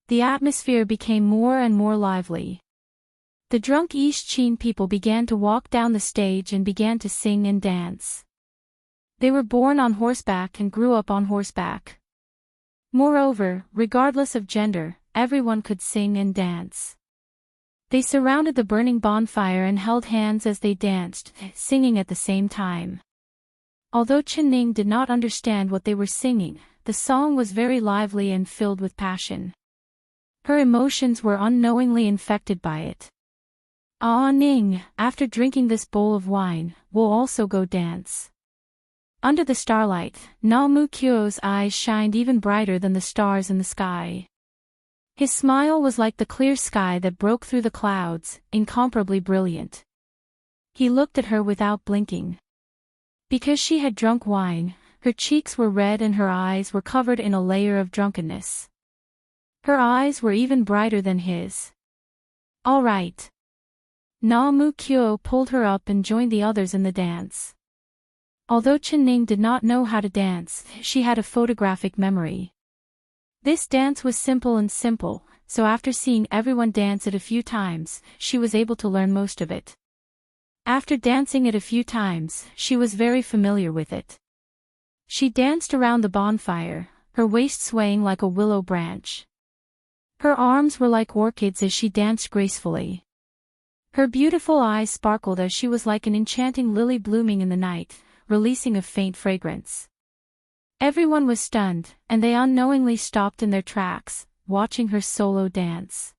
The atmosphere became more and more lively. The drunk East-Chin people began to walk down the stage and began to sing and dance. They were born on horseback and grew up on horseback. Moreover, regardless of gender, everyone could sing and dance. They surrounded the burning bonfire and held hands as they danced, singing at the same time. Although Chen-Ning did not understand what they were singing, the song was very lively and filled with passion. Her emotions were unknowingly infected by it. "Ah Ning, after drinking this bowl of wine, we'll also go dance." Under the starlight, Naomukyo's eyes shined even brighter than the stars in the sky. His smile was like the clear sky that broke through the clouds, incomparably brilliant. He looked at her without blinking. Because she had drunk wine, her cheeks were red and her eyes were covered in a layer of drunkenness. Her eyes were even brighter than his. "All right." Naomukyo pulled her up and joined the others in the dance. Although Chen-Ning did not know how to dance, she had a photographic memory. This dance was simple, so after seeing everyone dance it a few times, she was able to learn most of it. After dancing it a few times, she was very familiar with it. She danced around the bonfire, her waist swaying like a willow branch. Her arms were like orchids as she danced gracefully. Her beautiful eyes sparkled as she was like an enchanting lily blooming in the night, releasing a faint fragrance. Everyone was stunned, and they unknowingly stopped in their tracks, watching her solo dance.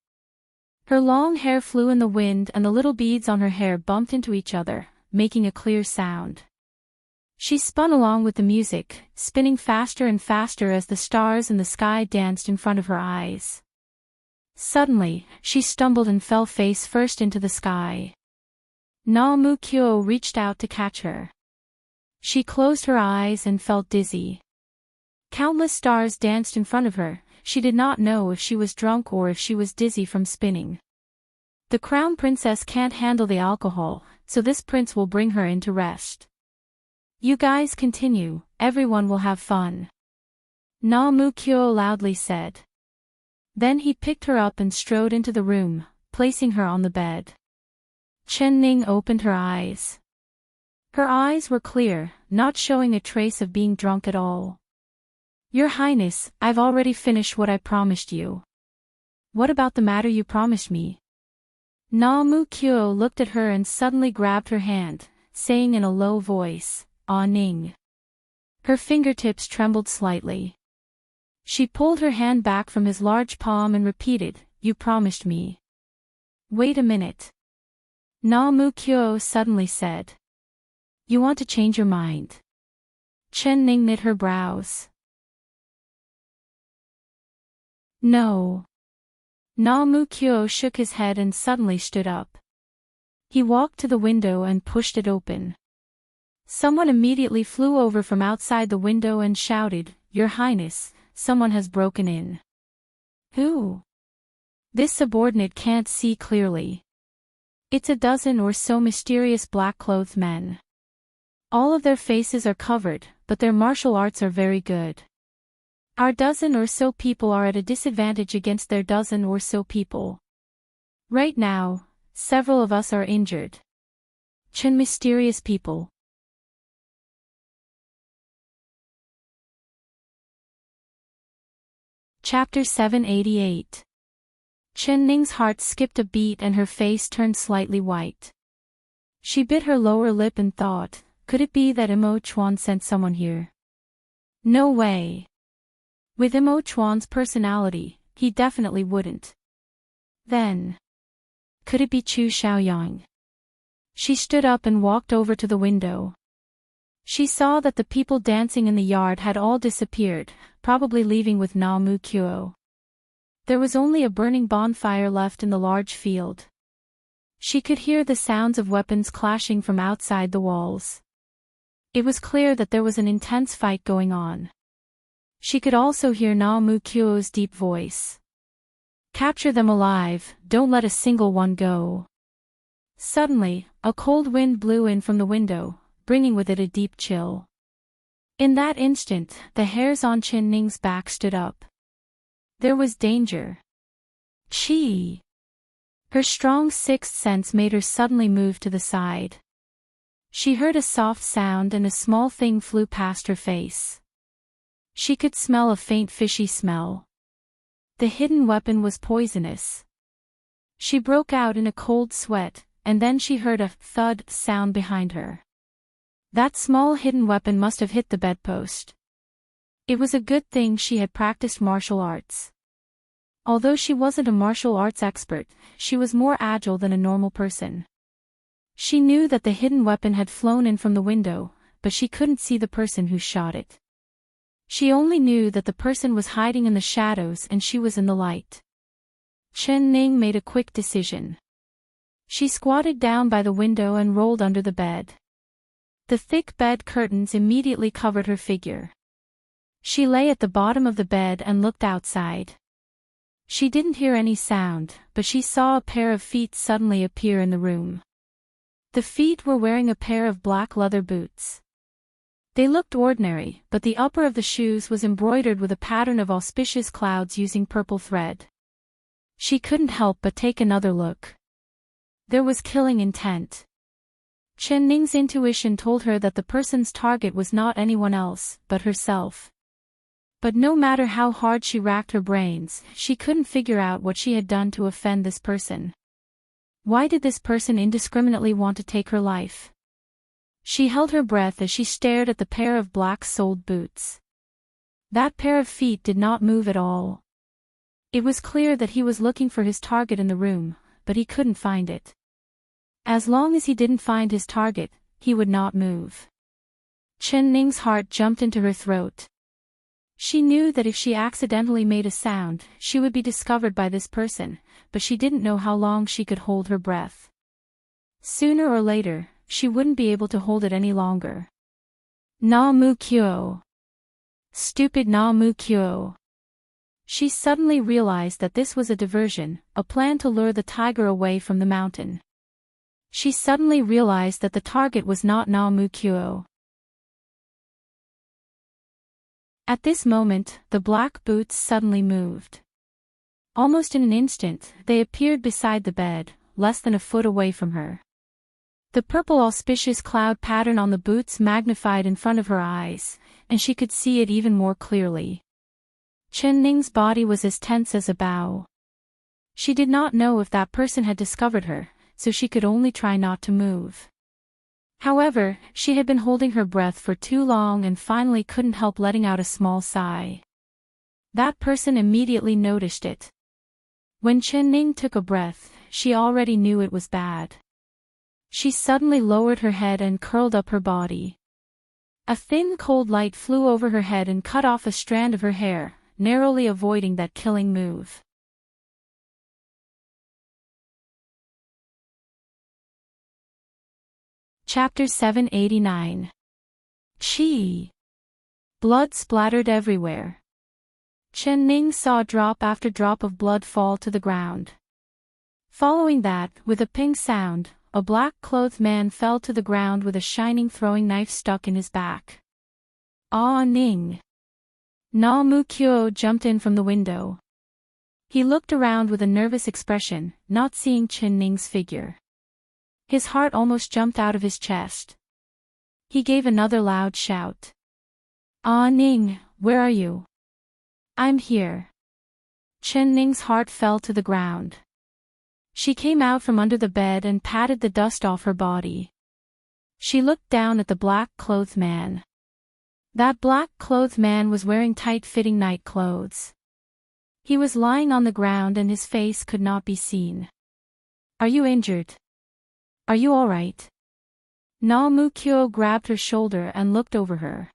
Her long hair flew in the wind and the little beads on her hair bumped into each other, making a clear sound. She spun along with the music, spinning faster and faster as the stars in the sky danced in front of her eyes. Suddenly, she stumbled and fell face first into the sky. Namu-kyo reached out to catch her. She closed her eyes and felt dizzy. Countless stars danced in front of her. She did not know if she was drunk or if she was dizzy from spinning. The crown princess can't handle the alcohol, so this prince will bring her in to rest. You guys continue, everyone will have fun. Namu-kyo loudly said. Then he picked her up and strode into the room, placing her on the bed. Chen-ning opened her eyes. Her eyes were clear, not showing a trace of being drunk at all. Your Highness, I've already finished what I promised you. What about the matter you promised me? Namu-kyo looked at her and suddenly grabbed her hand, saying in a low voice, "Ah Ning." Her fingertips trembled slightly. She pulled her hand back from his large palm and repeated, "You promised me." Wait a minute. Namu-kyo suddenly said. You want to change your mind? Chen-ning knit her brows. No. Namu-kyo shook his head and suddenly stood up. He walked to the window and pushed it open. Someone immediately flew over from outside the window and shouted, "Your Highness, someone has broken in." Who? This subordinate can't see clearly. It's a dozen or so mysterious black-clothed men. All of their faces are covered, but their martial arts are very good. Our dozen or so people are at a disadvantage against their dozen or so people. Right now, several of us are injured. Chen mysterious people. Chapter 788. Chen-ning's heart skipped a beat and her face turned slightly white. She bit her lower lip and thought, could it be that Imo Chuan sent someone here? No way. With Imo Chuan's personality, he definitely wouldn't. Then, could it be Chu Xiaoyang? She stood up and walked over to the window. She saw that the people dancing in the yard had all disappeared, probably leaving with Namu-kyo. There was only a burning bonfire left in the large field. She could hear the sounds of weapons clashing from outside the walls. It was clear that there was an intense fight going on. She could also hear Namu-kyo's deep voice. Capture them alive, don't let a single one go. Suddenly, a cold wind blew in from the window, bringing with it a deep chill. In that instant, the hairs on Chen-ning's back stood up. There was danger. Chi! Her strong sixth sense made her suddenly move to the side. She heard a soft sound and a small thing flew past her face. She could smell a faint fishy smell. The hidden weapon was poisonous. She broke out in a cold sweat, and then she heard a thud sound behind her. That small hidden weapon must have hit the bedpost. It was a good thing she had practiced martial arts. Although she wasn't a martial arts expert, she was more agile than a normal person. She knew that the hidden weapon had flown in from the window, but she couldn't see the person who shot it. She only knew that the person was hiding in the shadows and she was in the light. Chen-ning made a quick decision. She squatted down by the window and rolled under the bed. The thick bed curtains immediately covered her figure. She lay at the bottom of the bed and looked outside. She didn't hear any sound, but she saw a pair of feet suddenly appear in the room. The feet were wearing a pair of black leather boots. They looked ordinary, but the upper of the shoes was embroidered with a pattern of auspicious clouds using purple thread. She couldn't help but take another look. There was killing intent. Chen-ning's intuition told her that the person's target was not anyone else, but herself. But no matter how hard she racked her brains, she couldn't figure out what she had done to offend this person. Why did this person indiscriminately want to take her life? She held her breath as she stared at the pair of black-soled boots. That pair of feet did not move at all. It was clear that he was looking for his target in the room, but he couldn't find it. As long as he didn't find his target, he would not move. Chen Ning's heart jumped into her throat. She knew that if she accidentally made a sound, she would be discovered by this person, but she didn't know how long she could hold her breath. Sooner or later, she wouldn't be able to hold it any longer. Na mu kyo. Stupid Na mu kyo. She suddenly realized that this was a diversion, a plan to lure the tiger away from the mountain. She suddenly realized that the target was not Na mu kyo. At this moment, the black boots suddenly moved. Almost in an instant, they appeared beside the bed, less than a foot away from her. The purple auspicious cloud pattern on the boots magnified in front of her eyes, and she could see it even more clearly. Chen Ning's body was as tense as a bow. She did not know if that person had discovered her, so she could only try not to move. However, she had been holding her breath for too long and finally couldn't help letting out a small sigh. That person immediately noticed it. When Chen Ning took a breath, she already knew it was bad. She suddenly lowered her head and curled up her body. A thin cold light flew over her head and cut off a strand of her hair, narrowly avoiding that killing move. Chapter 789. Chi. Blood splattered everywhere. Chen Ning saw drop after drop of blood fall to the ground. Following that, with a ping sound, a black-clothed man fell to the ground with a shining throwing knife stuck in his back. Ah Ning. Na Mu Kyo jumped in from the window. He looked around with a nervous expression, not seeing Chen Ning's figure. His heart almost jumped out of his chest. He gave another loud shout. Ah Ning, where are you? I'm here. Chen Ning's heart fell to the ground. She came out from under the bed and patted the dust off her body. She looked down at the black-clothed man. That black-clothed man was wearing tight-fitting night clothes. He was lying on the ground and his face could not be seen. Are you injured? Are you all right? Na Mu Kyo grabbed her shoulder and looked over her.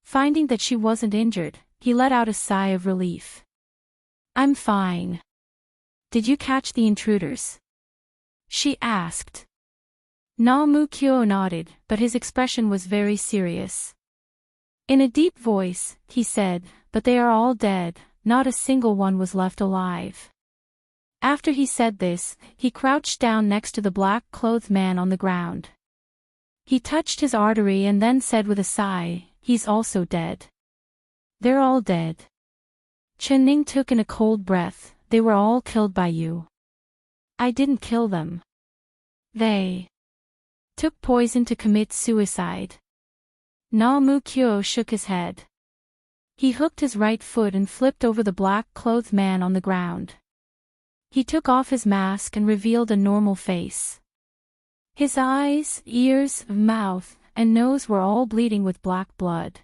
Finding that she wasn't injured, he let out a sigh of relief. I'm fine. Did you catch the intruders? She asked. Na Mu Kyo nodded, but his expression was very serious. In a deep voice, he said, but they are all dead, not a single one was left alive. After he said this, he crouched down next to the black-clothed man on the ground. He touched his artery and then said with a sigh, he's also dead. They're all dead. Chen Ning took in a cold breath, they were all killed by you. I didn't kill them. They took poison to commit suicide. Na Mu Kyo shook his head. He hooked his right foot and flipped over the black-clothed man on the ground. He took off his mask and revealed a normal face. His eyes, ears, mouth, and nose were all bleeding with black blood.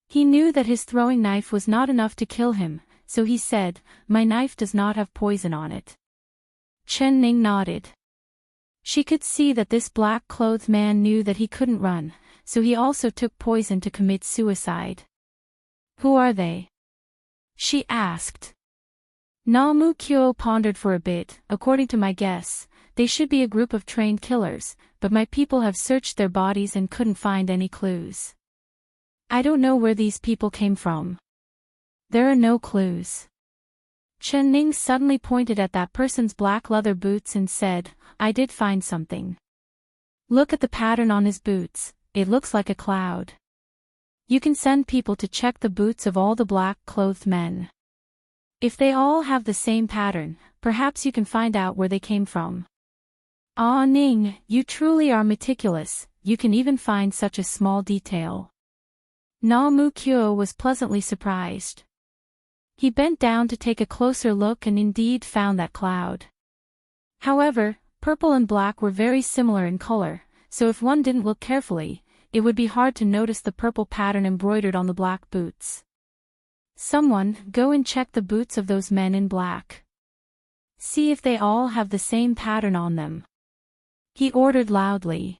He knew that his throwing knife was not enough to kill him, so he said, my knife does not have poison on it. Chen Ning nodded. She could see that this black-clothed man knew that he couldn't run, so he also took poison to commit suicide. Who are they? She asked. Na Mu Kyo pondered for a bit. According to my guess, they should be a group of trained killers, but my people have searched their bodies and couldn't find any clues. I don't know where these people came from. There are no clues. Chen Ning suddenly pointed at that person's black leather boots and said, I did find something. Look at the pattern on his boots, it looks like a cloud. You can send people to check the boots of all the black-clothed men. If they all have the same pattern, perhaps you can find out where they came from. Ah Ning, you truly are meticulous, you can even find such a small detail. Na Mu Kyo was pleasantly surprised. He bent down to take a closer look and indeed found that cloud. However, purple and black were very similar in color, so if one didn't look carefully, it would be hard to notice the purple pattern embroidered on the black boots. Someone, go and check the boots of those men in black. See if they all have the same pattern on them. He ordered loudly.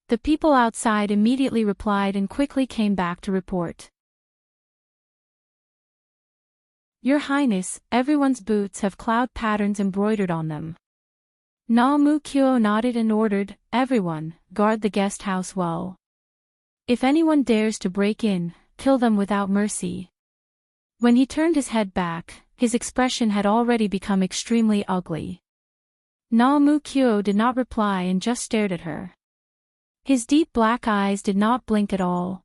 The people outside immediately replied and quickly came back to report. Your Highness, everyone's boots have cloud patterns embroidered on them. Na-mu-kyo nodded and ordered, everyone, guard the guest house well. If anyone dares to break in, kill them without mercy. When he turned his head back, his expression had already become extremely ugly. Na-mu-kyo did not reply and just stared at her. His deep black eyes did not blink at all.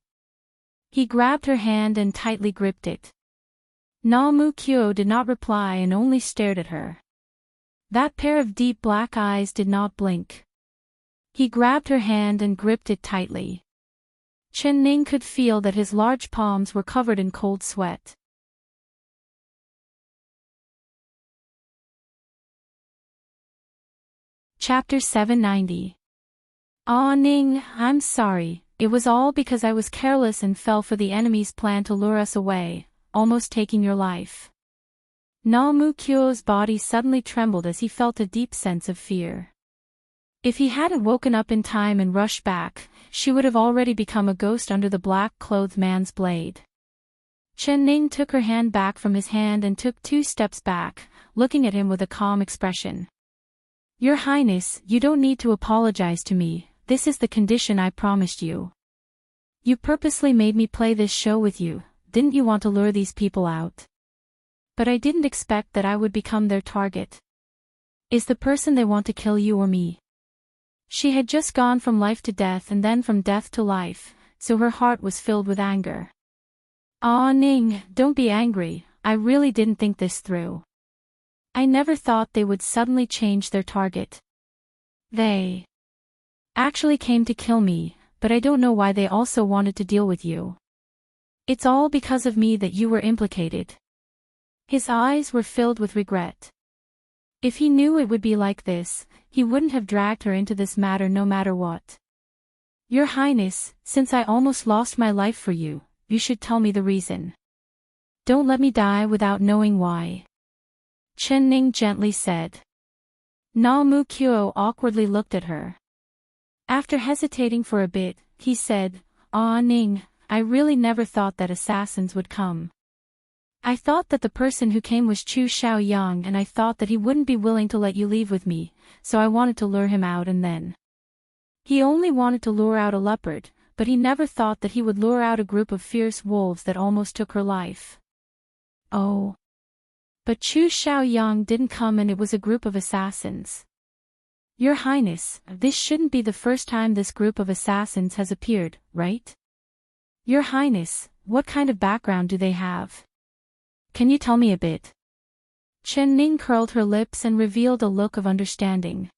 He grabbed her hand and tightly gripped it. Na-mu-kyo did not reply and only stared at her. That pair of deep black eyes did not blink. He grabbed her hand and gripped it tightly. Chen-ning could feel that his large palms were covered in cold sweat. Chapter 790. Ah Ning, I'm sorry, it was all because I was careless and fell for the enemy's plan to lure us away, almost taking your life. Na-mu-kyo's body suddenly trembled as he felt a deep sense of fear. If he hadn't woken up in time and rushed back, she would have already become a ghost under the black-clothed man's blade. Chen-ning took her hand back from his hand and took 2 steps back, looking at him with a calm expression. Your Highness, you don't need to apologize to me, this is the condition I promised you. You purposely made me play this show with you, didn't you want to lure these people out? But I didn't expect that I would become their target. Is the person they want to kill you or me? She had just gone from life to death and then from death to life, so her heart was filled with anger. Ah Ning, don't be angry, I really didn't think this through. I never thought they would suddenly change their target. They actually came to kill me, but I don't know why they also wanted to deal with you. It's all because of me that you were implicated. His eyes were filled with regret. If he knew it would be like this, he wouldn't have dragged her into this matter no matter what. Your Highness, since I almost lost my life for you, you should tell me the reason. Don't let me die without knowing why. Chen-ning gently said. Na-mu-kyo awkwardly looked at her. After hesitating for a bit, he said, Ah Ning, I really never thought that assassins would come. I thought that the person who came was Chu Xiaoyang and I thought that he wouldn't be willing to let you leave with me, so I wanted to lure him out and then. He only wanted to lure out a leopard, but he never thought that he would lure out a group of fierce wolves that almost took her life. Oh. But Chu Xiaoyang didn't come and it was a group of assassins. Your Highness, this shouldn't be the first time this group of assassins has appeared, right? Your Highness, what kind of background do they have? Can you tell me a bit? Chen-ning curled her lips and revealed a look of understanding.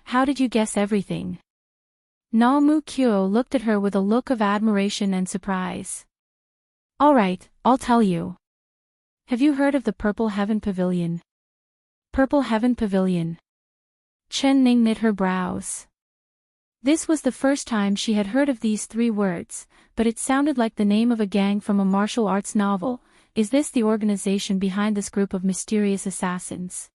How did you guess everything? Na-mu-kyo looked at her with a look of admiration and surprise. Alright, I'll tell you. Have you heard of the Purple Heaven Pavilion? Purple Heaven Pavilion. Chen-ning knit her brows. This was the first time she had heard of these 3 words, but it sounded like the name of a gang from a martial arts novel. Is this the organization behind this group of mysterious assassins?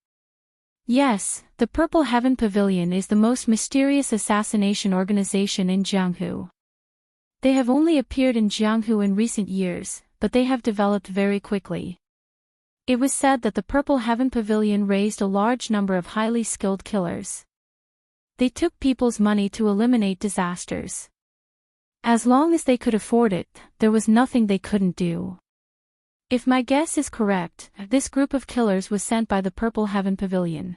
Yes, the Purple Heaven Pavilion is the most mysterious assassination organization in Jianghu. They have only appeared in Jianghu in recent years, but they have developed very quickly. It was said that the Purple Heaven Pavilion raised a large number of highly skilled killers. They took people's money to eliminate disasters. As long as they could afford it, there was nothing they couldn't do. If my guess is correct, this group of killers was sent by the Purple Heaven Pavilion.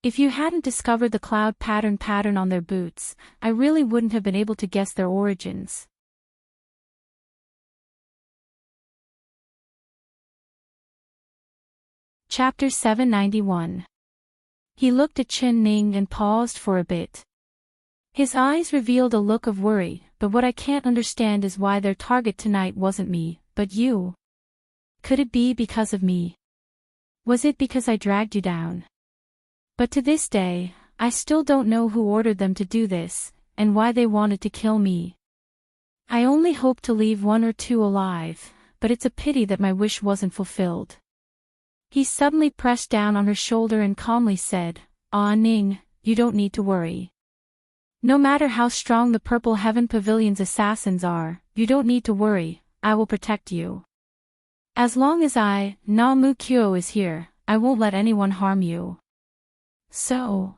If you hadn't discovered the cloud pattern on their boots, I really wouldn't have been able to guess their origins. Chapter 791. He looked at Chen-ning and paused for a bit. His eyes revealed a look of worry, but what I can't understand is why their target tonight wasn't me, but you. Could it be because of me? Was it because I dragged you down? But to this day, I still don't know who ordered them to do this, and why they wanted to kill me. I only hope to leave one or two alive, but it's a pity that my wish wasn't fulfilled. He suddenly pressed down on her shoulder and calmly said, "Ah Ning, you don't need to worry. No matter how strong the Purple Heaven Pavilion's assassins are, you don't need to worry, I will protect you. As long as I, Na Mu Kyo, is here, I won't let anyone harm you." So,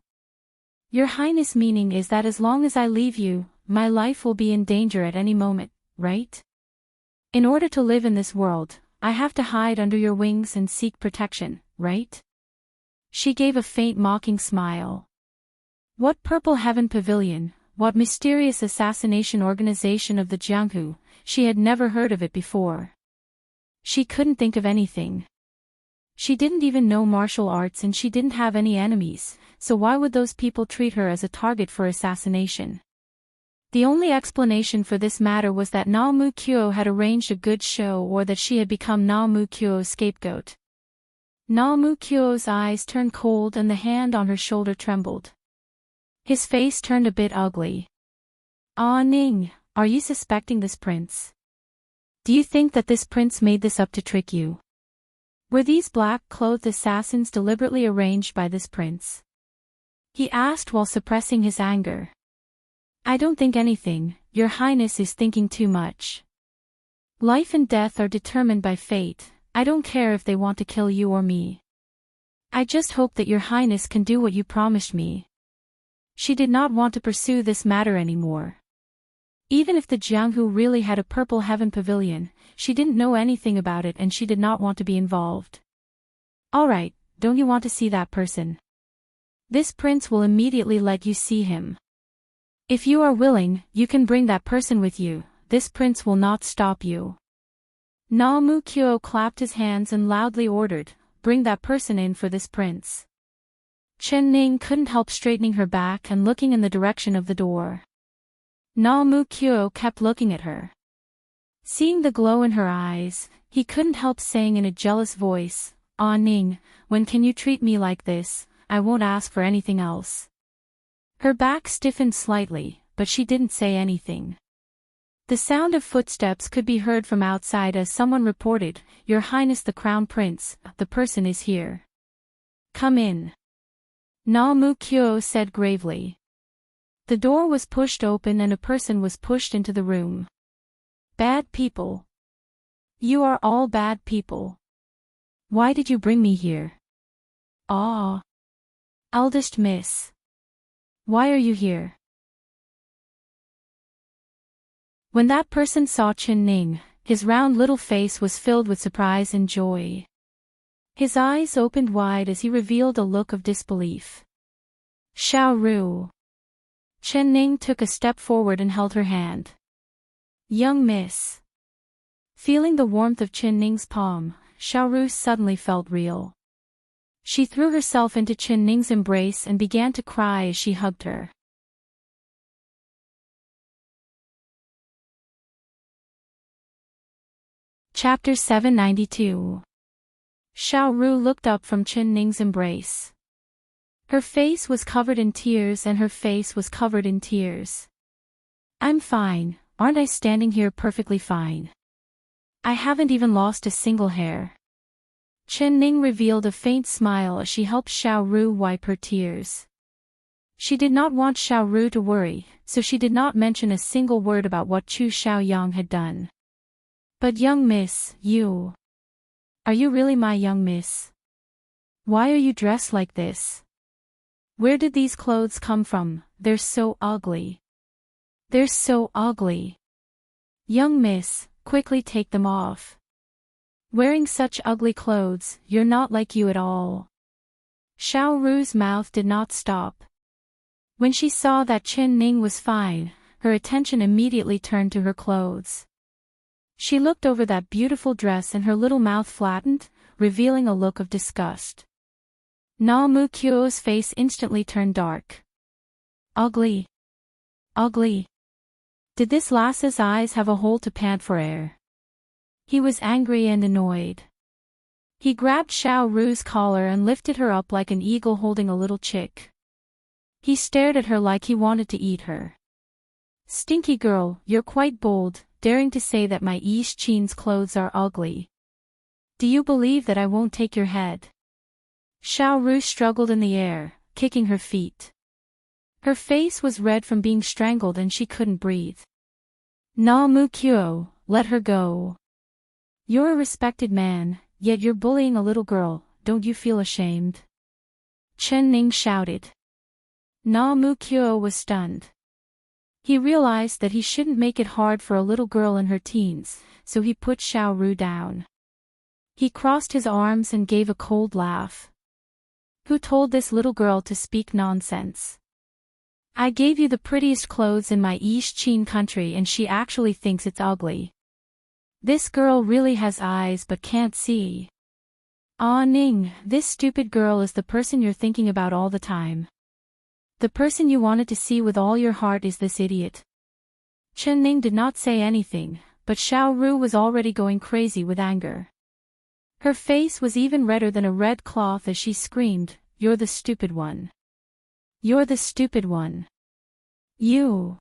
Your Highness, meaning is that as long as I leave you, my life will be in danger at any moment, right? In order to live in this world, I have to hide under your wings and seek protection, right? She gave a faint mocking smile. What Purple Heaven Pavilion, what mysterious assassination organization of the Jianghu? She had never heard of it before. She couldn't think of anything. She didn't even know martial arts and she didn't have any enemies, so why would those people treat her as a target for assassination? The only explanation for this matter was that Na Mu Kyo had arranged a good show, or that she had become Na Mu Kyo's scapegoat. Na Mu Kyo's eyes turned cold and the hand on her shoulder trembled. His face turned a bit ugly. "Ah Ning, are you suspecting this prince? Do you think that this prince made this up to trick you? Were these black-clothed assassins deliberately arranged by this prince?" He asked while suppressing his anger. "I don't think anything, Your Highness is thinking too much. Life and death are determined by fate, I don't care if they want to kill you or me. I just hope that Your Highness can do what you promised me." She did not want to pursue this matter anymore. Even if the Jianghu really had a Purple Heaven Pavilion, she didn't know anything about it and she did not want to be involved. "Alright, don't you want to see that person? This prince will immediately let you see him. If you are willing, you can bring that person with you, this prince will not stop you." Na Mu Kyo clapped his hands and loudly ordered, "Bring that person in for this prince." Chen Ning couldn't help straightening her back and looking in the direction of the door. Na Mu Kyo kept looking at her. Seeing the glow in her eyes, he couldn't help saying in a jealous voice, "Ah Ning, when can you treat me like this? I won't ask for anything else." Her back stiffened slightly, but she didn't say anything. The sound of footsteps could be heard from outside as someone reported, "Your Highness the Crown Prince, the person is here. Come in." Na Mu Kyo said gravely. The door was pushed open and a person was pushed into the room. "Bad people. You are all bad people. Why did you bring me here? Ah. Eldest miss. Why are you here?" When that person saw Chen Ning, his round little face was filled with surprise and joy. His eyes opened wide as he revealed a look of disbelief. "Xiao Ru." Chen Ning took a step forward and held her hand. "Young miss." Feeling the warmth of Chen Ning's palm, Xiao Ru suddenly felt real. She threw herself into Chen Ning's embrace and began to cry as she hugged her. Chapter 792. Xiao Ru looked up from Chen Ning's embrace. Her face was covered in tears and her face was covered in tears. "I'm fine, aren't I standing here perfectly fine? I haven't even lost a single hair." Chen Ning revealed a faint smile as she helped Xiao Ru wipe her tears. She did not want Xiao Ru to worry, so she did not mention a single word about what Chu Xiaoyang had done. "But young miss, you... Are you really my young miss? Why are you dressed like this? Where did these clothes come from? They're so ugly. They're so ugly. Young miss, quickly take them off. Wearing such ugly clothes, you're not like you at all." Xiao Ru's mouth did not stop. When she saw that Chen Ning was fine, her attention immediately turned to her clothes. She looked over that beautiful dress and her little mouth flattened, revealing a look of disgust. Na Mu Kyo's face instantly turned dark. "Ugly. Ugly. Did this lass's eyes have a hole to pant for air?" He was angry and annoyed. He grabbed Xiao Ru's collar and lifted her up like an eagle holding a little chick. He stared at her like he wanted to eat her. Stinky girl, you're quite bold, daring to say that my Chin's clothes are ugly. Do you believe that I won't take your head? Xiao Ru struggled in the air, kicking her feet. Her face was red from being strangled and she couldn't breathe. Na Mu Kyo, let her go. You're a respected man, yet you're bullying a little girl, don't you feel ashamed? Chen Ning shouted. Na Mu Kyo was stunned. He realized that he shouldn't make it hard for a little girl in her teens, so he put Xiao Ru down. He crossed his arms and gave a cold laugh. Who told this little girl to speak nonsense? I gave you the prettiest clothes in my Chin country and she actually thinks it's ugly. This girl really has eyes but can't see. Ah Ning, this stupid girl is the person you're thinking about all the time. The person you wanted to see with all your heart is this idiot. Chen Ning did not say anything, but Xiao Ru was already going crazy with anger. Her face was even redder than a red cloth as she screamed, "You're the stupid one. You're the stupid one. You're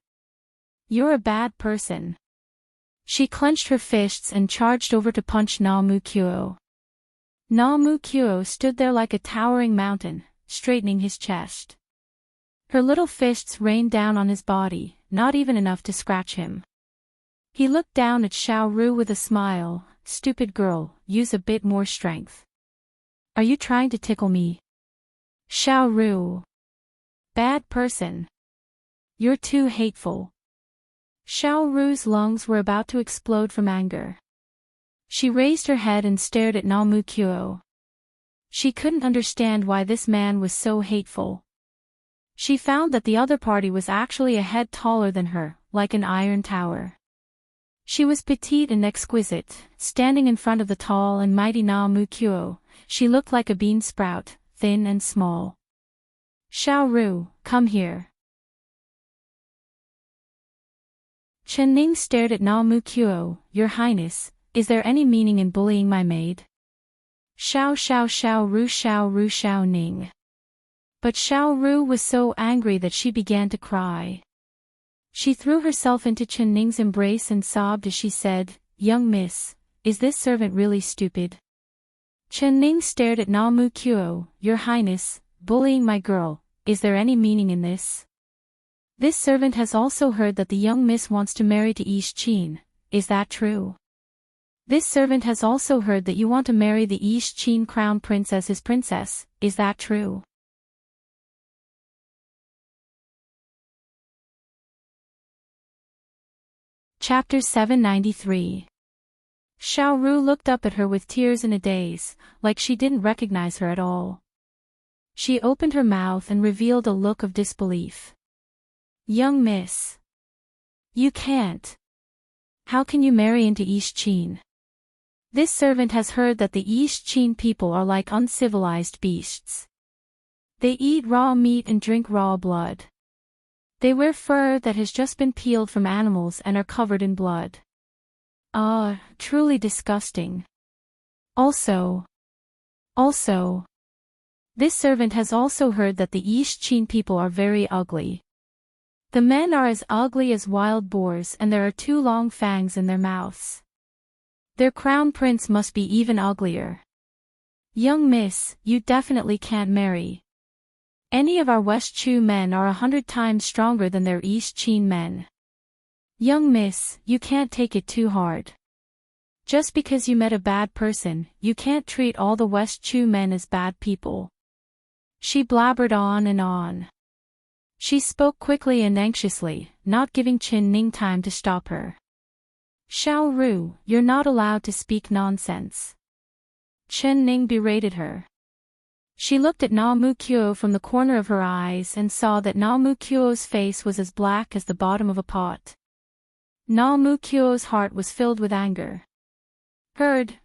a bad person." She clenched her fists and charged over to punch Na Mu Kyo. Na Mu Kyo stood there like a towering mountain, straightening his chest. Her little fists rained down on his body, not even enough to scratch him. He looked down at Xiao Ru with a smile. "Stupid girl, use a bit more strength. Are you trying to tickle me?" Xiao Ru. Bad person. You're too hateful. Xiao Ru's lungs were about to explode from anger. She raised her head and stared at Na Mu Kyo. She couldn't understand why this man was so hateful. She found that the other party was actually a head taller than her, like an iron tower. She was petite and exquisite, standing in front of the tall and mighty Na Mu Kyo. She looked like a bean sprout, thin and small. Xiao Ru, come here. Chen Ning stared at Na Mu Kyo. Your Highness, is there any meaning in bullying my maid? Xiao Ru Xiao Ning. But Xiao Ru was so angry that she began to cry. She threw herself into Chen Ning's embrace and sobbed as she said, "Young miss, is this servant really stupid?" Chen Ning stared at Na Mu Kyo. Your Highness, bullying my girl, is there any meaning in this? This servant has also heard that the young miss wants to marry to Chin. Is that true? This servant has also heard that you want to marry the Chin crown prince as his princess. Is that true? Chapter 793. Xiao Ru looked up at her with tears in a daze, like she didn't recognize her at all. She opened her mouth and revealed a look of disbelief. Young miss. You can't. How can you marry into Chin? This servant has heard that the Chin people are like uncivilized beasts. They eat raw meat and drink raw blood. They wear fur that has just been peeled from animals and are covered in blood. Ah, truly disgusting. Also, this servant has also heard that the Chin people are very ugly. The men are as ugly as wild boars and there are 2 long fangs in their mouths. Their crown prince must be even uglier. Young miss, you definitely can't marry. Any of our West Chu men are 100 times stronger than their East Chin men. Young miss, you can't take it too hard. Just because you met a bad person, you can't treat all the West Chu men as bad people. She blabbered on and on. She spoke quickly and anxiously, not giving Chen Ning time to stop her. Xiao Ru, you're not allowed to speak nonsense. Chen Ning berated her. She looked at Na Mu Kyo from the corner of her eyes and saw that Na Mu Kyo's face was as black as the bottom of a pot. Na Mu Kyo's heart was filled with anger. Heard.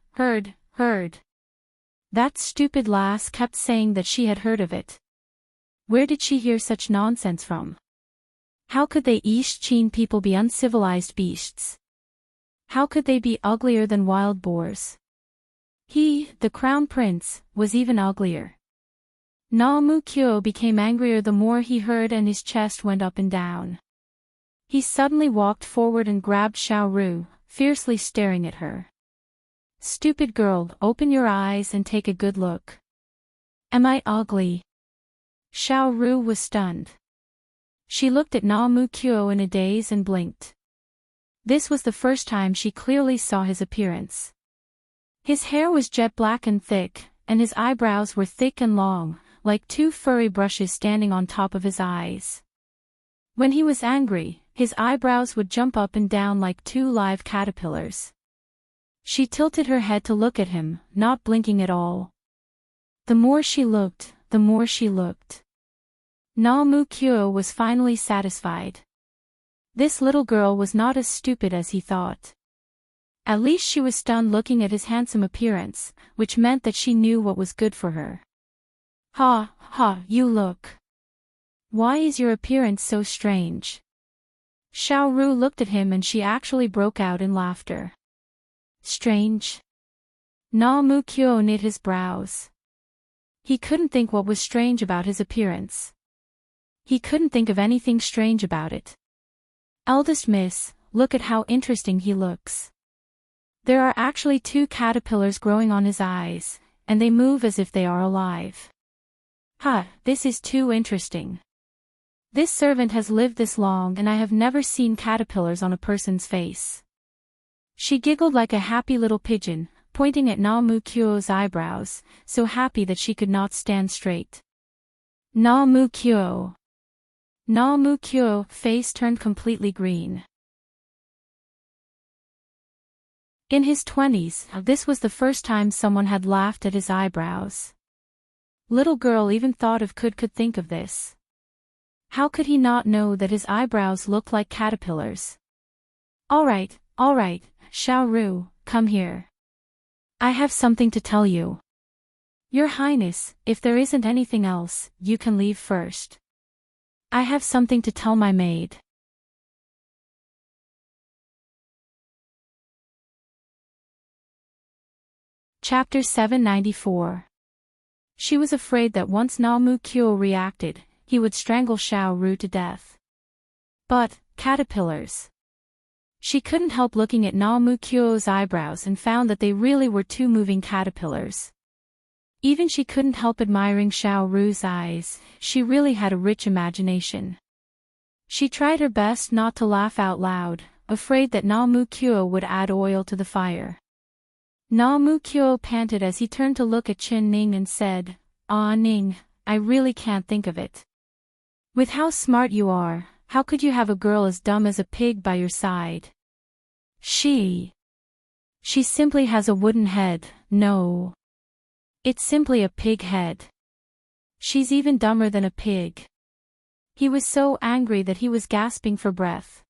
That stupid lass kept saying that she had heard of it. Where did she hear such nonsense from? How could they Chin people be uncivilized beasts? How could they be uglier than wild boars? He, the crown prince, was even uglier. Na Mu Kyo became angrier the more he heard and his chest went up and down. He suddenly walked forward and grabbed Xiao Ru, fiercely staring at her. Stupid girl, open your eyes and take a good look. Am I ugly? Xiao Ru was stunned. She looked at Na Mu Kyo in a daze and blinked. This was the first time she clearly saw his appearance. His hair was jet black and thick, and his eyebrows were thick and long, like two furry brushes standing on top of his eyes. When he was angry, his eyebrows would jump up and down like two live caterpillars. She tilted her head to look at him, not blinking at all. The more she looked, the more she looked. Na Mu Kyo was finally satisfied. This little girl was not as stupid as he thought. At least she was stunned looking at his handsome appearance, which meant that she knew what was good for her. Ha, ha, you look. Why is your appearance so strange? Xiao Ru looked at him and she actually broke out in laughter. Strange? Na Mu Kyo knit his brows. He couldn't think what was strange about his appearance. He couldn't think of anything strange about it. Eldest miss, look at how interesting he looks. There are actually two caterpillars growing on his eyes, and they move as if they are alive. Ha, this is too interesting. This servant has lived this long and I have never seen caterpillars on a person's face. She giggled like a happy little pigeon, pointing at Na Mu Kyo's eyebrows, so happy that she could not stand straight. Na Mu Kyo. Na Mu Kyo face turned completely green. In his 20s, this was the first time someone had laughed at his eyebrows. Little girl even thought of could think of this. How could he not know that his eyebrows looked like caterpillars? All right, Xiao Ru, come here. I have something to tell you. Your Highness, if there isn't anything else, you can leave first. I have something to tell my maid. Chapter 794. She was afraid that once Na Mu Kyo reacted, he would strangle Xiao Ru to death. But, caterpillars. She couldn't help looking at Na Mu Kyo's eyebrows and found that they really were two moving caterpillars. Even she couldn't help admiring Xiao Ru's eyes, she really had a rich imagination. She tried her best not to laugh out loud, afraid that Na Mu Kyo would add oil to the fire. Na Mu Kyo panted as he turned to look at Chin Ning and said, "Ah Ning, I really can't think of it. With how smart you are, how could you have a girl as dumb as a pig by your side? She simply has a wooden head, no. It's simply a pig head. She's even dumber than a pig." He was so angry that he was gasping for breath.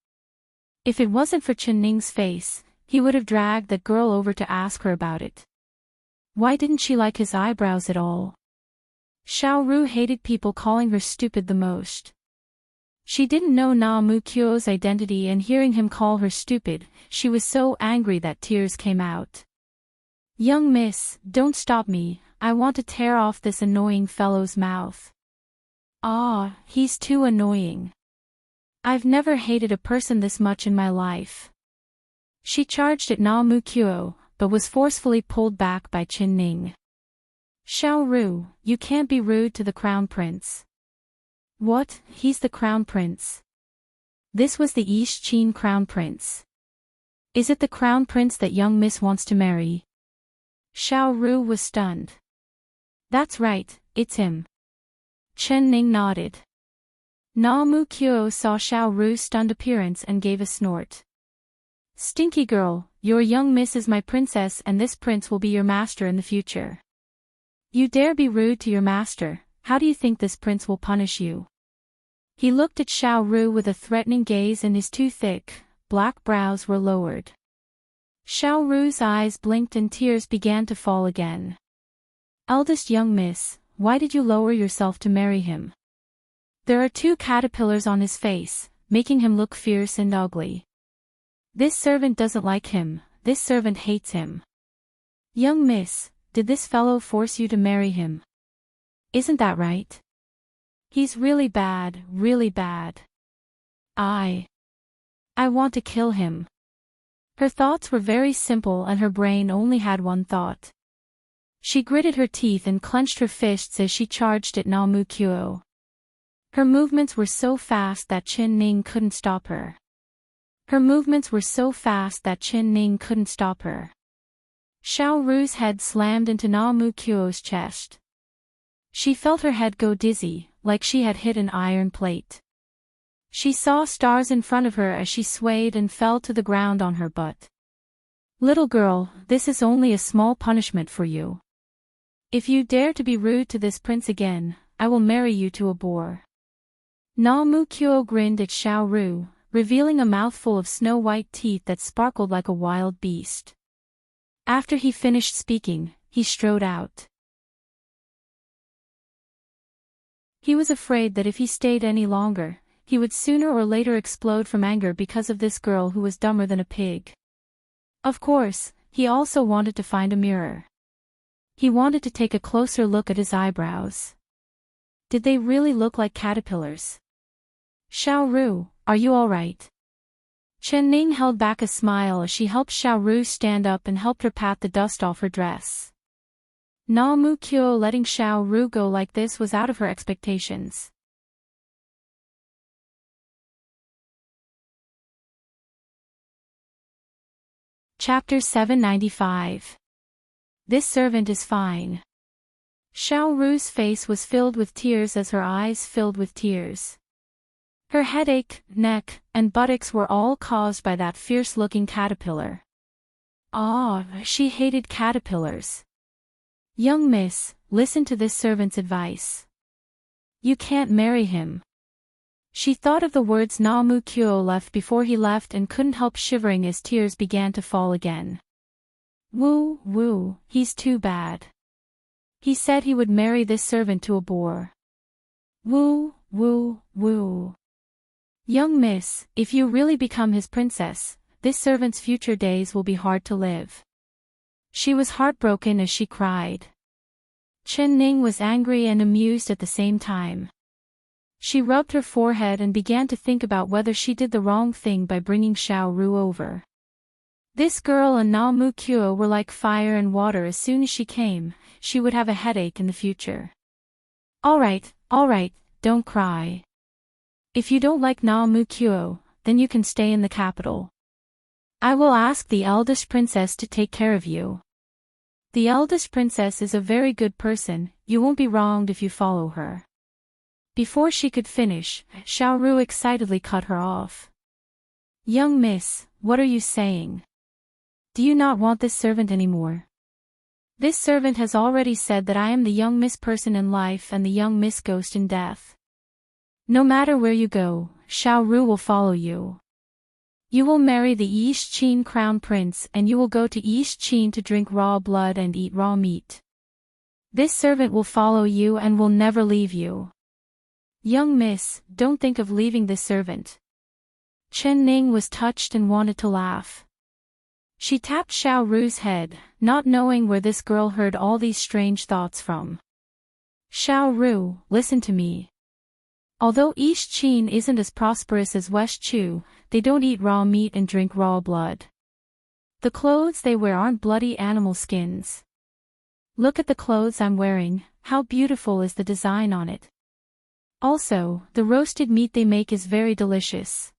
If it wasn't for Chin Ning's face, he would have dragged that girl over to ask her about it. Why didn't she like his eyebrows at all? Xiao Ru hated people calling her stupid the most. She didn't know Na Mu Kyo's identity and hearing him call her stupid, she was so angry that tears came out. "Young miss, don't stop me, I want to tear off this annoying fellow's mouth. Ah, he's too annoying. I've never hated a person this much in my life." She charged at Na Mu Kyo, but was forcefully pulled back by Chin Ning. "Xiao Ru, you can't be rude to the crown prince." "What, he's the crown prince?" This was the East Chin crown prince. "Is it the crown prince that young miss wants to marry?" Xiao Ru was stunned. "That's right, it's him." Chen Ning nodded. Na Mu Kyo saw Xiao Ru's stunned appearance and gave a snort. "Stinky girl, your young miss is my princess and this prince will be your master in the future. You dare be rude to your master, how do you think this prince will punish you?" He looked at Xiao Ru with a threatening gaze and his two thick, black brows were lowered. Xiao Ru's eyes blinked and tears began to fall again. "Eldest young miss, why did you lower yourself to marry him? There are two caterpillars on his face, making him look fierce and ugly. This servant doesn't like him, this servant hates him. Young miss, did this fellow force you to marry him? Isn't that right? He's really bad, really bad." I want to kill him. Her thoughts were very simple and her brain only had one thought. She gritted her teeth and clenched her fists as she charged at Namu Kyo. Her movements were so fast that Chen Ning couldn't stop her. Xiao Ru's head slammed into Namu Kyo's chest. She felt her head go dizzy, like she had hit an iron plate. She saw stars in front of her as she swayed and fell to the ground on her butt. Little girl, this is only a small punishment for you. If you dare to be rude to this prince again, I will marry you to a boar. Namu Kyo grinned at Xiao Ru, revealing a mouthful of snow-white teeth that sparkled like a wild beast. After he finished speaking, he strode out. He was afraid that if he stayed any longer, he would sooner or later explode from anger because of this girl who was dumber than a pig. Of course, he also wanted to find a mirror. He wanted to take a closer look at his eyebrows. Did they really look like caterpillars? Xiao Ru, are you all right? Chen Ning held back a smile as she helped Xiao Ru stand up and helped her pat the dust off her dress. Namu Kyo letting Xiao Ru go like this was out of her expectations. Chapter 795. This servant is fine. Xiao Ru's face was filled with tears as her eyes filled with tears. Her headache, neck, and buttocks were all caused by that fierce-looking caterpillar. She hated caterpillars. Young miss, listen to this servant's advice. You can't marry him. She thought of the words Namu Kyo left before he left and couldn't help shivering as tears began to fall again. Woo, he's too bad. He said he would marry this servant to a boar. Woo. Young miss, if you really become his princess, this servant's future days will be hard to live. She was heartbroken as she cried. Chen Ning was angry and amused at the same time. She rubbed her forehead and began to think about whether she did the wrong thing by bringing Xiao Ru over. This girl and Namu Kyo were like fire and water. As soon as she came, she would have a headache in the future. All right, don't cry. If you don't like Namu Kyo, then you can stay in the capital. I will ask the eldest princess to take care of you. The eldest princess is a very good person, you won't be wronged if you follow her. Before she could finish, Xiao Ru excitedly cut her off. Young miss, what are you saying? Do you not want this servant anymore? This servant has already said that I am the young miss person in life and the young miss ghost in death. No matter where you go, Xiao Ru will follow you. You will marry the East Qin crown prince and you will go to East Qin to drink raw blood and eat raw meat. This servant will follow you and will never leave you. Young miss, don't think of leaving this servant. Chen Ning was touched and wanted to laugh. She tapped Xiao Ru's head, not knowing where this girl heard all these strange thoughts from. Xiao Ru, listen to me. Although East Qin isn't as prosperous as West Chu, they don't eat raw meat and drink raw blood. The clothes they wear aren't bloody animal skins. Look at the clothes I'm wearing, how beautiful is the design on it. Also, the roasted meat they make is very delicious.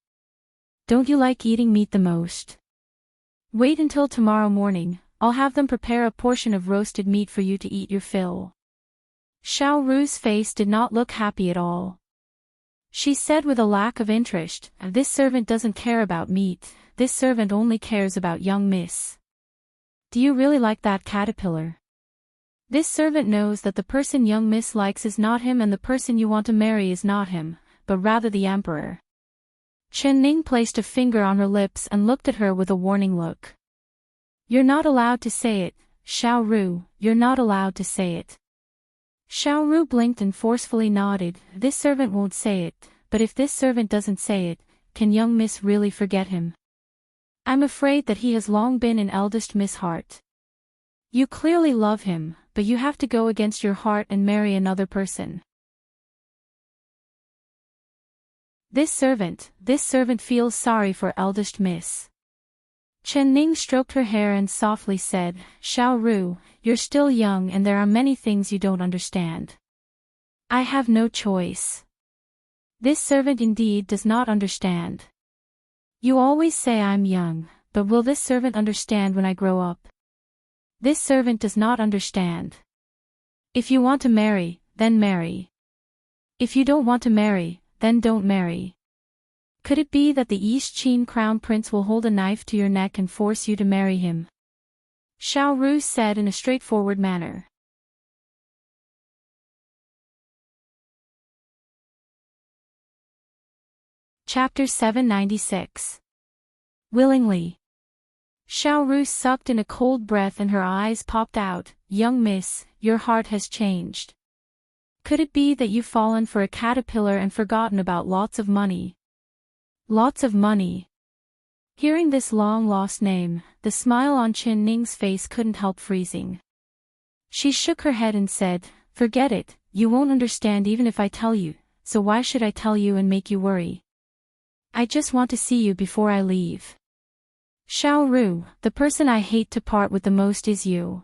Don't you like eating meat the most? Wait until tomorrow morning, I'll have them prepare a portion of roasted meat for you to eat your fill. Xiao Ru's face did not look happy at all. She said with a lack of interest, this servant doesn't care about meat, this servant only cares about young miss. Do you really like that caterpillar? This servant knows that the person young miss likes is not him and the person you want to marry is not him, but rather the emperor. Chen Ning placed a finger on her lips and looked at her with a warning look. You're not allowed to say it, Xiao Ru, you're not allowed to say it. Xiao Ru blinked and forcefully nodded, this servant won't say it, but if this servant doesn't say it, can young miss really forget him? I'm afraid that he has long been an eldest miss heart. You clearly love him, but you have to go against your heart and marry another person. This servant feels sorry for eldest miss. Chen Ning stroked her hair and softly said, Xiao Ru, you're still young and there are many things you don't understand. I have no choice. This servant indeed does not understand. You always say I'm young, but will this servant understand when I grow up? This servant does not understand. If you want to marry, then marry. If you don't want to marry, then don't marry. Could it be that the East Qin crown prince will hold a knife to your neck and force you to marry him? Xiao Ru said in a straightforward manner. Chapter 796. Willingly. Xiao Ru sucked in a cold breath and her eyes popped out. Young miss, your heart has changed. Could it be that you've fallen for a caterpillar and forgotten about lots of money? Lots of money. Hearing this long-lost name, the smile on Chen Ning's face couldn't help freezing. She shook her head and said, Forget it, you won't understand even if I tell you, so why should I tell you and make you worry? I just want to see you before I leave. Xiao Ru, the person I hate to part with the most is you.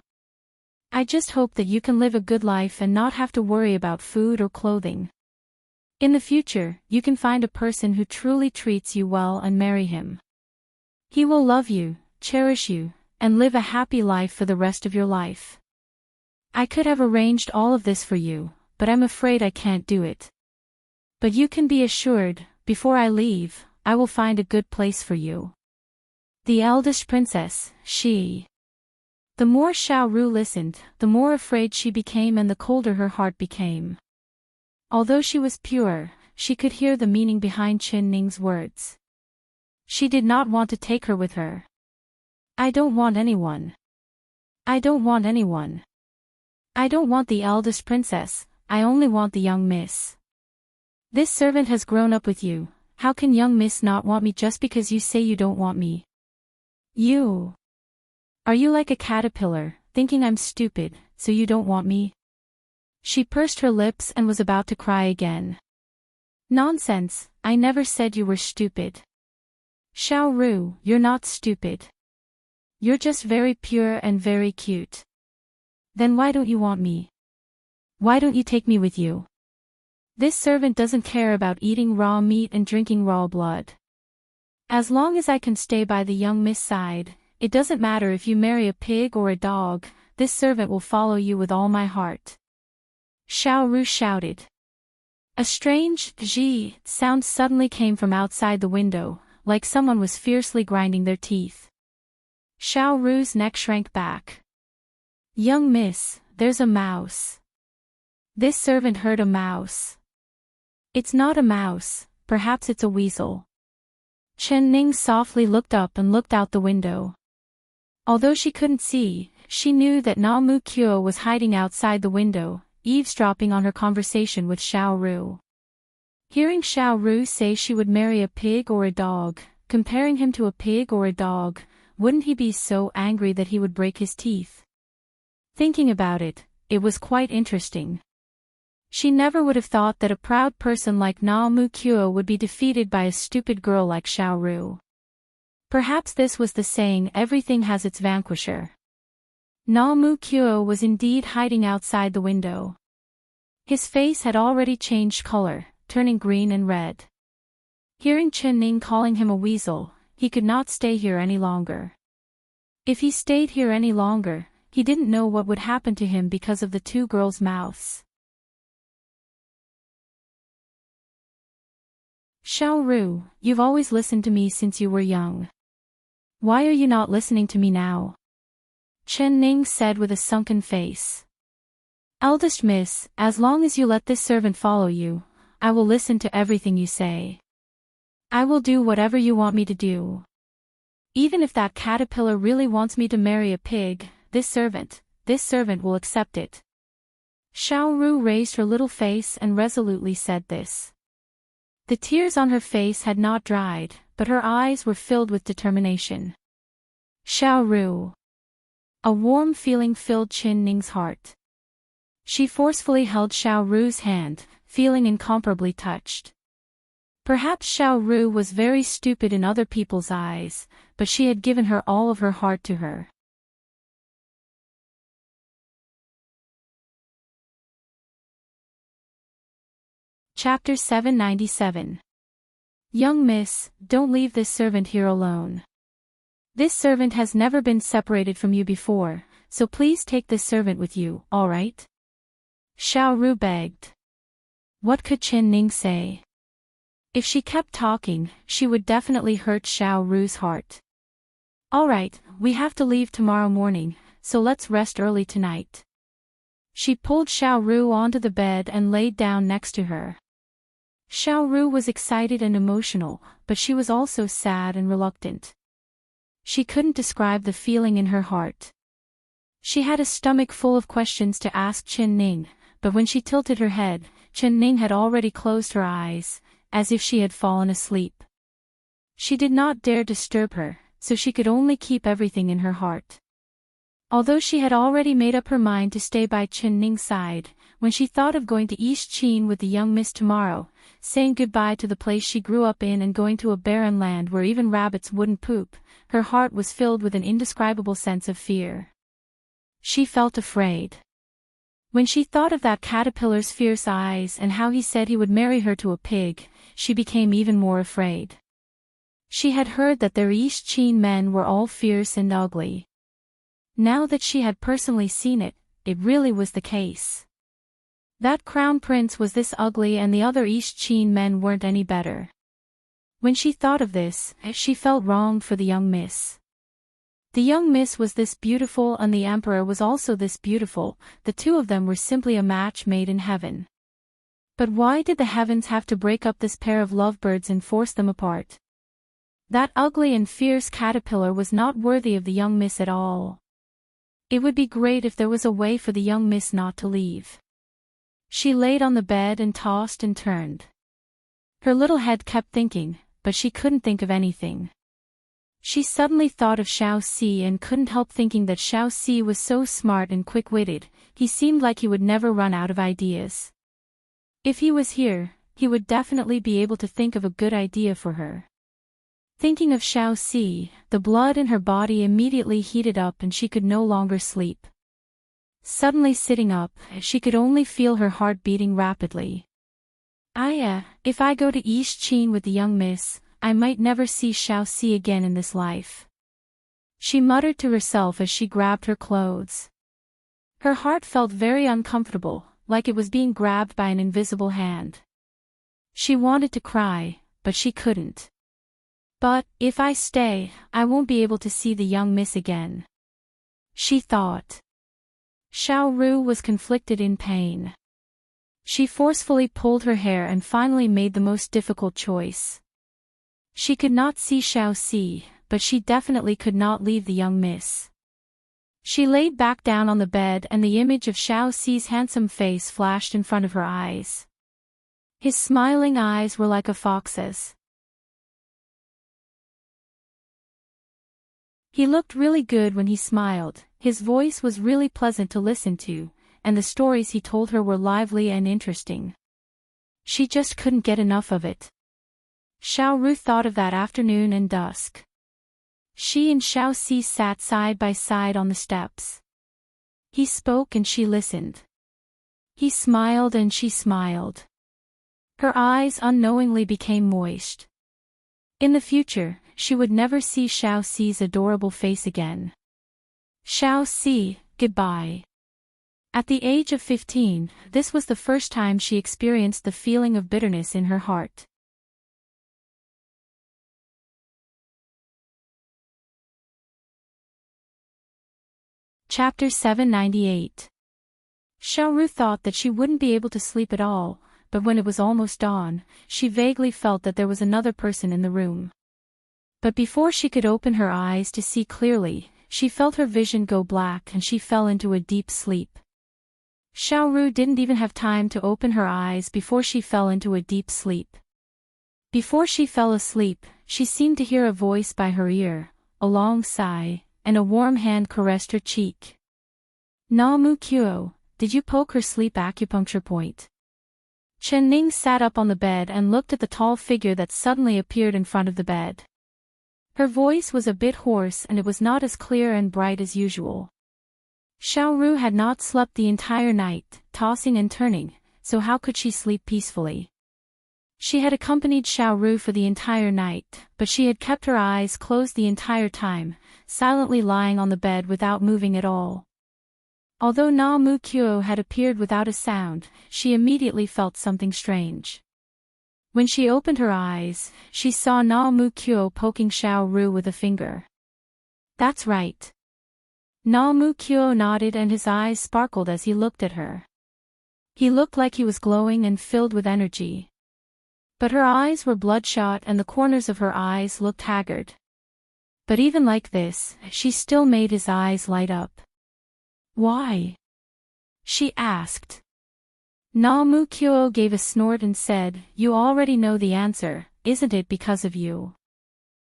I just hope that you can live a good life and not have to worry about food or clothing. In the future, you can find a person who truly treats you well and marry him. He will love you, cherish you, and live a happy life for the rest of your life. I could have arranged all of this for you, but I'm afraid I can't do it. But you can be assured, before I leave, I will find a good place for you. The eldest princess, she. The more Xiao Ru listened, the more afraid she became and the colder her heart became. Although she was pure, she could hear the meaning behind Chen Ning's words. She did not want to take her with her. I don't want anyone. I don't want anyone. I don't want the eldest princess, I only want the young miss. This servant has grown up with you, how can young miss not want me just because you say you don't want me? You. Are you like a caterpillar, thinking I'm stupid, so you don't want me? She pursed her lips and was about to cry again. Nonsense, I never said you were stupid. Xiao Ru, you're not stupid. You're just very pure and very cute. Then why don't you want me? Why don't you take me with you? This servant doesn't care about eating raw meat and drinking raw blood. As long as I can stay by the young miss side, it doesn't matter if you marry a pig or a dog, this servant will follow you with all my heart. Xiao Ru shouted. A strange zhi sound suddenly came from outside the window, like someone was fiercely grinding their teeth. Xiao Ru's neck shrank back. Young miss, there's a mouse. This servant heard a mouse. It's not a mouse, perhaps it's a weasel. Chen Ning softly looked up and looked out the window. Although she couldn't see, she knew that Na Mu Kyo was hiding outside the window, eavesdropping on her conversation with Xiao Ru. Hearing Xiao Ru say she would marry a pig or a dog, comparing him to a pig or a dog, wouldn't he be so angry that he would break his teeth? Thinking about it, it was quite interesting. She never would have thought that a proud person like Na Mu Kyo would be defeated by a stupid girl like Xiao Ru. Perhaps this was the saying, everything has its vanquisher. Na Mu Kyo was indeed hiding outside the window. His face had already changed color, turning green and red. Hearing Chen Ning calling him a weasel, he could not stay here any longer. If he stayed here any longer, he didn't know what would happen to him because of the two girls' mouths. Xiao Ru, you've always listened to me since you were young. Why are you not listening to me now? Chen Ning said with a sunken face. Eldest miss, as long as you let this servant follow you, I will listen to everything you say. I will do whatever you want me to do. Even if that caterpillar really wants me to marry a pig, this servant will accept it. Xiao Ru raised her little face and resolutely said this. The tears on her face had not dried, but her eyes were filled with determination. Xiao Ru. A warm feeling filled Chen Ning's heart. She forcefully held Xiao Ru's hand, feeling incomparably touched. Perhaps Xiao Ru was very stupid in other people's eyes, but she had given her all of her heart to her. Chapter 797. Young miss, don't leave this servant here alone. This servant has never been separated from you before, so please take this servant with you, all right? Xiao Ru begged. What could Chen Ning say? If she kept talking, she would definitely hurt Xiao Ru's heart. All right, we have to leave tomorrow morning, so let's rest early tonight. She pulled Xiao Ru onto the bed and laid down next to her. Xiao Ru was excited and emotional, but she was also sad and reluctant. She couldn't describe the feeling in her heart. She had a stomach full of questions to ask Chen Ning, but when she tilted her head, Chen Ning had already closed her eyes, as if she had fallen asleep. She did not dare disturb her, so she could only keep everything in her heart. Although she had already made up her mind to stay by Chen Ning's side, when she thought of going to East Qin with the young miss tomorrow, saying goodbye to the place she grew up in and going to a barren land where even rabbits wouldn't poop, her heart was filled with an indescribable sense of fear. She felt afraid. When she thought of that caterpillar's fierce eyes and how he said he would marry her to a pig, she became even more afraid. She had heard that their East Qin men were all fierce and ugly. Now that she had personally seen it, it really was the case. That crown prince was this ugly and the other East Qin men weren't any better. When she thought of this, she felt wronged for the young miss. The young miss was this beautiful and the emperor was also this beautiful, the two of them were simply a match made in heaven. But why did the heavens have to break up this pair of lovebirds and force them apart? That ugly and fierce caterpillar was not worthy of the young miss at all. It would be great if there was a way for the young miss not to leave. She laid on the bed and tossed and turned. Her little head kept thinking, but she couldn't think of anything. She suddenly thought of Xiao Si and couldn't help thinking that Xiao Si was so smart and quick-witted, he seemed like he would never run out of ideas. If he was here, he would definitely be able to think of a good idea for her. Thinking of Xiao Si, the blood in her body immediately heated up and she could no longer sleep. Suddenly sitting up, she could only feel her heart beating rapidly. If I go to East Qin with the young miss, I might never see Xiao Si again in this life. She muttered to herself as she grabbed her clothes. Her heart felt very uncomfortable, like it was being grabbed by an invisible hand. She wanted to cry, but she couldn't. But, if I stay, I won't be able to see the young miss again, she thought. Xiao Ru was conflicted in pain. She forcefully pulled her hair and finally made the most difficult choice. She could not see Xiao Si, but she definitely could not leave the young miss. She laid back down on the bed and the image of Xiao Si's handsome face flashed in front of her eyes. His smiling eyes were like a fox's. He looked really good when he smiled, his voice was really pleasant to listen to, and the stories he told her were lively and interesting. She just couldn't get enough of it. Xiao Ru thought of that afternoon and dusk. She and Xiao Si sat side by side on the steps. He spoke and she listened. He smiled and she smiled. Her eyes unknowingly became moist. In the future, she would never see Xiao Si's adorable face again. Xiao Si, goodbye. At the age of 15, this was the first time she experienced the feeling of bitterness in her heart. Chapter 798. Xiao Ru thought that she wouldn't be able to sleep at all, but when it was almost dawn, she vaguely felt that there was another person in the room. But before she could open her eyes to see clearly, she felt her vision go black and she fell into a deep sleep. Xiao Ru didn't even have time to open her eyes before she fell into a deep sleep. Before she fell asleep, she seemed to hear a voice by her ear, a long sigh, and a warm hand caressed her cheek. Na mu Kyo, did you poke her sleep acupuncture point? Chen Ning sat up on the bed and looked at the tall figure that suddenly appeared in front of the bed. Her voice was a bit hoarse and it was not as clear and bright as usual. Xiao Ru had not slept the entire night, tossing and turning, so how could she sleep peacefully? She had accompanied Xiao Ru for the entire night, but she had kept her eyes closed the entire time, silently lying on the bed without moving at all. Although Na Mu Kyo had appeared without a sound, she immediately felt something strange. When she opened her eyes, she saw Na Mu Kyo poking Xiao Ru with a finger. That's right. Na Mu Kyo nodded and his eyes sparkled as he looked at her. He looked like he was glowing and filled with energy. But her eyes were bloodshot and the corners of her eyes looked haggard. But even like this, she still made his eyes light up. Why? She asked. Na Mu Kyo gave a snort and said, You already know the answer, isn't it because of you?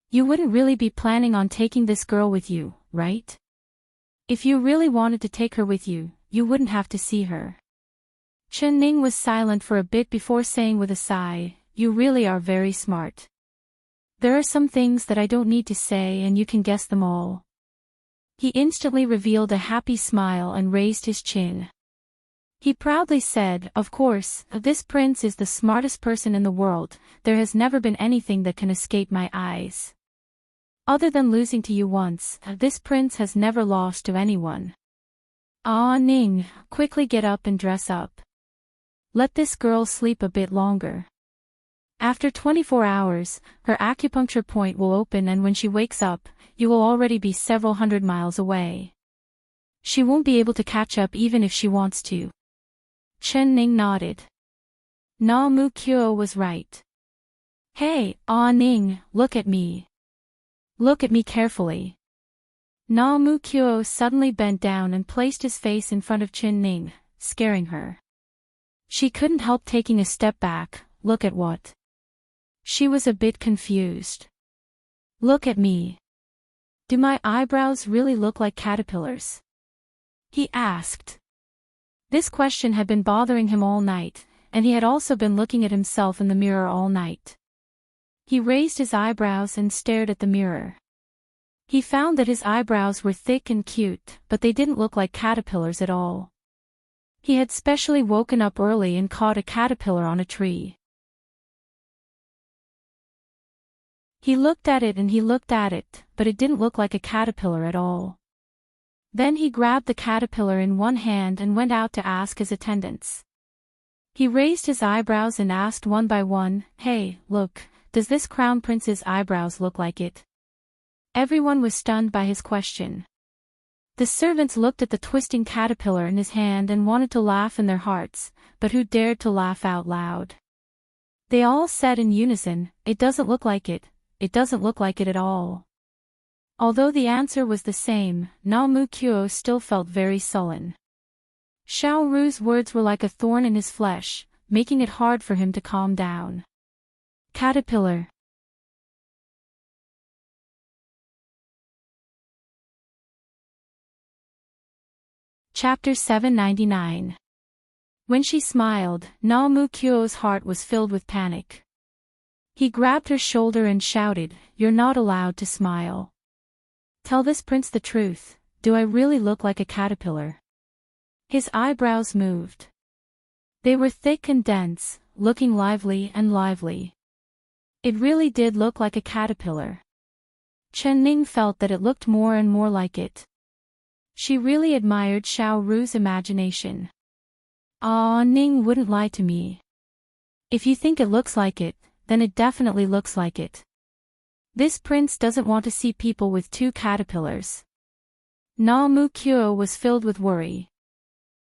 You wouldn't really be planning on taking this girl with you, right? If you really wanted to take her with you, you wouldn't have to see her. Chen Ning was silent for a bit before saying with a sigh, You really are very smart. There are some things that I don't need to say and you can guess them all. He instantly revealed a happy smile and raised his chin. He proudly said, Of course, this prince is the smartest person in the world, there has never been anything that can escape my eyes. Other than losing to you once, this prince has never lost to anyone. Ah Ning, quickly get up and dress up. Let this girl sleep a bit longer. After 24 hours, her acupuncture point will open and when she wakes up, you will already be several hundred miles away. She won't be able to catch up even if she wants to. Chen Ning nodded. Na Mu Kyo was right. Hey, Ah Ning, look at me. Look at me carefully. Na Mu Kyo suddenly bent down and placed his face in front of Chen Ning, scaring her. She couldn't help taking a step back. Look at what? She was a bit confused. Look at me. Do my eyebrows really look like caterpillars? He asked. This question had been bothering him all night, and he had also been looking at himself in the mirror all night. He raised his eyebrows and stared at the mirror. He found that his eyebrows were thick and cute, but they didn't look like caterpillars at all. He had specially woken up early and caught a caterpillar on a tree. He looked at it and he looked at it, but it didn't look like a caterpillar at all. Then he grabbed the caterpillar in one hand and went out to ask his attendants. He raised his eyebrows and asked one by one, Hey, look, does this crown prince's eyebrows look like it? Everyone was stunned by his question. The servants looked at the twisting caterpillar in his hand and wanted to laugh in their hearts, but who dared to laugh out loud? They all said in unison, It doesn't look like it. It doesn't look like it at all. Although the answer was the same, Na Mu Kyo still felt very sullen. Xiao Ru's words were like a thorn in his flesh, making it hard for him to calm down. Caterpillar. Chapter 799. When she smiled, Na Mu Kyo's heart was filled with panic. He grabbed her shoulder and shouted, You're not allowed to smile. Tell this prince the truth, do I really look like a caterpillar? His eyebrows moved. They were thick and dense, looking lively and lively. It really did look like a caterpillar. Chen Ning felt that it looked more and more like it. She really admired Xiao Ru's imagination. Ah, Ning wouldn't lie to me. If you think it looks like it, then it definitely looks like it. This prince doesn't want to see people with two caterpillars. Na Mu Kyo was filled with worry.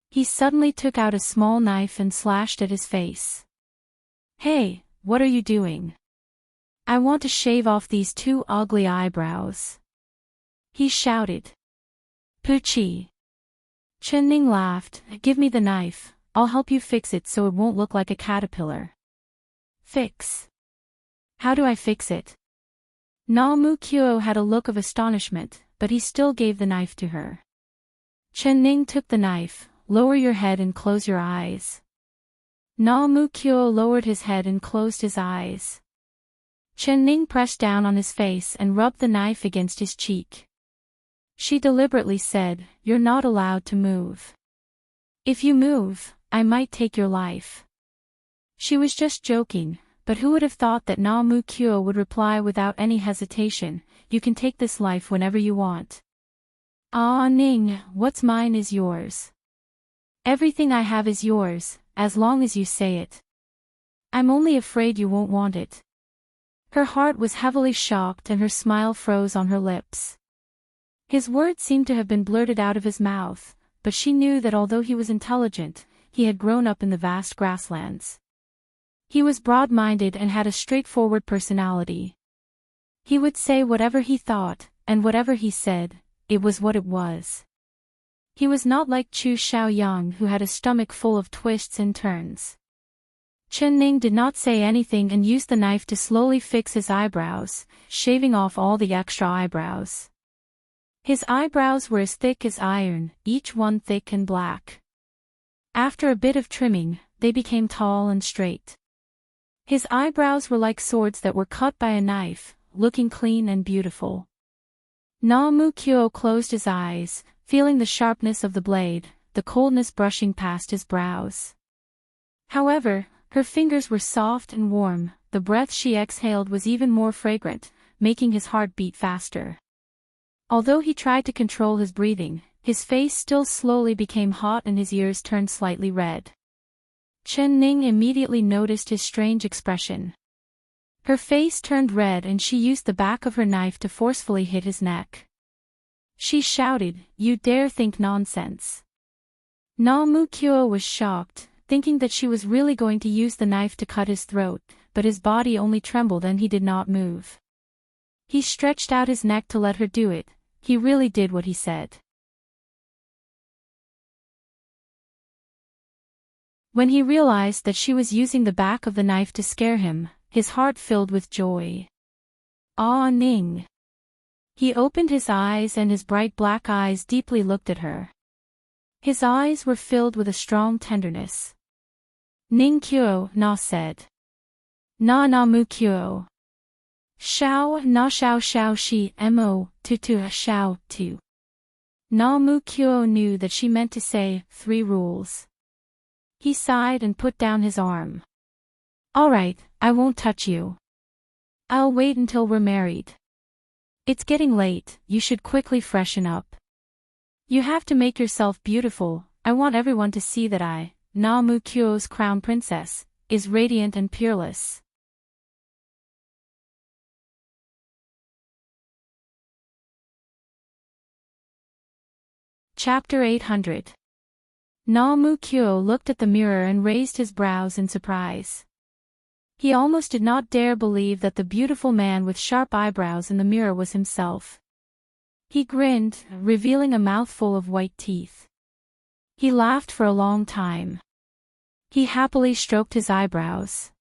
He suddenly took out a small knife and slashed at his face. Hey, what are you doing? I want to shave off these two ugly eyebrows. He shouted. Poochie. Chen Ning laughed, Give me the knife, I'll help you fix it so it won't look like a caterpillar. Fix? How do I fix it? Na Mu Kyo had a look of astonishment, but he still gave the knife to her. Chen Ning took the knife. Lower your head and close your eyes. Mukyo lowered his head and closed his eyes. Chen Ning pressed down on his face and rubbed the knife against his cheek. She deliberately said, "You're not allowed to move. If you move, I might take your life." She was just joking, but who would have thought that Mukyo would reply without any hesitation, "You can take this life whenever you want." "Ah Ning, what's mine is yours. Everything I have is yours, as long as you say it. I'm only afraid you won't want it." Her heart was heavily shocked and her smile froze on her lips. His words seemed to have been blurted out of his mouth, but she knew that although he was intelligent, he had grown up in the vast grasslands. He was broad-minded and had a straightforward personality. He would say whatever he thought, and whatever he said, it was what it was. He was not like Chu Xiaoyang, who had a stomach full of twists and turns. Chen Ning did not say anything and used the knife to slowly fix his eyebrows, shaving off all the extra eyebrows. His eyebrows were as thick as iron, each one thick and black. After a bit of trimming, they became tall and straight. His eyebrows were like swords that were cut by a knife, looking clean and beautiful. Mukyo closed his eyes, feeling the sharpness of the blade, the coldness brushing past his brows. However, her fingers were soft and warm, the breath she exhaled was even more fragrant, making his heart beat faster. Although he tried to control his breathing, his face still slowly became hot and his ears turned slightly red. Chen Ning immediately noticed his strange expression. Her face turned red and she used the back of her knife to forcefully hit his neck. She shouted, "You dare think nonsense." Mukyo was shocked, thinking that she was really going to use the knife to cut his throat, but his body only trembled and he did not move. He stretched out his neck to let her do it. He really did what he said. When he realized that she was using the back of the knife to scare him, his heart filled with joy. "Ah Ning." He opened his eyes and his bright black eyes deeply looked at her. His eyes were filled with a strong tenderness. "Ning Kyo," Na said. "Na Mukyo. Xiao na xiao xiao shi mo, tu xiao tu." Mukyo knew that she meant to say, 3 rules. He sighed and put down his arm. "All right, I won't touch you. I'll wait until we're married. It's getting late, you should quickly freshen up. You have to make yourself beautiful. I want everyone to see that I, Mukyo's crown princess, is radiant and peerless." Chapter 800. Mukyo looked at the mirror and raised his brows in surprise. He almost did not dare believe that the beautiful man with sharp eyebrows in the mirror was himself. He grinned, revealing a mouthful of white teeth. He laughed for a long time. He happily stroked his eyebrows.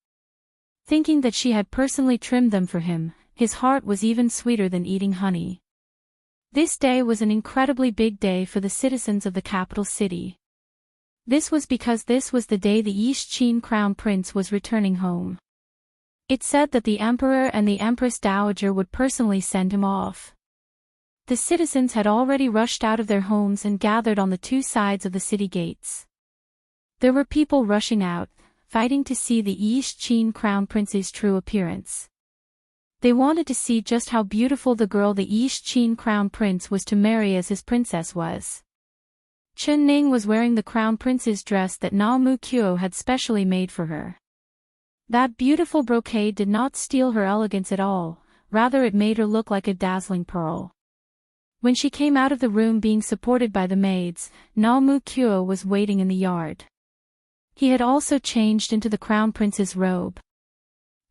Thinking that she had personally trimmed them for him, his heart was even sweeter than eating honey. This day was an incredibly big day for the citizens of the capital city. This was because this was the day the East Qin crown prince was returning home. It said that the emperor and the empress dowager would personally send him off. The citizens had already rushed out of their homes and gathered on the 2 sides of the city gates. There were people rushing out, fighting to see the East Qin crown prince's true appearance. They wanted to see just how beautiful the girl the East Qin crown prince was to marry as his princess was. Chen Ning was wearing the crown prince's dress that Mukyo had specially made for her. That beautiful brocade did not steal her elegance at all, rather it made her look like a dazzling pearl. When she came out of the room being supported by the maids, Mukyo was waiting in the yard. He had also changed into the crown prince's robe.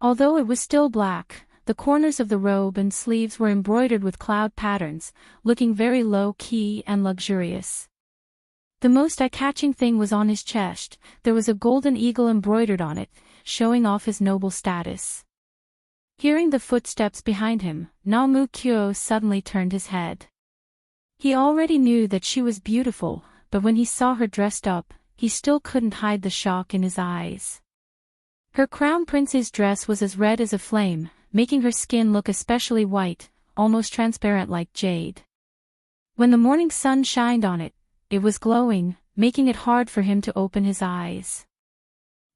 Although it was still black, the corners of the robe and sleeves were embroidered with cloud patterns, looking very low-key and luxurious. The most eye-catching thing was on his chest. There was a golden eagle embroidered on it, showing off his noble status. Hearing the footsteps behind him, Mukyo suddenly turned his head. He already knew that she was beautiful, but when he saw her dressed up, he still couldn't hide the shock in his eyes. Her crown prince's dress was as red as a flame, making her skin look especially white, almost transparent like jade. When the morning sun shined on it, it was glowing, making it hard for him to open his eyes.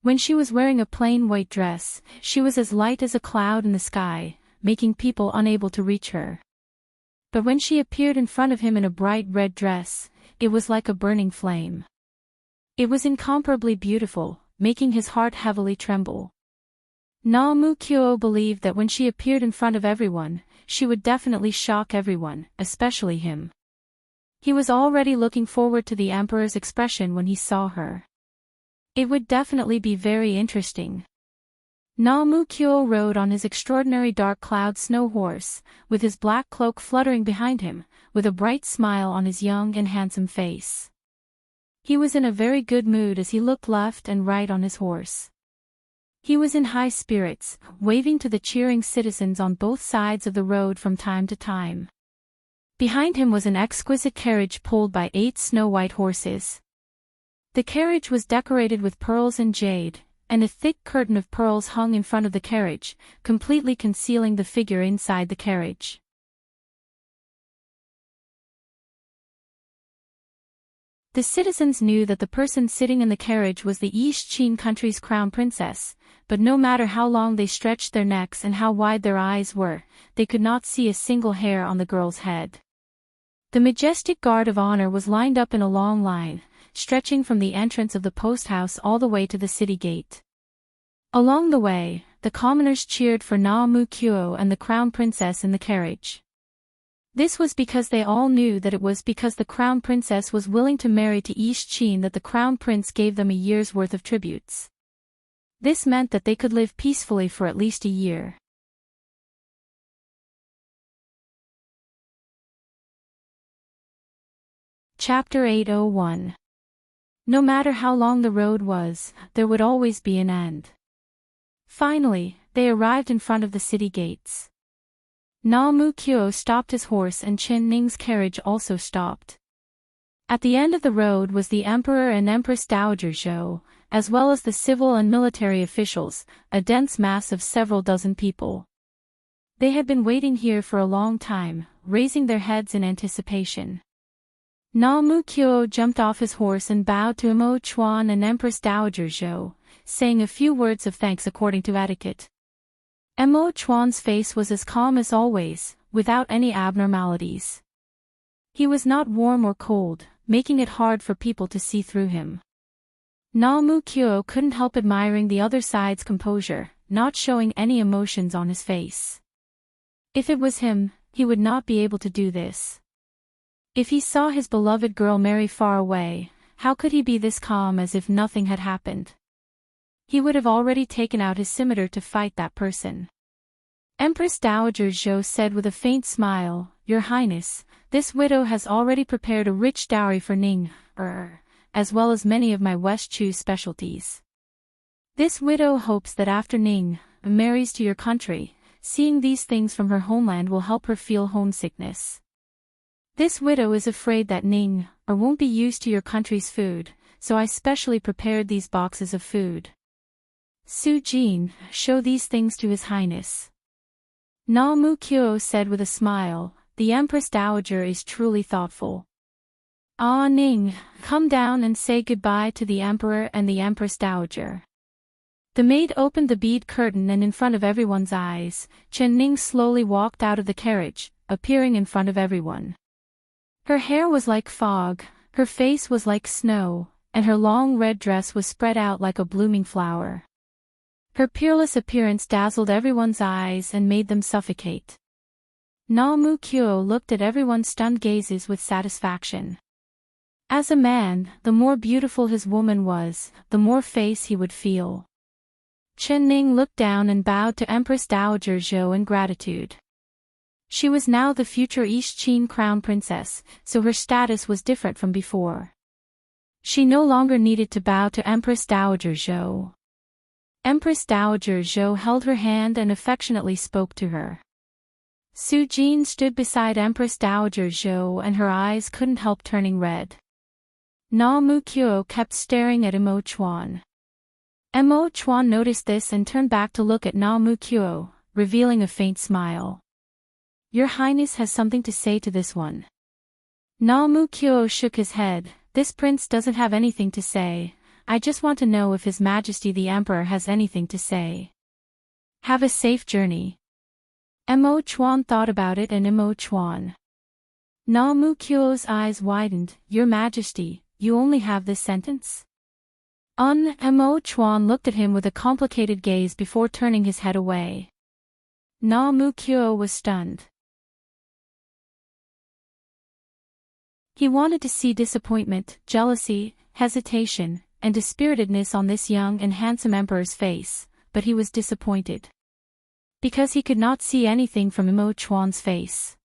When she was wearing a plain white dress, she was as light as a cloud in the sky, making people unable to reach her. But when she appeared in front of him in a bright red dress, it was like a burning flame. It was incomparably beautiful, making his heart heavily tremble. Naomukyo believed that when she appeared in front of everyone, she would definitely shock everyone, especially him. He was already looking forward to the emperor's expression when he saw her. It would definitely be very interesting. Naomukyo rode on his extraordinary dark cloud snow horse, with his black cloak fluttering behind him, with a bright smile on his young and handsome face. He was in a very good mood as he looked left and right on his horse. He was in high spirits, waving to the cheering citizens on both sides of the road from time to time. Behind him was an exquisite carriage pulled by 8 snow-white horses. The carriage was decorated with pearls and jade, and a thick curtain of pearls hung in front of the carriage, completely concealing the figure inside the carriage. The citizens knew that the person sitting in the carriage was the East Chin country's crown princess, but no matter how long they stretched their necks and how wide their eyes were, they could not see a single hair on the girl's head. The majestic guard of honor was lined up in a long line, stretching from the entrance of the post house all the way to the city gate. Along the way, the commoners cheered for Naomukyo and the crown princess in the carriage. This was because they all knew that it was because the crown princess was willing to marry to East Chin that the crown prince gave them a year's worth of tributes. This meant that they could live peacefully for at least a year. Chapter 801. No matter how long the road was, there would always be an end. Finally, they arrived in front of the city gates. Naomukyo stopped his horse and Chen Ning's carriage also stopped. At the end of the road was the Emperor and Empress Dowager Zhou, as well as the civil and military officials, a dense mass of several dozen people. They had been waiting here for a long time, raising their heads in anticipation. Naomukyo jumped off his horse and bowed to Imo Chuan and Empress Dowager Zhou, saying a few words of thanks according to etiquette. Imo Chuan's face was as calm as always, without any abnormalities. He was not warm or cold, making it hard for people to see through him. Naomukyo couldn't help admiring the other side's composure, not showing any emotions on his face. If it was him, he would not be able to do this. If he saw his beloved girl marry far away, how could he be this calm as if nothing had happened? He would have already taken out his scimitar to fight that person. Empress Dowager Zhou said with a faint smile, "Your Highness, this widow has already prepared a rich dowry for Ning, as well as many of my West Chu specialties. This widow hopes that after Ning marries to your country, seeing these things from her homeland will help her feel homesickness. This widow is afraid that Ning won't be used to your country's food, so I specially prepared these boxes of food. Su Jin, show these things to His Highness." Naomukyo said with a smile, "The Empress Dowager is truly thoughtful. Ah Ning, come down and say goodbye to the Emperor and the Empress Dowager." The maid opened the bead curtain and in front of everyone's eyes, Chen Ning slowly walked out of the carriage, appearing in front of everyone. Her hair was like fog, her face was like snow, and her long red dress was spread out like a blooming flower. Her peerless appearance dazzled everyone's eyes and made them suffocate. Naomukyo looked at everyone's stunned gazes with satisfaction. As a man, the more beautiful his woman was, the more face he would feel. Chen Ning looked down and bowed to Empress Dowager Zhou in gratitude. She was now the future East Chin crown princess, so her status was different from before. She no longer needed to bow to Empress Dowager Zhou. Empress Dowager Zhou held her hand and affectionately spoke to her. Su Jin stood beside Empress Dowager Zhou and her eyes couldn't help turning red. Na Mu Kyo kept staring at Imo Chuan. Imo Chuan noticed this and turned back to look at Na Mu Kyo, revealing a faint smile. Your Highness has something to say to this one. Na Mu Kyo shook his head. This prince doesn't have anything to say. I just want to know if His Majesty the Emperor has anything to say. Have a safe journey. Imo Chuan thought about it and Imo Chuan. Na Mu Kyo's eyes widened. Your Majesty, you only have this sentence? Imo Chuan looked at him with a complicated gaze before turning his head away. Na Mu Kyo was stunned. He wanted to see disappointment, jealousy, hesitation, and dispiritedness on this young and handsome emperor's face, but he was disappointed. Because he could not see anything from Imo Chuan's face.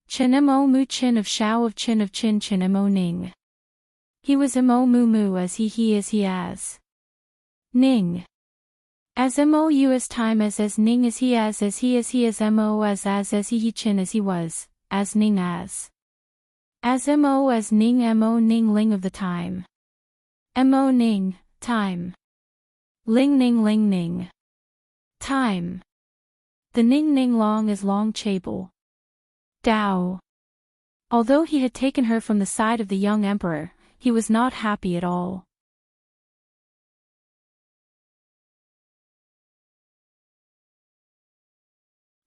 Chen Imo Mu Chin of Shao of Chin Chin Imo Ning. He was Imo Mu Mu as he as he as. Ning. As Imo U as time as Ning as he as he as Imo as he Chin as he was, as Ning as. As Mo as Ning Mo Ning Ling of the time. Mo Ning, time. Ling Ning Ling Ning. Time. The Ning Ning Long is Long Chable. Dao. Although he had taken her from the side of the young emperor, he was not happy at all.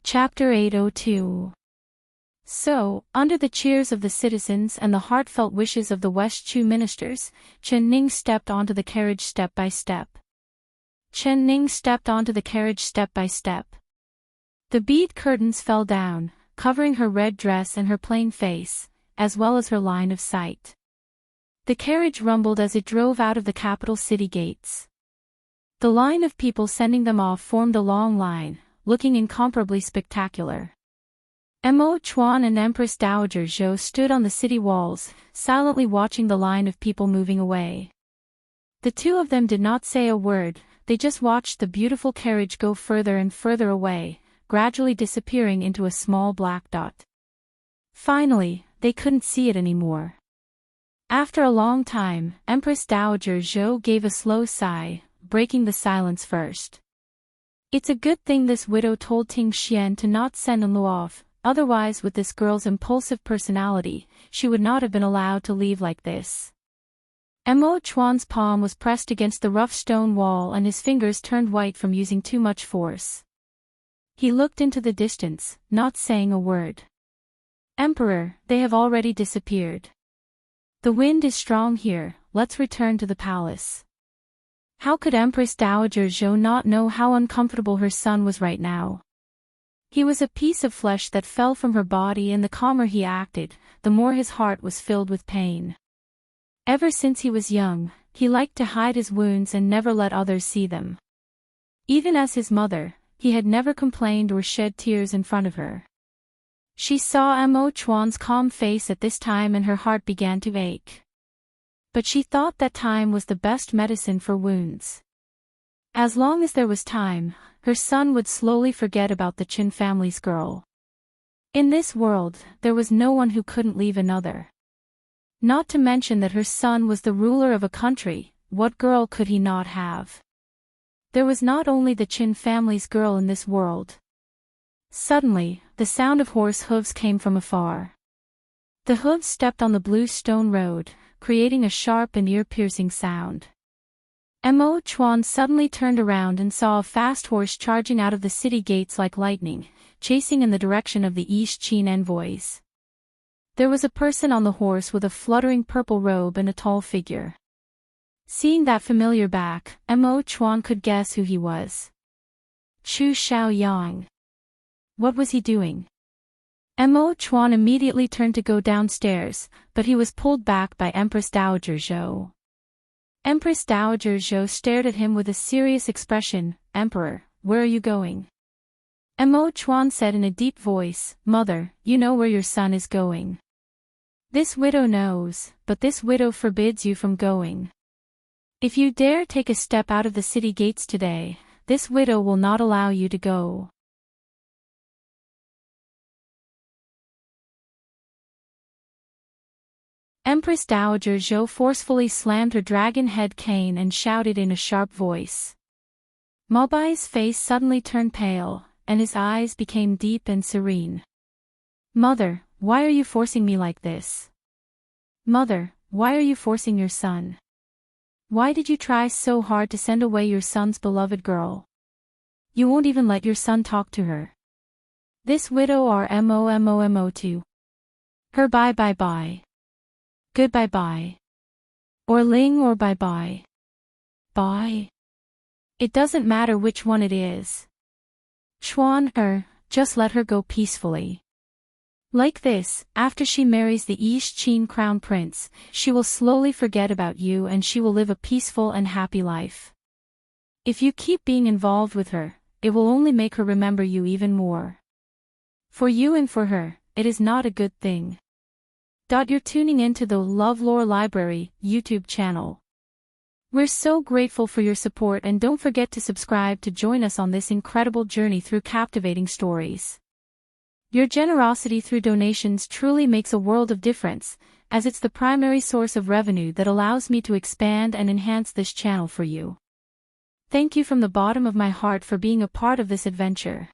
Chapter 802. So, under the cheers of the citizens and the heartfelt wishes of the West Chu ministers, Chen Ning stepped onto the carriage step by step. Chen Ning stepped onto the carriage step by step. The bead curtains fell down, covering her red dress and her plain face, as well as her line of sight. The carriage rumbled as it drove out of the capital city gates. The line of people sending them off formed a long line, looking incomparably spectacular. Imo Chuan and Empress Dowager Zhou stood on the city walls, silently watching the line of people moving away. The two of them did not say a word, they just watched the beautiful carriage go further and further away, gradually disappearing into a small black dot. Finally, they couldn't see it anymore. After a long time, Empress Dowager Zhou gave a slow sigh, breaking the silence first. It's a good thing this widow told Ting Xian to not send Enlu off. Otherwise, with this girl's impulsive personality, she would not have been allowed to leave like this. Imo Chuan's palm was pressed against the rough stone wall and his fingers turned white from using too much force. He looked into the distance, not saying a word. Emperor, they have already disappeared. The wind is strong here, let's return to the palace. How could Empress Dowager Zhou not know how uncomfortable her son was right now? He was a piece of flesh that fell from her body, and the calmer he acted, the more his heart was filled with pain. Ever since he was young, he liked to hide his wounds and never let others see them. Even as his mother, he had never complained or shed tears in front of her. She saw Imo Chuan's calm face at this time and her heart began to ache. But she thought that time was the best medicine for wounds. As long as there was time, her son would slowly forget about the Qin family's girl. In this world, there was no one who couldn't leave another. Not to mention that her son was the ruler of a country, what girl could he not have? There was not only the Qin family's girl in this world. Suddenly, the sound of horse hooves came from afar. The hooves stepped on the blue stone road, creating a sharp and ear-piercing sound. Imo Chuan suddenly turned around and saw a fast horse charging out of the city gates like lightning, chasing in the direction of the East Qin envoys. There was a person on the horse with a fluttering purple robe and a tall figure. Seeing that familiar back, Imo Chuan could guess who he was. Chu Xiaoyang. What was he doing? Imo Chuan immediately turned to go downstairs, but he was pulled back by Empress Dowager Zhou. Empress Dowager Zhou stared at him with a serious expression. Emperor, where are you going? Imo Chuan said in a deep voice, Mother, you know where your son is going. This widow knows, but this widow forbids you from going. If you dare take a step out of the city gates today, this widow will not allow you to go. Empress Dowager Zhou forcefully slammed her dragon head cane and shouted in a sharp voice. Mobai's face suddenly turned pale, and his eyes became deep and serene. Mother, why are you forcing me like this? Mother, why are you forcing your son? Why did you try so hard to send away your son's beloved girl? You won't even let your son talk to her. This widow are mo to her bye bye bye. Goodbye bye. Or ling or bye bye. Bye. It doesn't matter which one it is. Chuan just let her go peacefully. Like this, after she marries the East Qin crown prince, she will slowly forget about you and she will live a peaceful and happy life. If you keep being involved with her, it will only make her remember you even more. For you and for her, it is not a good thing. You're tuning into the LoveLore Library YouTube channel. We're so grateful for your support and don't forget to subscribe to join us on this incredible journey through captivating stories. Your generosity through donations truly makes a world of difference, as it's the primary source of revenue that allows me to expand and enhance this channel for you. Thank you from the bottom of my heart for being a part of this adventure.